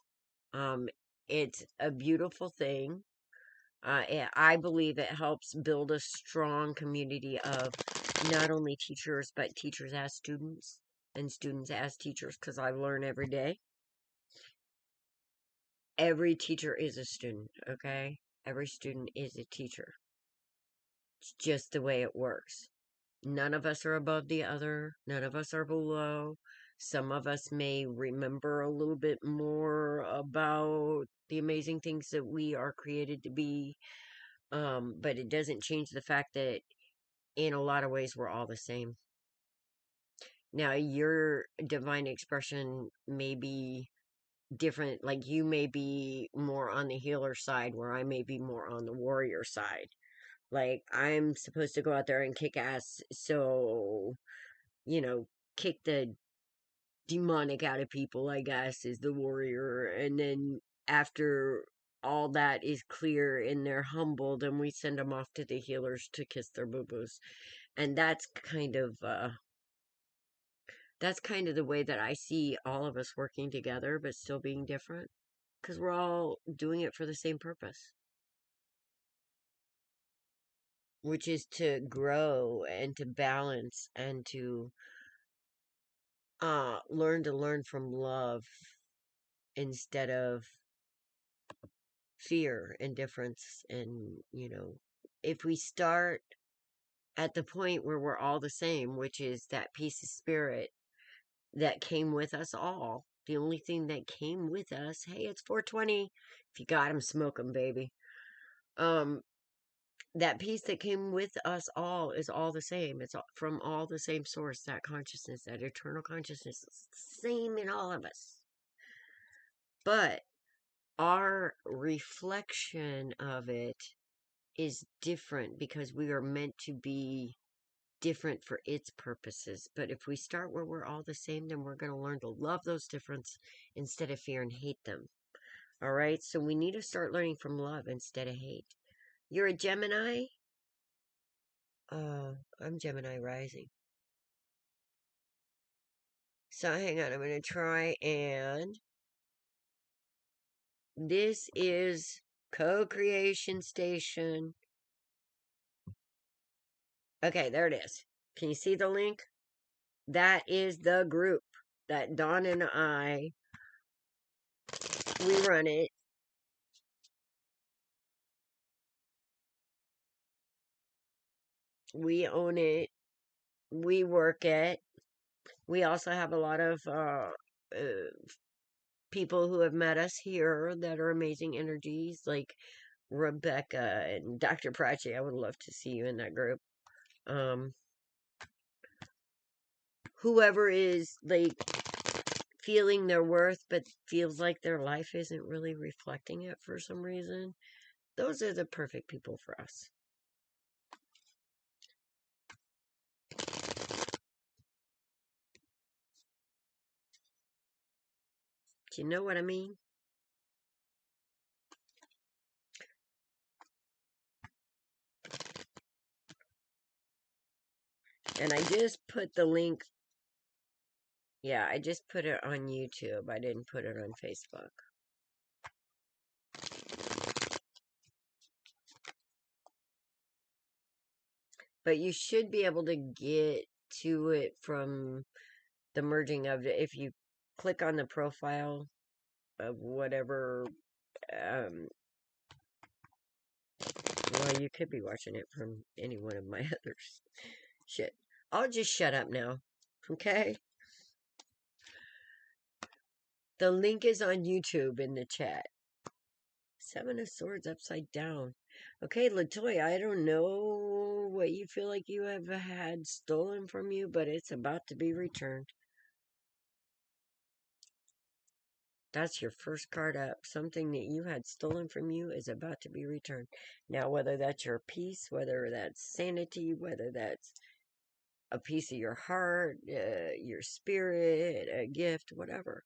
It's a beautiful thing. I believe it helps build a strong community of not only teachers, but teachers as students and students as teachers, because I learn every day. Every teacher is a student, okay? Every student is a teacher. It's just the way it works. None of us are above the other. None of us are below. Some of us may remember a little bit more about the amazing things that we are created to be. But it doesn't change the fact that in a lot of ways we're all the same. Now, your divine expression may be different. Like, you may be more on the healer side, where I may be more on the warrior side. Like, I'm supposed to go out there and kick ass, so, kick the demonic out of people, I guess, is the warrior. And then after all that is clear and they're humbled, and we send them off to the healers to kiss their boo-boos. And that's kind of the way that I see all of us working together, but still being different, because we're all doing it for the same purpose, which is to grow and to balance and to learn from love instead of fear and difference. And if we start at the point where we're all the same, which is that peace of spirit that came with us all. The only thing that came with us, hey, it's 420. If you got 'em, smoke 'em, baby. That peace that came with us all is all the same. It's from all the same source. That consciousness, that eternal consciousness, is the same in all of us. But our reflection of it is different because we are meant to be different for its purposes. But if we start where we're all the same, then we're going to learn to love those differences instead of fear and hate them. All right? So we need to start learning from love instead of hate. You're a Gemini? I'm Gemini rising. So hang on, I'm going to try and... This is Co-Creation Station. Okay, there it is. Can you see the link? That is the group that Dawn and I, we run it. We own it. We work it. We also have a lot of people who have met us here that are amazing energies, like Rebecca and Dr. Prachi. I would love to see you in that group. Whoever is like feeling their worth but feels like their life isn't really reflecting it for some reason, those are the perfect people for us. Do you know what I mean? And I just put the link. Yeah, I just put it on YouTube. I didn't put it on Facebook. But you should be able to get to it from the merging of it. If you click on the profile of whatever, well, you could be watching it from any one of my others. Shit. I'll just shut up now. Okay? The link is on YouTube in the chat. Seven of Swords upside down. Okay, LaToya, I don't know what you feel like you have had stolen from you, but it's about to be returned. That's your first card up. Something that you had stolen from you is about to be returned. Now, whether that's your peace, whether that's sanity, whether that's a piece of your heart, your spirit, a gift, whatever.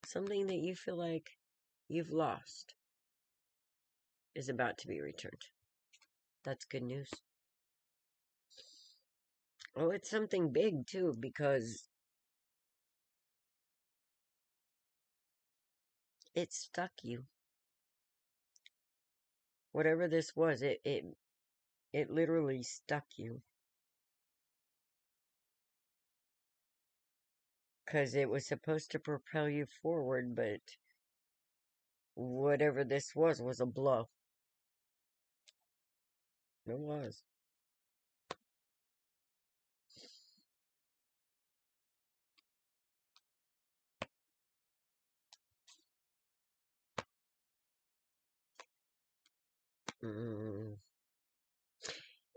Something that you feel like you've lost is about to be returned. That's good news. Oh, it's something big, too, because it stuck you. Whatever this was, it literally stuck you. Because it was supposed to propel you forward, but whatever this was a blow. It was.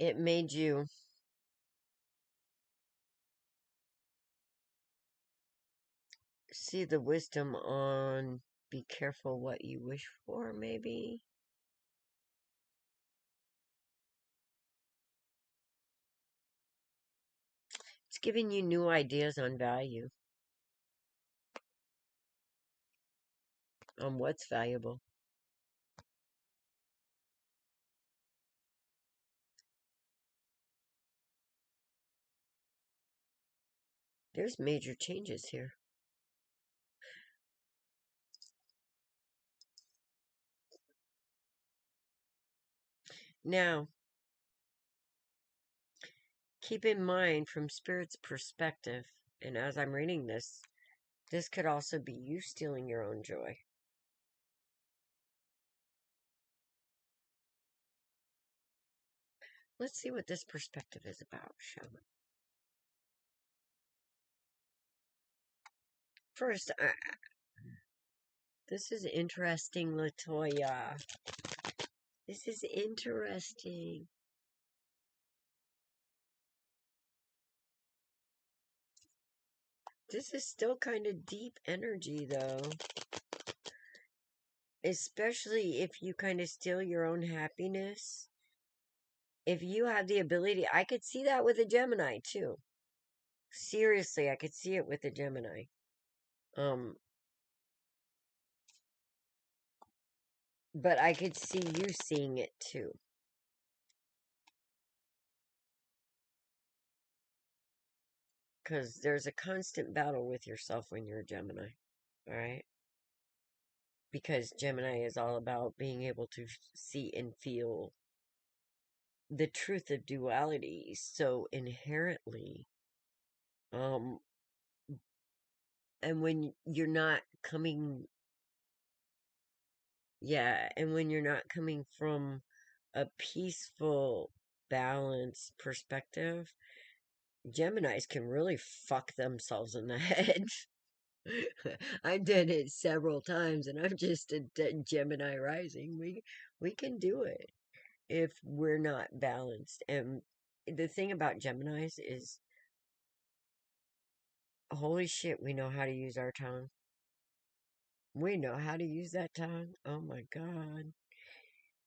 it made you see the wisdom on be careful what you wish for, maybe. It's giving you new ideas on value, on what's valuable. There's major changes here. Now, keep in mind from Spirit's perspective, and as I'm reading this, this could also be you stealing your own joy. Let's see what this perspective is about, shall we? First, this is interesting, Latoya. This is interesting. This is still kind of deep energy, though. Especially if you kind of steal your own happiness. If you have the ability, I could see that with a Gemini, too. Seriously, I could see it with a Gemini. But I could see you seeing it, too. Because there's a constant battle with yourself when you're a Gemini. Alright? Because Gemini is all about being able to see and feel the truth of duality so inherently. And when you're not coming, and when you're not coming from a peaceful, balanced perspective, Geminis can really fuck themselves in the head. I've done it several times, and I'm just a Gemini rising. We can do it if we're not balanced. And the thing about Geminis is, holy shit, we know how to use our tongue. We know how to use that tongue. Oh my god.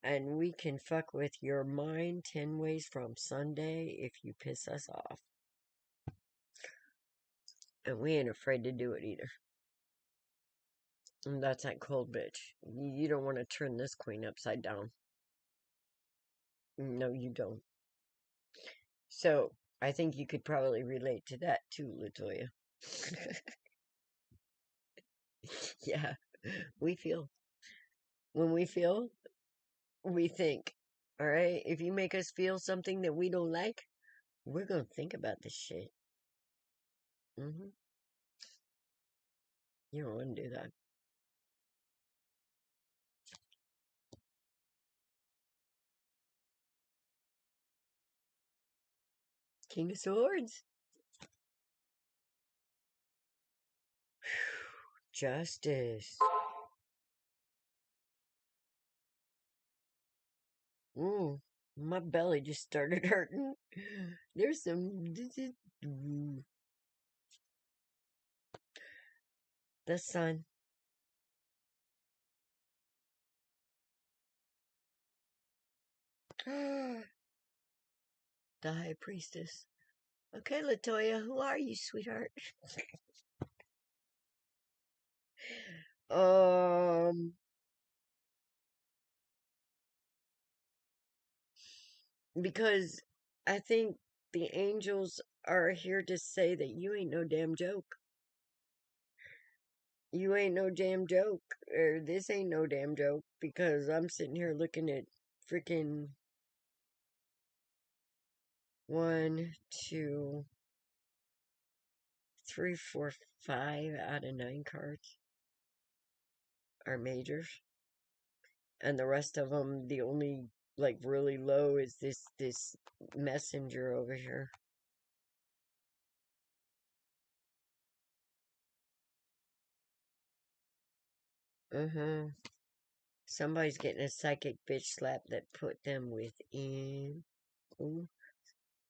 And we can fuck with your mind 10 ways from Sunday if you piss us off. And we ain't afraid to do it either. And that's that cold bitch. You don't want to turn this queen upside down. No, you don't. So, I think you could probably relate to that too, Latoya. Yeah, we feel. When we feel, we think. Alright? If you make us feel something that we don't like, we're gonna think about this shit. You don't want to do that. King of Swords. Justice. Ooh, my belly just started hurting. There's some. The sun. The High Priestess. Okay, Latoya, who are you, sweetheart? Because I think the angels are here to say that you ain't no damn joke. You ain't no damn joke. Or this ain't no damn joke. Because I'm sitting here looking at freaking 1, 2, 3, 4, 5 out of 9 cards are majors. And the rest of them, the only, like, really low is this messenger over here. Somebody's getting a psychic bitch slap that put them within. Ooh,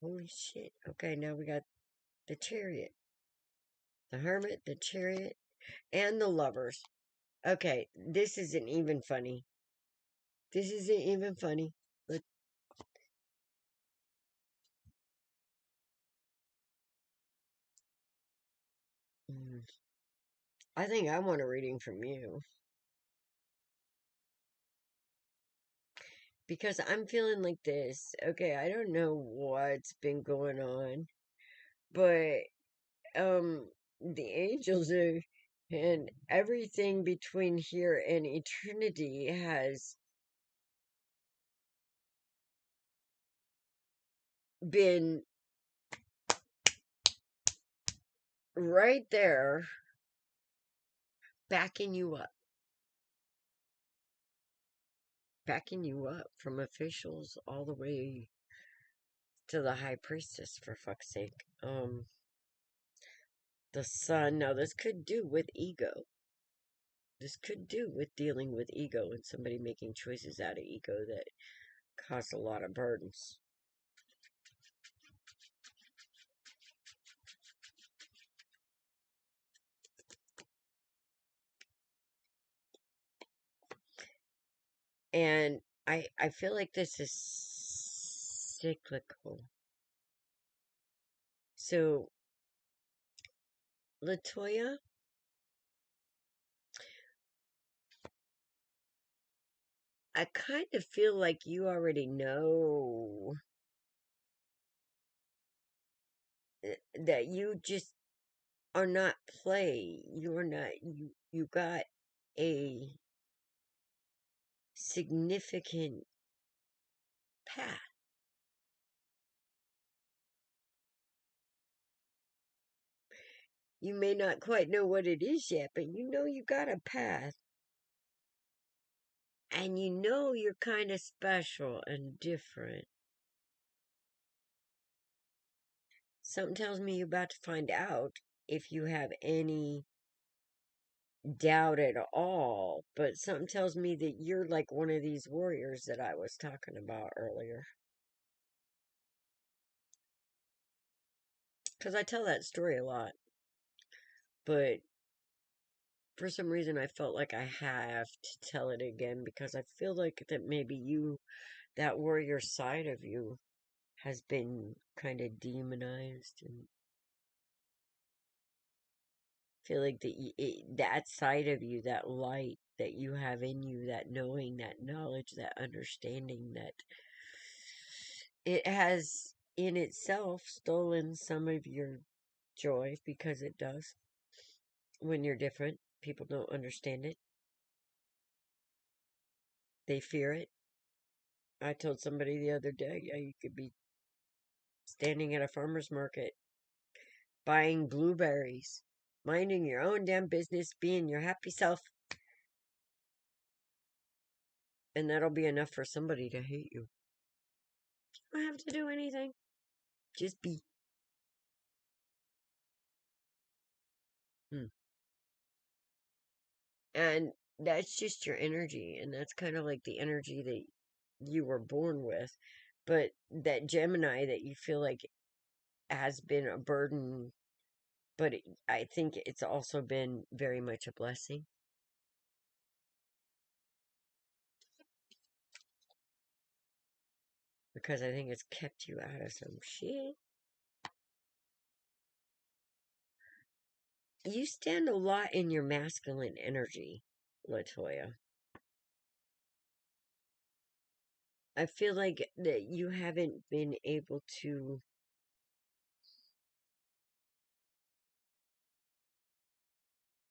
holy shit. Okay, now we got the Chariot. The Hermit, the Chariot, and the Lovers. Okay, this isn't even funny. This isn't even funny. Let, I think I want a reading from you. Because I'm feeling like this. Okay, I don't know what's been going on, but the angels are, and everything between here and eternity has been right there backing you up. Backing you up from officials all the way to the high priestess, for fuck's sake. The sun. Now, this could do with ego. This could do with dealing with ego and somebody making choices out of ego that cause a lot of burdens. And I feel like this is cyclical. So, Latoya, I kind of feel like you already know that you just are not play. You are not, you got a significant path. You may not quite know what it is yet, but you know you got a path. And you know you're kind of special and different. Something tells me you're about to find out if you have any doubt at all. But something tells me that you're like one of these warriors that I was talking about earlier. Because I tell that story a lot. But for some reason, I felt like I have to tell it again because I feel like that maybe you, that warrior side of you, has been kind of demonized, and feel like that side of you, that light that you have in you, that knowing, that knowledge, that understanding, that it has in itself stolen some of your joy, because it does. When you're different, people don't understand it. They fear it. I told somebody the other day, yeah, you could be standing at a farmer's market buying blueberries, minding your own damn business, being your happy self, and that'll be enough for somebody to hate you. You don't have to do anything. Just be. And that's just your energy, and that's kind of like the energy that you were born with. But that Gemini that you feel like has been a burden, but I think it's also been very much a blessing. Because I think it's kept you out of some shit. You stand a lot in your masculine energy, Latoya. I feel like that you haven't been able to.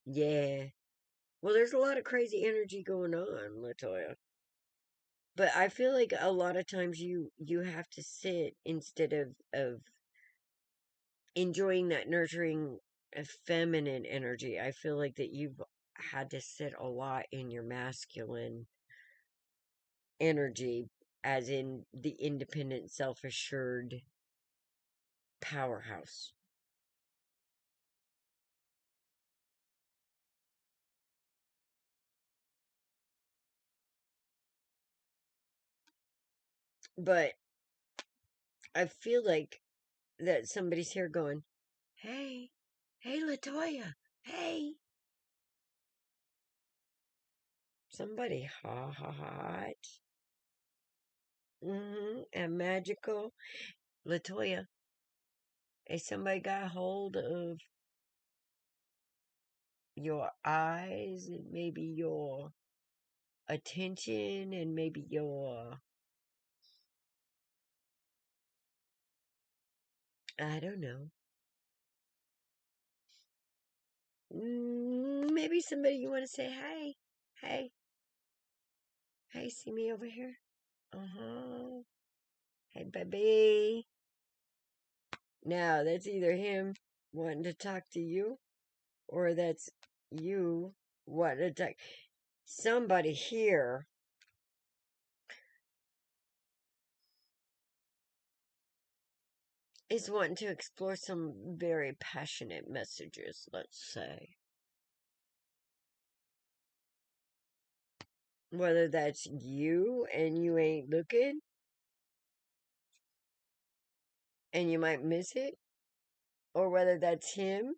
Yeah. Well, there's a lot of crazy energy going on, Latoya. But I feel like a lot of times you have to sit instead of enjoying that nurturing feminine energy. I feel like that you've had to sit a lot in your masculine energy, as in the independent, self-assured powerhouse. But I feel like that somebody's here going, hey, hey, Latoya, hey. Somebody hot. And magical. Latoya, hey, somebody got hold of your eyes and maybe your attention and maybe your, I don't know. Maybe somebody you want to say, hey, hey, hey, see me over here? Uh-huh. Hey, baby. Now, that's either him wanting to talk to you or that's you wanting to talk. Somebody here is wanting to explore some very passionate messages, let's say. Whether that's you and you ain't looking and you might miss it, or whether that's him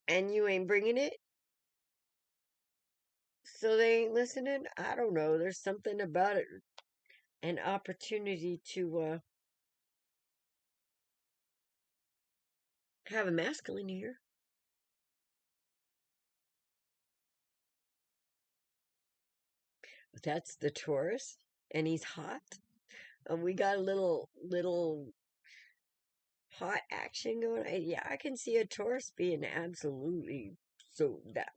and you ain't bringing it, so they ain't listening. I don't know. There's something about it, an opportunity to have a masculine here. That's the Taurus, and he's hot. And we got a little hot action going on. Yeah, I can see a Taurus being absolutely so that.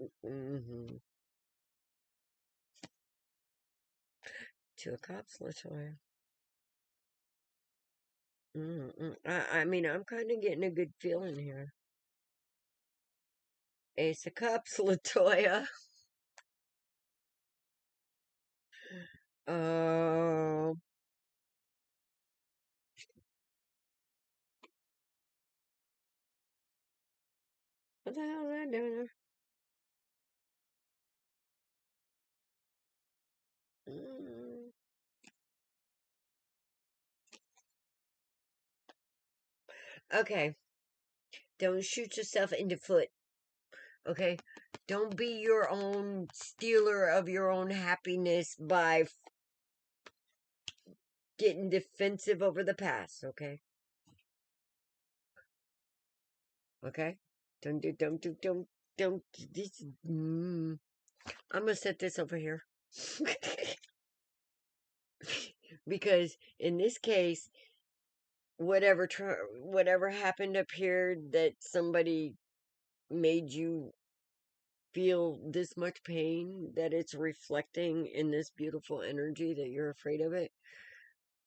Two of Cups, Latoya. I mean, I'm kind of getting a good feeling here. Ace of Cups, Latoya. Oh, what the hell is that doing there? Okay, don't shoot yourself in the foot. Okay, don't be your own stealer of your own happiness by getting defensive over the past. Okay, okay, don't. This. I'm gonna set this over here because in this case, whatever happened up here that somebody made you feel this much pain that it's reflecting in this beautiful energy that you're afraid of it.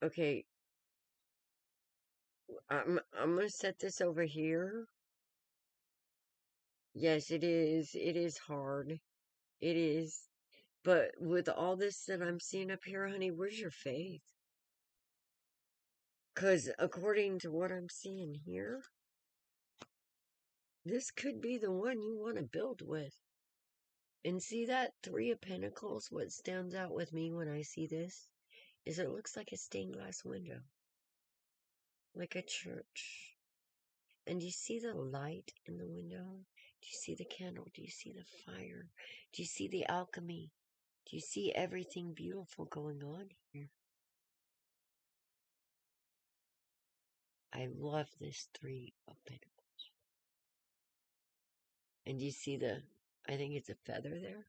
Okay, I'm gonna set this over here. Yes, it is. It is hard. It is. But with all this that I'm seeing up here, honey, where's your faith? Because according to what I'm seeing here, this could be the one you want to build with. And see that Three of Pentacles? What stands out with me when I see this is it looks like a stained glass window, like a church. And do you see the light in the window? Do you see the candle? Do you see the fire? Do you see the alchemy? Do you see everything beautiful going on here? I love this Three of Pentacles. And do you see I think it's a feather there?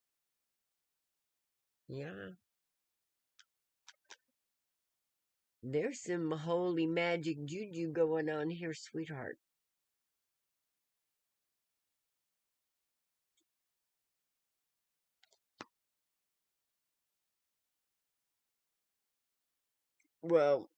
Yeah. There's some holy magic juju going on here, sweetheart. Well,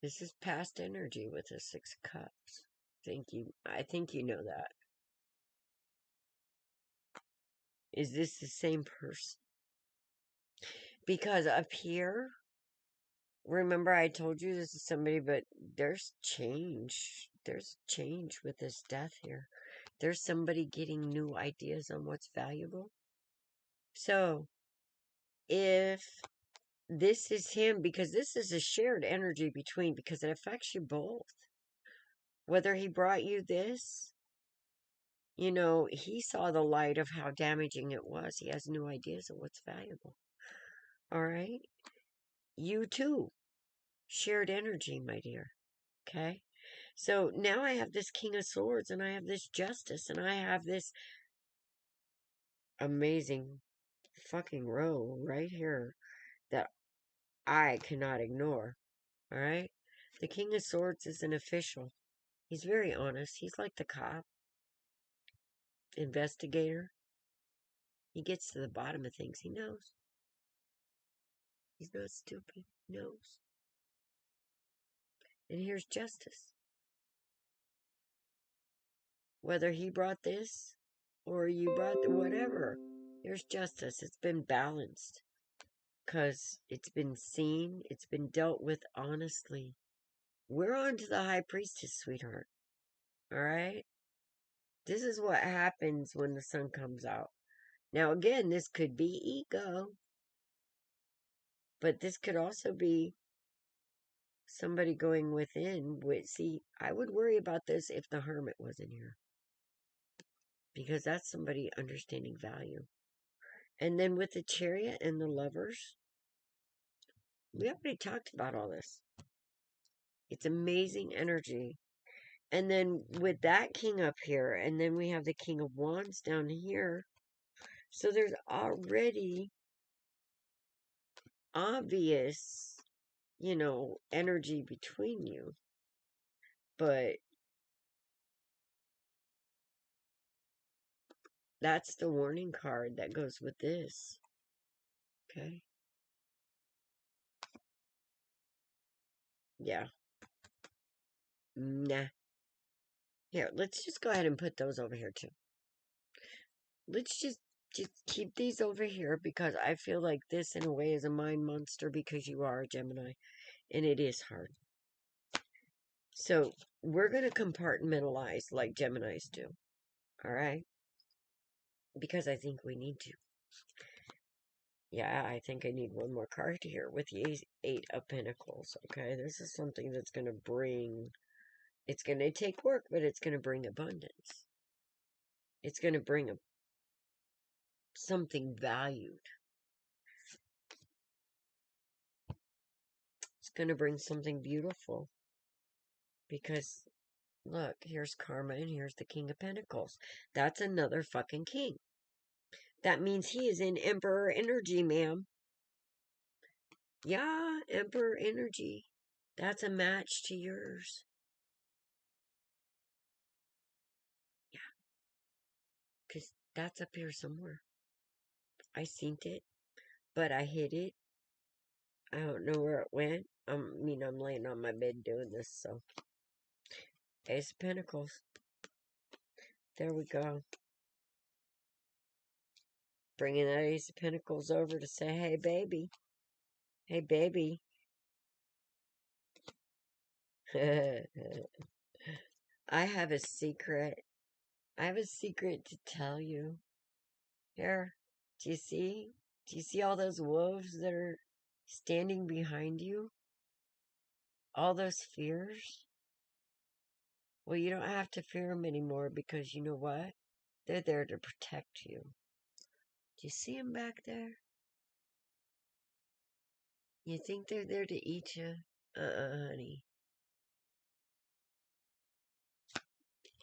this is past energy with the Six of Cups. I think you know that. Is this the same person? Because up here, remember I told you this is somebody, but there's change. There's change with this death here. There's somebody getting new ideas on what's valuable. So, if this is him, because this is a shared energy between, because it affects you both. Whether he brought you this, you know, he saw the light of how damaging it was. He has new ideas of what's valuable. All right? You too. Shared energy, my dear. Okay? So now I have this King of Swords, and I have this Justice, and I have this amazing fucking row right here that I cannot ignore. All right? The King of Swords is an official. He's very honest. He's like the cop, investigator. He gets to the bottom of things. He knows. He's not stupid. He knows. And here's Justice. Whether he brought this or you brought the whatever, here's Justice. It's been balanced. Because it's been seen. It's been dealt with honestly. We're on to the High Priestess, sweetheart. Alright? This is what happens when the sun comes out. Now, again, this could be ego. But this could also be somebody going within. See, I would worry about this if the Hermit wasn't here. Because that's somebody understanding value. And then with the Chariot and the Lovers, we already talked about all this. It's amazing energy. And then with that King up here, and then we have the King of Wands down here. So there's already obvious, you know, energy between you. But that's the warning card that goes with this. Okay? Yeah. Nah. Here, let's just go ahead and put those over here too. Let's just keep these over here because I feel like this in a way is a mind monster because you are a Gemini and it is hard. So we're going to compartmentalize like Geminis do. All right? Because I think we need to. Yeah, I think I need one more card here with the Eight of Pentacles. Okay, this is something that's going to bring, it's going to take work, but it's going to bring abundance. It's going to bring something valued. It's going to bring something beautiful. Because, look, here's Karma and here's the King of Pentacles. That's another fucking king. That means he is in Emperor energy, ma'am. Yeah, Emperor energy. That's a match to yours. Yeah. Because that's up here somewhere. I seen it, but I hid it. I don't know where it went. I'm laying on my bed doing this, so. Ace of Pentacles. There we go. Bringing that Ace of Pentacles over to say, hey, baby. Hey, baby. I have a secret. I have a secret to tell you. Here, do you see? Do you see all those wolves that are standing behind you? All those fears? Well, you don't have to fear them anymore because you know what? They're there to protect you. Do you see them back there? You think they're there to eat you? Honey.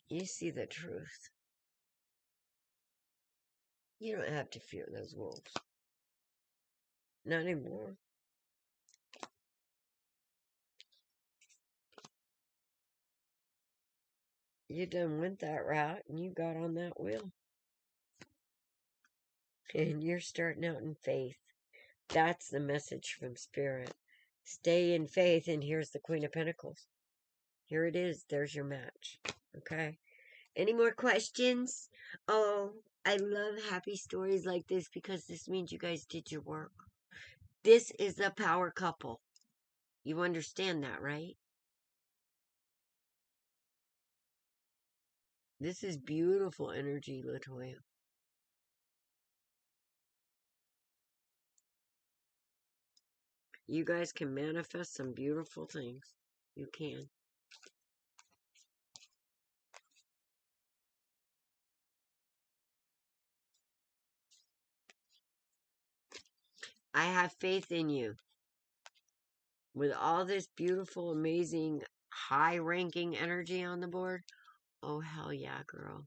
You see the truth. You don't have to fear those wolves. Not anymore. You done went that route and you got on that wheel. And you're starting out in faith. That's the message from Spirit. Stay in faith, and here's the Queen of Pentacles. Here it is. There's your match. Okay? Any more questions? Oh, I love happy stories like this because this means you guys did your work. This is a power couple. You understand that, right? This is beautiful energy, Latoya. You guys can manifest some beautiful things. You can. I have faith in you. With all this beautiful, amazing, high-ranking energy on the board, oh hell yeah, girl.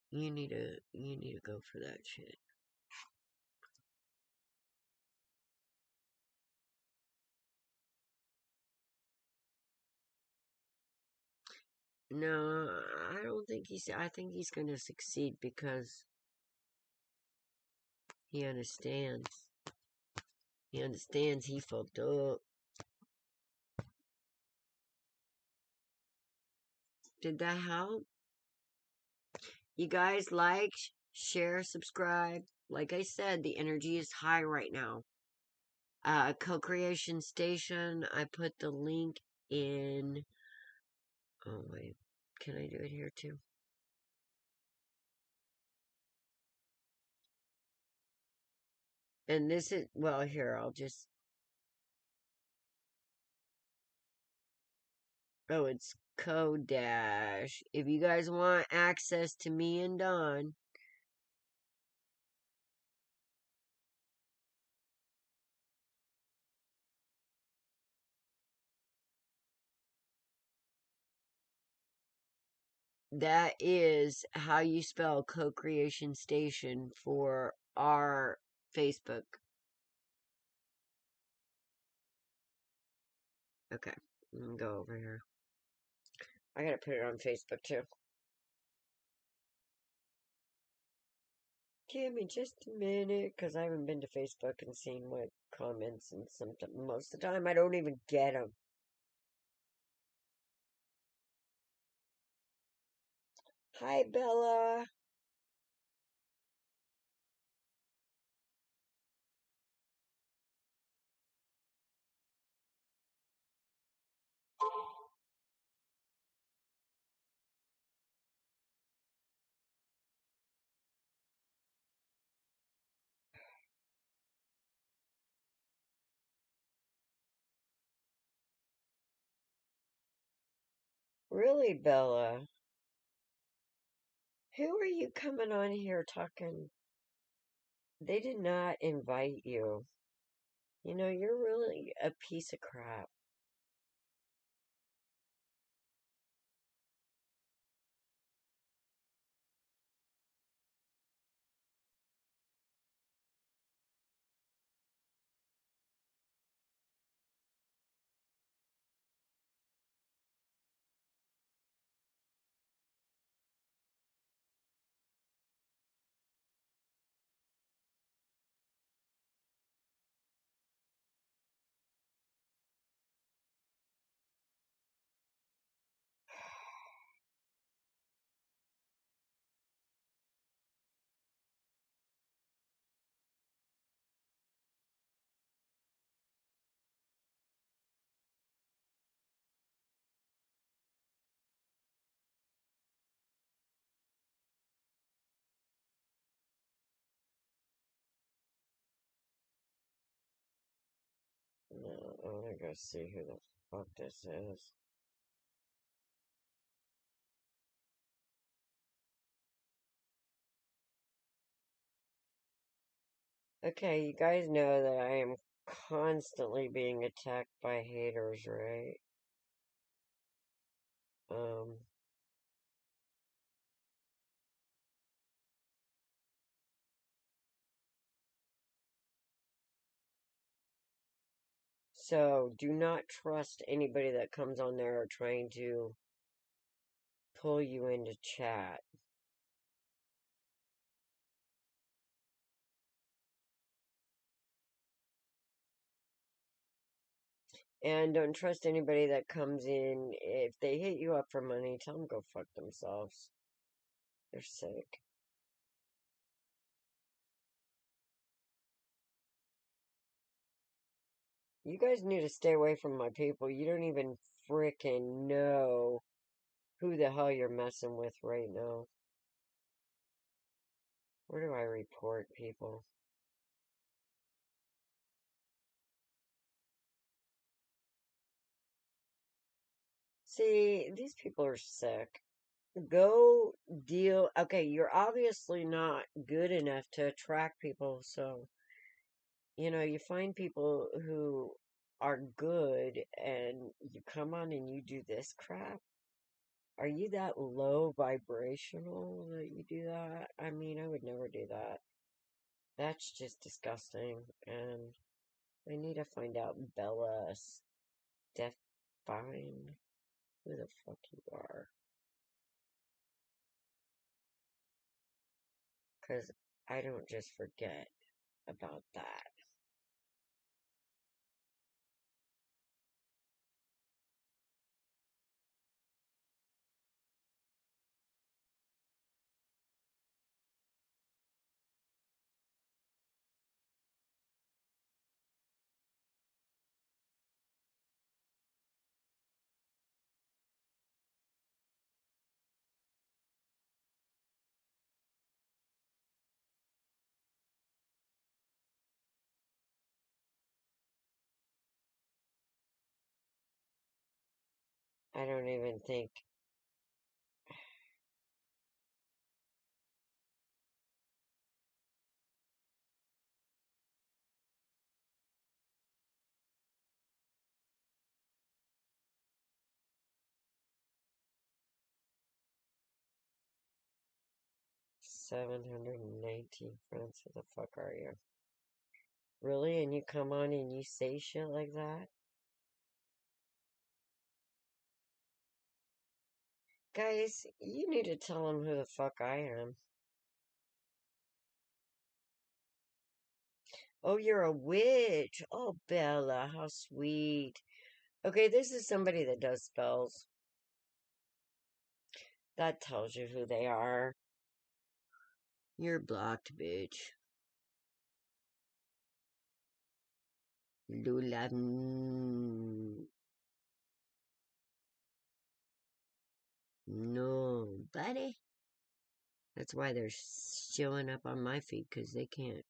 You need to go for that shit. No, I don't think I think he's gonna succeed because he understands. He understands he fucked up. Did that help? You guys like, share, subscribe. Like I said, the energy is high right now. Co-creation station, I put the link in. Oh wait, can I do it here too? And this is, well, here, I'll just, oh, it's code dash. If you guys want access to me and Don, that is how you spell co-creation station for our Facebook. Okay, I'm gonna go over here. I gotta put it on Facebook too. Give me just a minute, because I haven't been to Facebook and seen what comments, and most of the time I don't even get them. Hi, Bella. Really, Bella? Who are you coming on here talking? They did not invite you. You know, you're really a piece of crap. No, I wanna go see who the fuck this is. Okay, you guys know that I am constantly being attacked by haters, right? So do not trust anybody that comes on there trying to pull you into chat. And don't trust anybody that comes in. If they hit you up for money, tell them go fuck themselves. They're sick. You guys need to stay away from my people. You don't even frickin' know who the hell you're messing with right now. Where do I report people? See, these people are sick. Go deal. Okay, you're obviously not good enough to attract people, so, you find people who are good and you come on and you do this crap. Are you that low vibrational that you do that? I mean, I would never do that. That's just disgusting, and I need to find out Bella Stefine, who the fuck you are. Because I don't just forget about that. I don't even think. $719 friends. Who the fuck are you? Really? And you come on and you say shit like that? Guys, you need to tell them who the fuck I am. Oh, you're a witch. Oh, Bella, how sweet. Okay, this is somebody that does spells. That tells you who they are. You're blocked, bitch. Lula. No, buddy. That's why they're showing up on my feed, because they can't.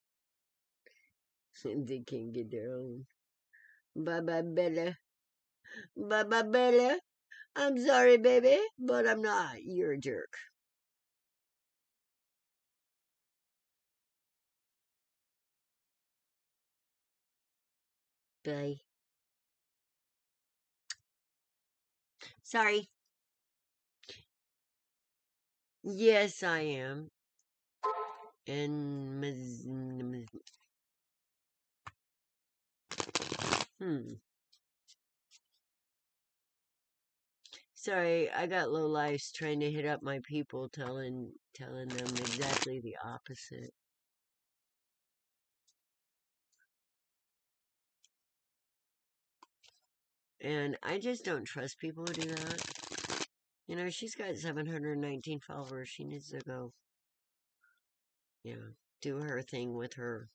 They can't get their own. Bye-bye, Bella. Bye-bye, Bella. I'm sorry, baby, but I'm not. You're a jerk. Bye. Sorry. Yes, I am. And Sorry, I got low lives trying to hit up my people, telling them exactly the opposite. And I just don't trust people who do that. She's got 719 followers. She needs to go, do her thing with her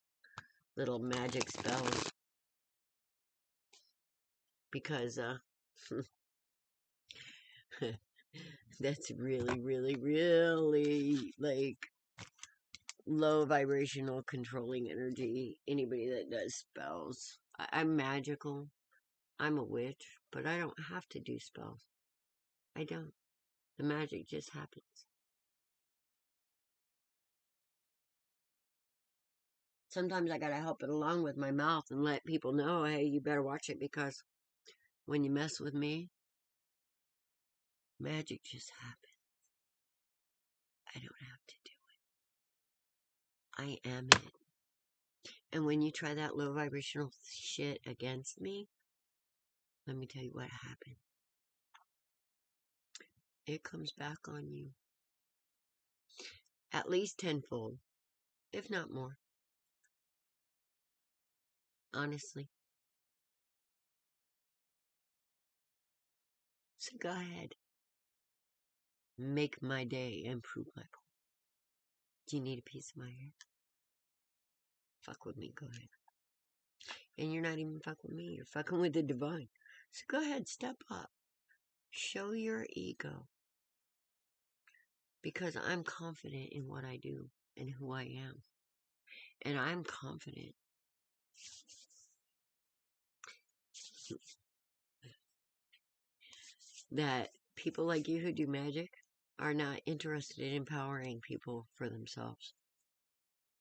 little magic spells. Because, that's really, really, really, like, low vibrational controlling energy. Anybody that does spells. I'm magical. I'm a witch, but I don't have to do spells. I don't. The magic just happens. Sometimes I gotta help it along with my mouth and let people know, hey, you better watch it, because when you mess with me, magic just happens. I don't have to do it. I am it. And when you try that low vibrational shit against me, let me tell you what happens. It comes back on you. At least tenfold, if not more. Honestly. So go ahead. Make my day and prove my point. Do you need a piece of my hair? Fuck with me, go ahead. And you're not even fucking with me. You're fucking with the divine. So go ahead, step up. Show your ego. Because I'm confident in what I do and who I am. And I'm confident that people like you who do magic are not interested in empowering people for themselves.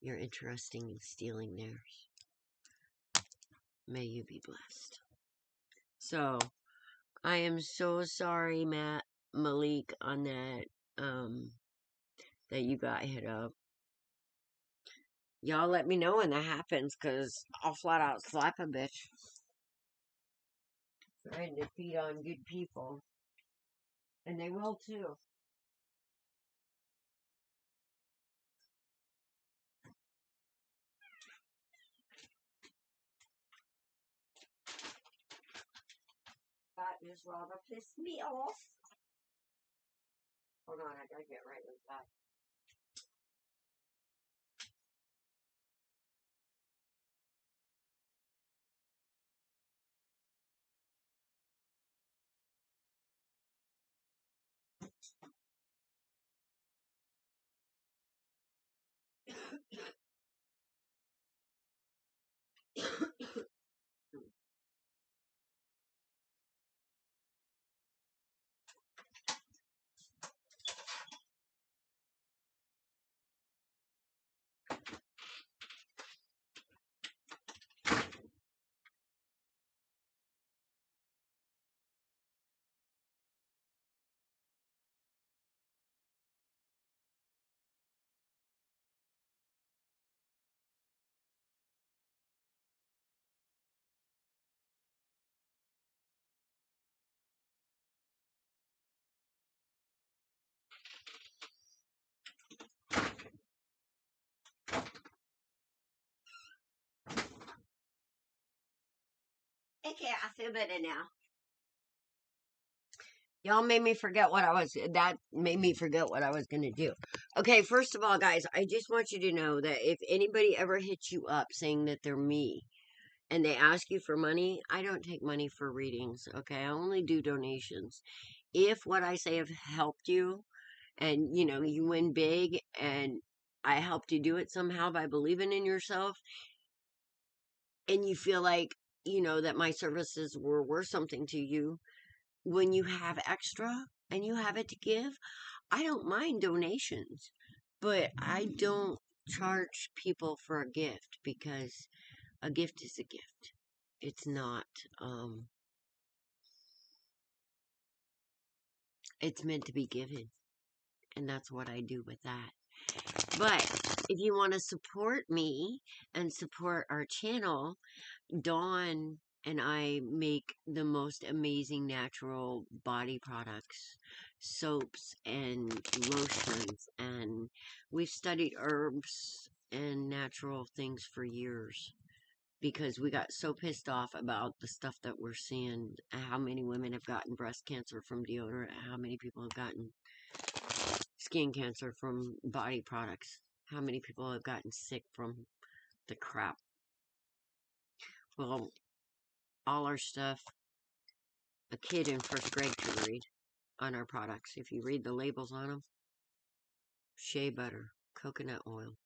You're interested in stealing theirs. May you be blessed. So, I am so sorry, Malik, on that, that you got hit up. Y'all let me know when that happens, because I'll flat out slap a bitch. Trying to feed on good people. And they will too. That just rather pissed me off. Hold on, I gotta get right with that. Okay, I feel better now. Y'all made me forget that made me forget what I was gonna do. Okay, first of all, guys, I just want you to know that if anybody ever hits you up saying that they're me and they ask you for money, I don't take money for readings, okay? I only do donations. If what I say have helped you and, you win big and I helped you do it somehow by believing in yourself and you feel like, that my services were worth something to you, when you have extra and you have it to give, I don't mind donations, but I don't charge people for a gift because a gift is a gift. It's not, it's meant to be given. And that's what I do with that. But if you want to support me and support our channel, Dawn and I make the most amazing natural body products, soaps and lotions, and we've studied herbs and natural things for years because we got so pissed off about the stuff that we're seeing, how many women have gotten breast cancer from deodorant, how many people have gotten skin cancer from body products, how many people have gotten sick from the crap. Well, all our stuff, a kid in first grade could read on our products. If you read the labels on them, shea butter, coconut oil,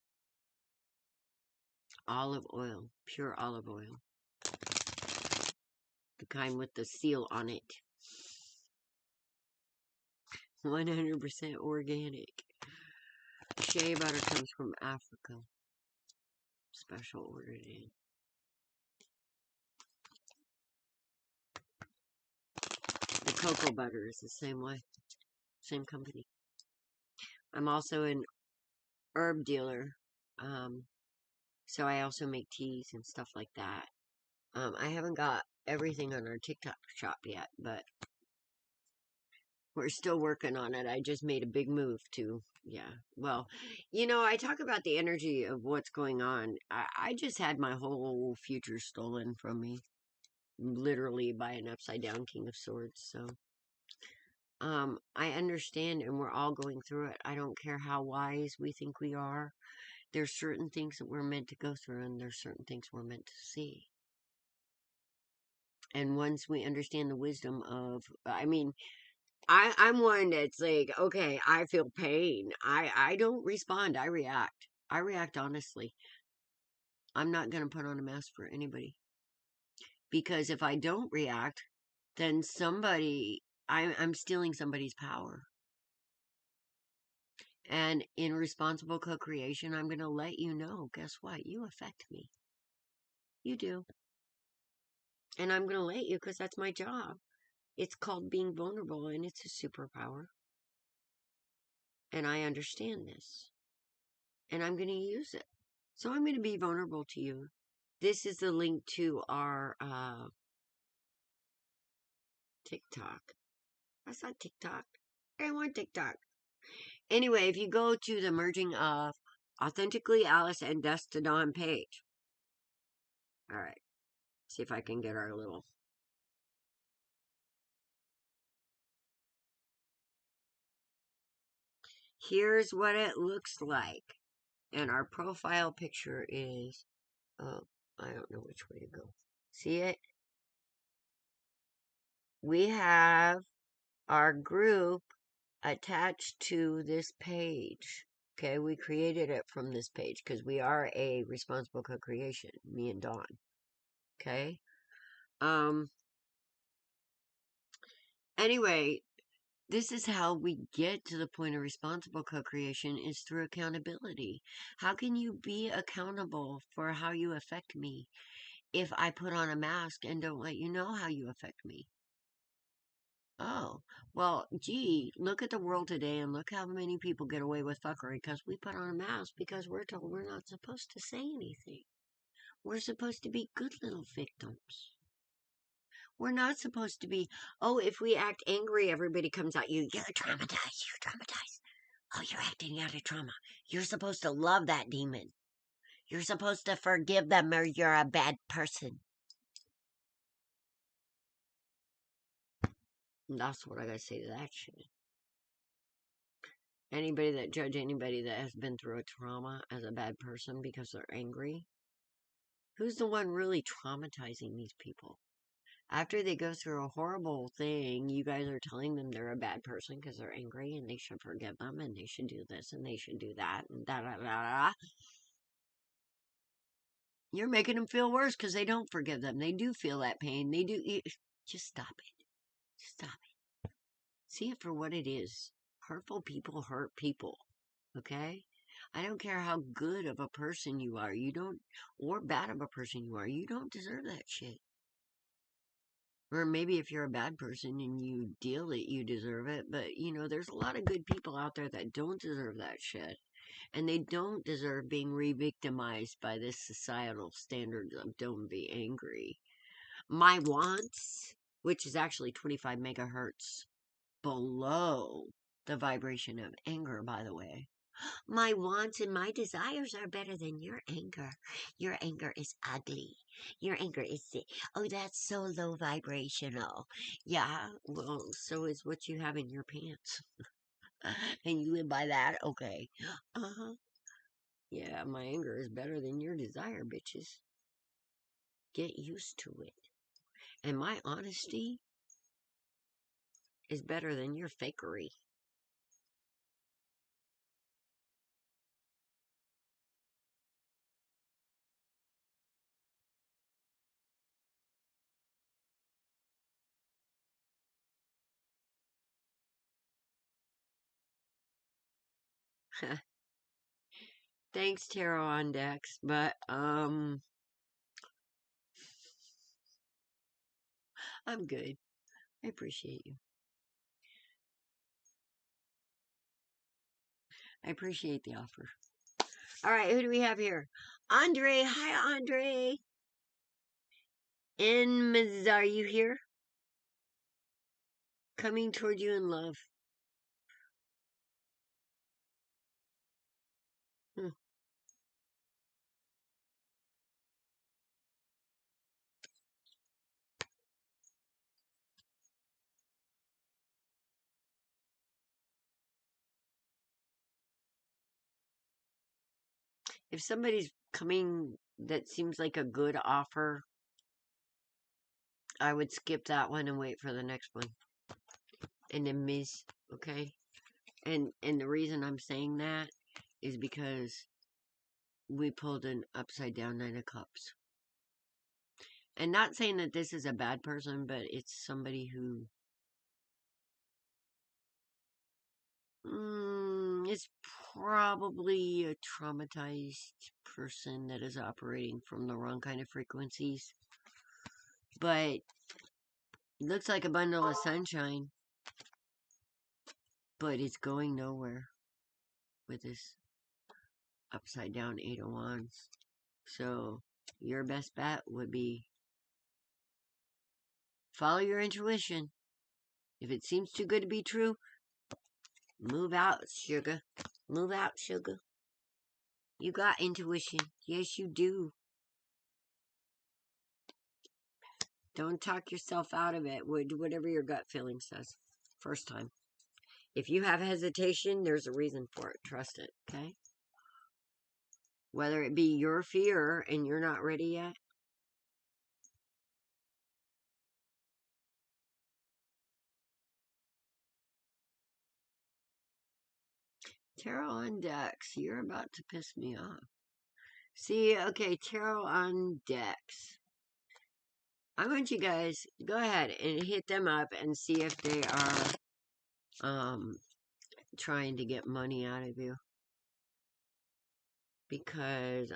olive oil, pure olive oil, the kind with the seal on it, 100% organic. Shea butter comes from Africa, special ordered in. The cocoa butter is the same way, same company. I'm also an herb dealer, so I also make teas and stuff like that. I haven't got everything on our TikTok shop yet, but we're still working on it. I just made a big move to, yeah. Well, I talk about the energy of what's going on. I just had my whole future stolen from me, literally by an upside down King of Swords. So, I understand, and we're all going through it. I don't care how wise we think we are. There's certain things that we're meant to go through, and there's certain things we're meant to see. And once we understand the wisdom of, I mean, I'm one that's like, okay, I feel pain. I don't respond. I react. I react honestly. I'm not going to put on a mask for anybody. Because if I don't react, then I'm stealing somebody's power. And in responsible co-creation, I'm going to let you know, guess what? You affect me. You do. And I'm going to let you because that's my job. It's called being vulnerable and it's a superpower. And I understand this. And I'm going to use it. So I'm going to be vulnerable to you. This is the link to our TikTok. That's not TikTok. I want TikTok. Anyway, if you go to the merging of Authentically Alice and Dust to Dawn page. All right. See if I can get our little. Here's what it looks like. And our profile picture is, oh, I don't know which way to go. See it? We have our group attached to this page. Okay, we created it from this page because we are a responsible co-creation, me and Dawn. Okay? Anyway, this is how we get to the point of responsible co-creation is through accountability. How can you be accountable for how you affect me if I put on a mask and don't let you know how you affect me? Oh, well, gee, look at the world today and look how many people get away with fuckery because we put on a mask because we're told we're not supposed to say anything. We're supposed to be good little victims. We're not supposed to be, oh, if we act angry, everybody comes at you. You're traumatized. You're traumatized. Oh, you're acting out of trauma. You're supposed to love that demon. You're supposed to forgive them or you're a bad person. And that's what I gotta say to that shit. Anybody that judge anybody that has been through a trauma as a bad person because they're angry, who's the one really traumatizing these people? After they go through a horrible thing, you guys are telling them they're a bad person because they're angry and they should forgive them and they should do this and they should do that and da da da da. You're making them feel worse because they don't forgive them. They do feel that pain. They do. Just stop it. Stop it. See it for what it is. Hurtful people hurt people. Okay? I don't care how good of a person you are. You don't, or bad of a person you are. You don't deserve that shit. Or maybe if you're a bad person and you deal it, you deserve it. But, you know, there's a lot of good people out there that don't deserve that shit. And they don't deserve being re-victimized by this societal standards of don't be angry. My wants, which is actually 25 megahertz below the vibration of anger, by the way. My wants and my desires are better than your anger. Your anger is ugly. Your anger is sick. Oh, that's so low vibrational. Yeah, well, so is what you have in your pants. And you live by that? Okay. Uh-huh. Yeah, my anger is better than your desire, bitches. Get used to it. And my honesty is better than your fakery. Thanks, Tarot on Decks, but, I'm good. I appreciate you. I appreciate the offer. All right, who do we have here? Andre. Hi, Andre. Are you here? Coming toward you in love. Hmm. If somebody's coming that seems like a good offer, I would skip that one and wait for the next one. And then miss, okay? And the reason I'm saying that is because we pulled an upside down Nine of Cups. And not saying that this is a bad person, but it's somebody who is probably a traumatized person that is operating from the wrong kind of frequencies. But it looks like a bundle of sunshine, but it's going nowhere with this upside down Eight of Wands. So your best bet would be follow your intuition. If it seems too good to be true, move out, sugar. Move out, sugar. You got intuition. Yes, you do. Don't talk yourself out of it. Do whatever your gut feeling says. First time. If you have hesitation, there's a reason for it. Trust it, okay? Whether it be your fear and you're not ready yet. Tarot on decks. You're about to piss me off. See, okay, tarot on decks. I want you guys, go ahead and hit them up and see if they are trying to get money out of you. Because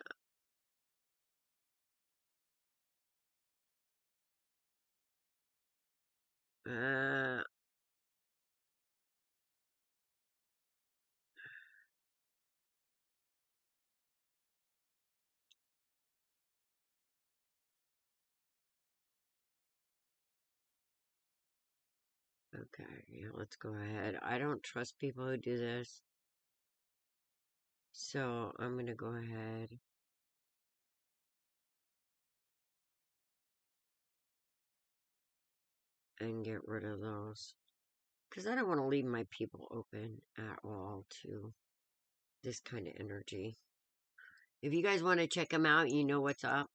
okay, yeah, let's go ahead. I don't trust people who do this. So I'm going to go ahead and get rid of those. Because I don't want to leave my people open at all to this kind of energy. If you guys want to check them out, you know what's up.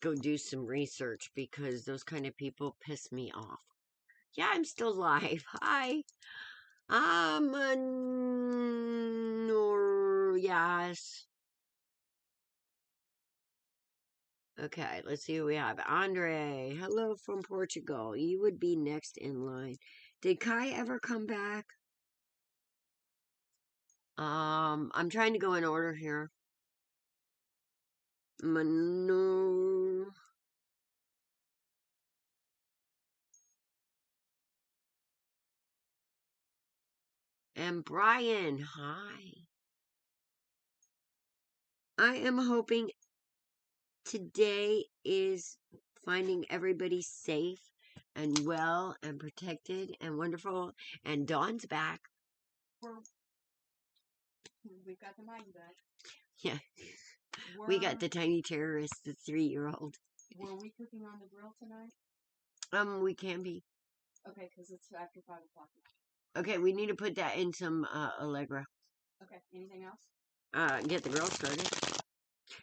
Go do some research because those kind of people piss me off. Yeah, I'm still live. Hi. Yes. Okay, let's see who we have. Andre, hello from Portugal. You would be next in line. Did Kai ever come back? I'm trying to go in order here. Manu. And Brian, hi. I am hoping today is finding everybody safe and well and protected and wonderful. And Dawn's back. We've got the mighty back. Yeah. We got the tiny terrorist, the 3-year-old. Were we cooking on the grill tonight? We can be. Okay, because it's after 5 o'clock. Okay, we need to put that in some Allegra. Okay, anything else? Get the girl started.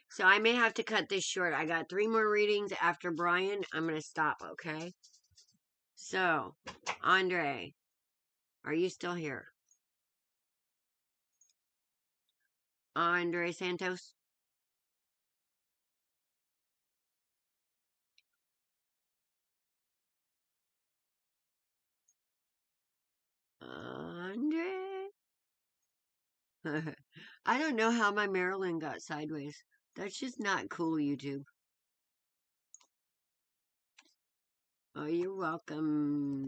So I may have to cut this short. I got 3 more readings after Brian. I'm going to stop, okay? So, Andre, are you still here? Andre Santos? Andre? I don't know how my Maryland got sideways. That's just not cool, YouTube. Oh, you're welcome.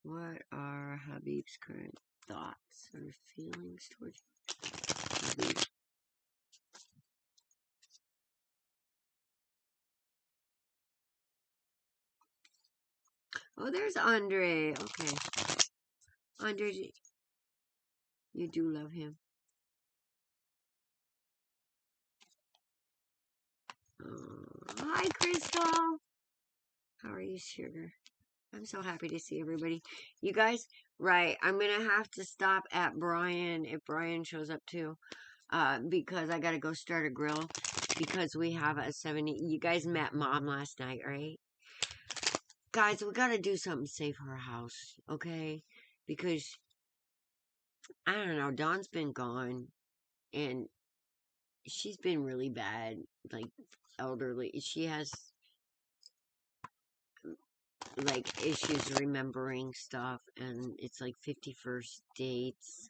What are Habib's current thoughts or feelings towards Habib? Oh, there's Andre. Okay. Andre, you do love him. Hi, Crystal. How are you, sugar? I'm so happy to see everybody. You guys, right, I'm going to have to stop at Brian if Brian shows up too. because I gotta go start a grill because we have a 70. You guys met Mom last night, right? Guys, we gotta do something to save her house, okay? Because I don't know, Dawn's been gone and she's been really bad, like elderly. She has like issues remembering stuff, and it's like 51st dates.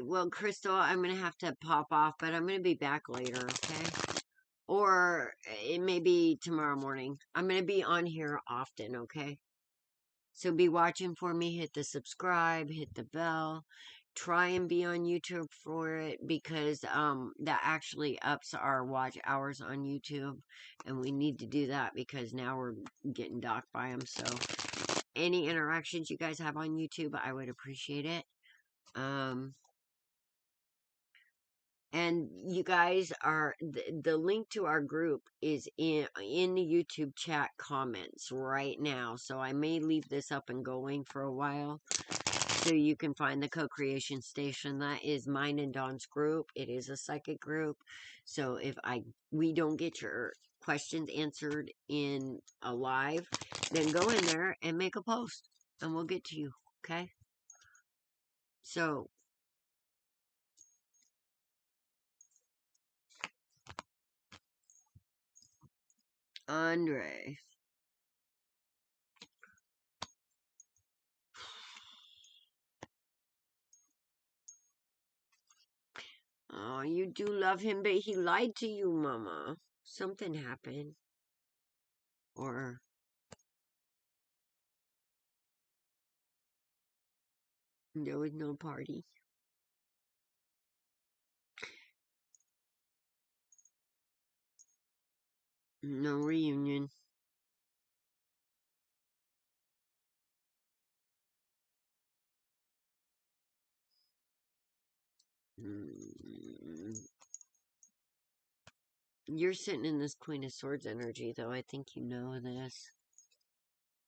Well, Crystal, I'm gonna have to pop off, but I'm gonna be back later, okay? Or it may be tomorrow morning. I'm gonna be on here often, okay? So be watching for me. Hit the subscribe, hit the bell. Try and be on YouTube for it because that actually ups our watch hours on YouTube, and we need to do that because now we're getting docked by them. So any interactions you guys have on YouTube, I would appreciate it. And you guys are the link to our group is in the YouTube chat comments right now. So I may leave this up and going for a while so you can find the co-creation station. That is mine and Dawn's group. It is a psychic group. So if we don't get your questions answered in a live, then go in there and make a post and we'll get to you. Okay? So Andre. Oh, you do love him, but he lied to you, Mama. Something happened. Or there was no party. No reunion. Mm. You're sitting in this Queen of Swords energy, though. I think you know this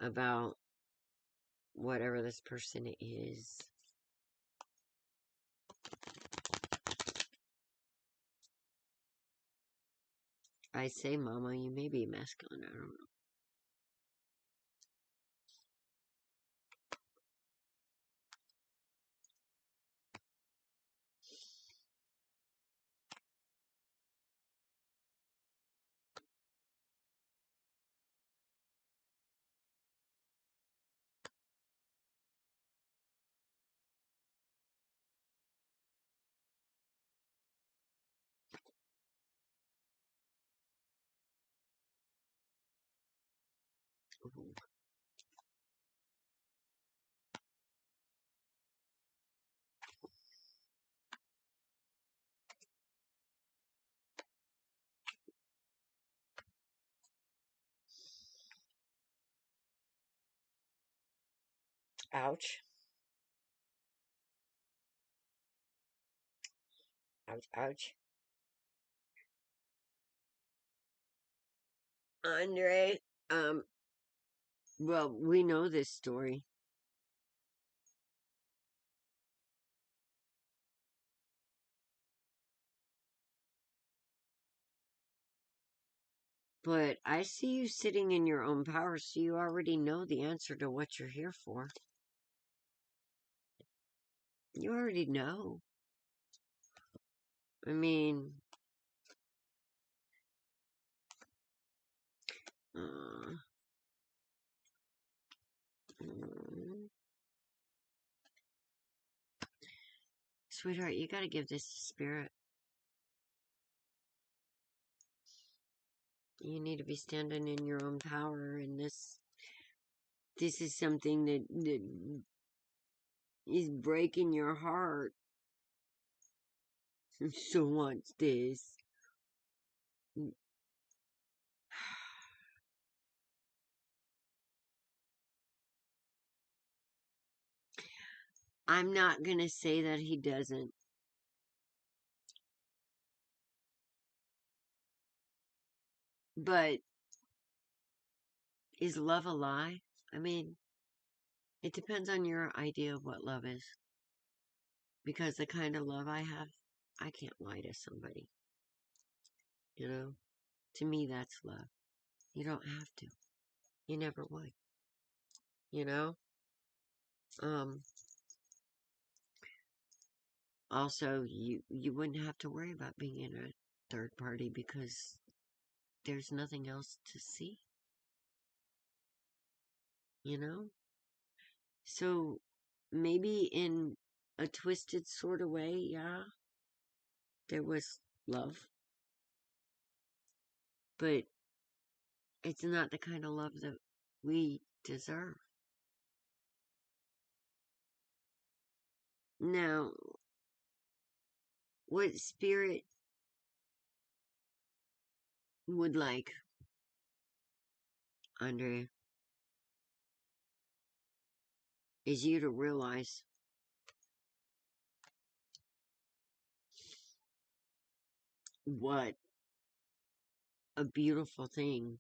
about whatever this person is. I say, Mama, you may be masculine. I don't know. Ooh. Ouch. Ouch, ouch. Andre, well, we know this story. But I see you sitting in your own power, so you already know the answer to what you're here for. You already know. I mean, uh, mm, sweetheart, you gotta give this to spirit. You need to be standing in your own power, and this is something that is breaking your heart. So wants this. I'm not gonna say that he doesn't, but is love a lie? I mean, it depends on your idea of what love is. Because the kind of love I have, I can't lie to somebody. You know? To me, that's love. You don't have to. You never would. You know? Also, you wouldn't have to worry about being in a third party because there's nothing else to see. You know? So, maybe in a twisted sort of way, yeah, there was love. But it's not the kind of love that we deserve. Now, what Spirit would like, Andre, is you to realize what a beautiful thing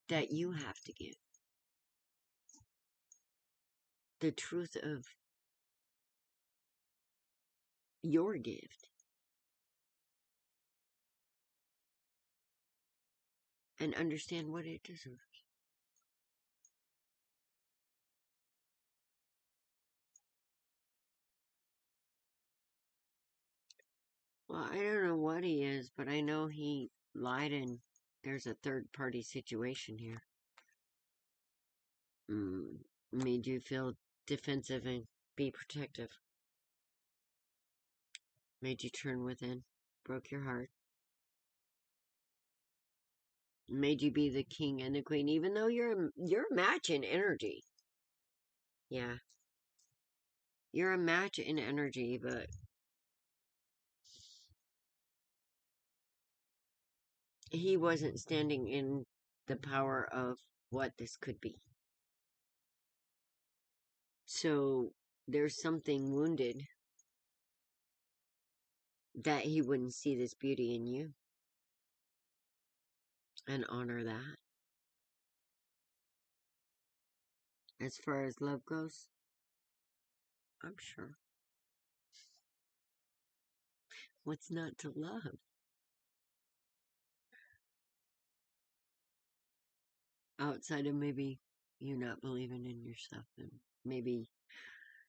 that you have to give. The truth of your gift. And understand what it deserves. Well, I don't know what he is, but I know he lied and there's a third party situation here. Made you feel defensive and be protective. Made you turn within. Broke your heart. Made you be the king and the queen, even though you're a match in energy. Yeah. You're a match in energy, but he wasn't standing in the power of what this could be. So there's something wounded that he wouldn't see this beauty in you and honor that. As far as love goes, I'm sure. What's not to love? Outside of maybe you not believing in yourself and maybe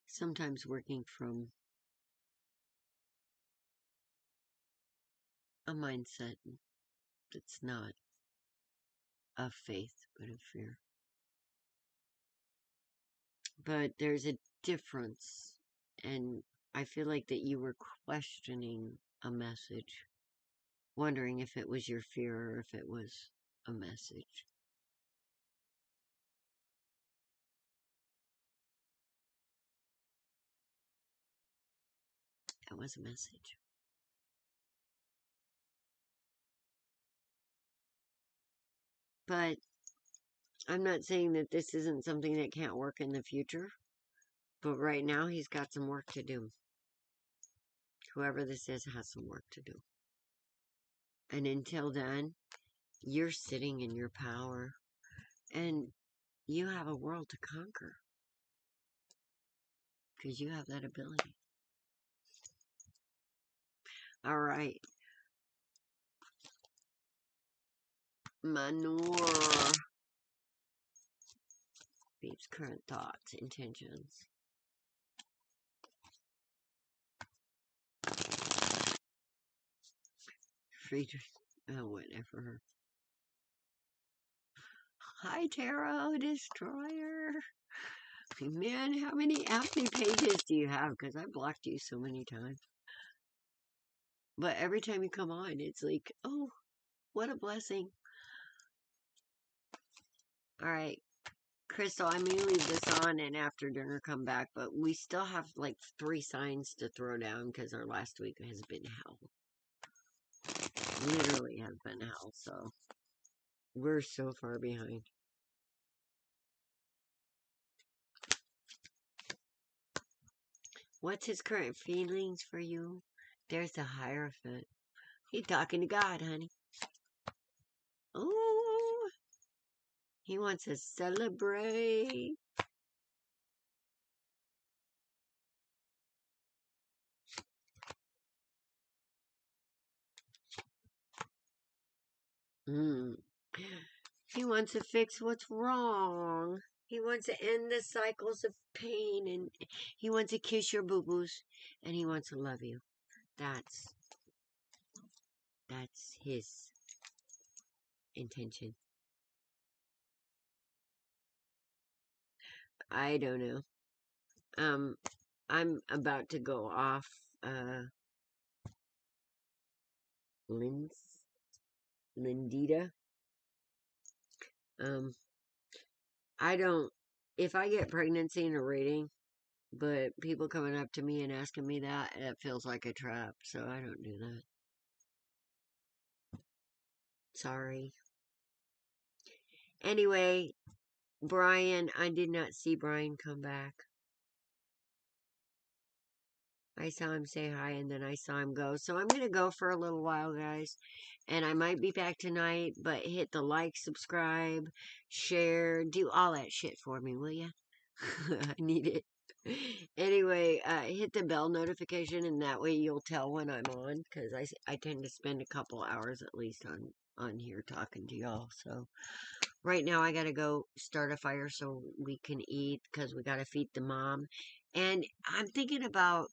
sometimes working from a mindset that's not of faith but of fear. But there's a difference, and I feel like that you were questioning a message, wondering if it was your fear or if it was a message. It was a message. But I'm not saying that this isn't something that can't work in the future, but right now he's got some work to do. Whoever this is has some work to do. And until then, you're sitting in your power and you have a world to conquer because you have that ability. All right. Manure. Beep's current thoughts, intentions. Friedrich. Oh, whatever. Hi, Tarot Destroyer. Man, how many pages do you have? Because I blocked you so many times. But every time you come on, it's like, oh, what a blessing. All right. Crystal, I may leave this on and after dinner come back, but we still have like 3 signs to throw down because our last week has been hell. Literally has been hell, so we're so far behind. What's his current feelings for you? There's the Hierophant. He's talking to God, honey. Oh, He wants to celebrate. He wants to fix what's wrong. He wants to end the cycles of pain, and he wants to kiss your boo-boos, and he wants to love you. That's his intention. I don't know. I'm about to go off, Lindita. If I get pregnancy in a reading, but people coming up to me and asking me that, it feels like a trap, so I don't do that. Sorry. Anyway, Brian, I did not see Brian come back. I saw him say hi, and then I saw him go. So I'm going to go for a little while, guys. And I might be back tonight, but hit the like, subscribe, share, do all that shit for me, will ya? I need it. Anyway, hit the bell notification, and that way you'll tell when I'm on, because I tend to spend a couple hours at least on here talking to y'all. So right now I gotta go start a fire so we can eat, because we gotta feed the mom. And I'm thinking about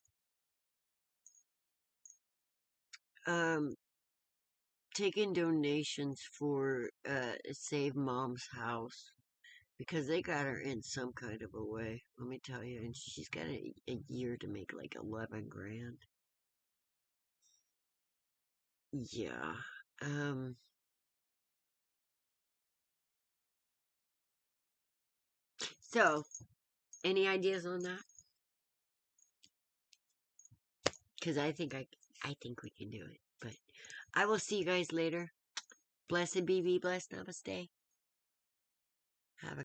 taking donations for Save Mom's house, because they got her in some kind of a way, let me tell you, and she's got a year to make like 11 grand. Yeah. So any ideas on that? Because I think we can do it. But I will see you guys later. Blessed be, blessed, namaste.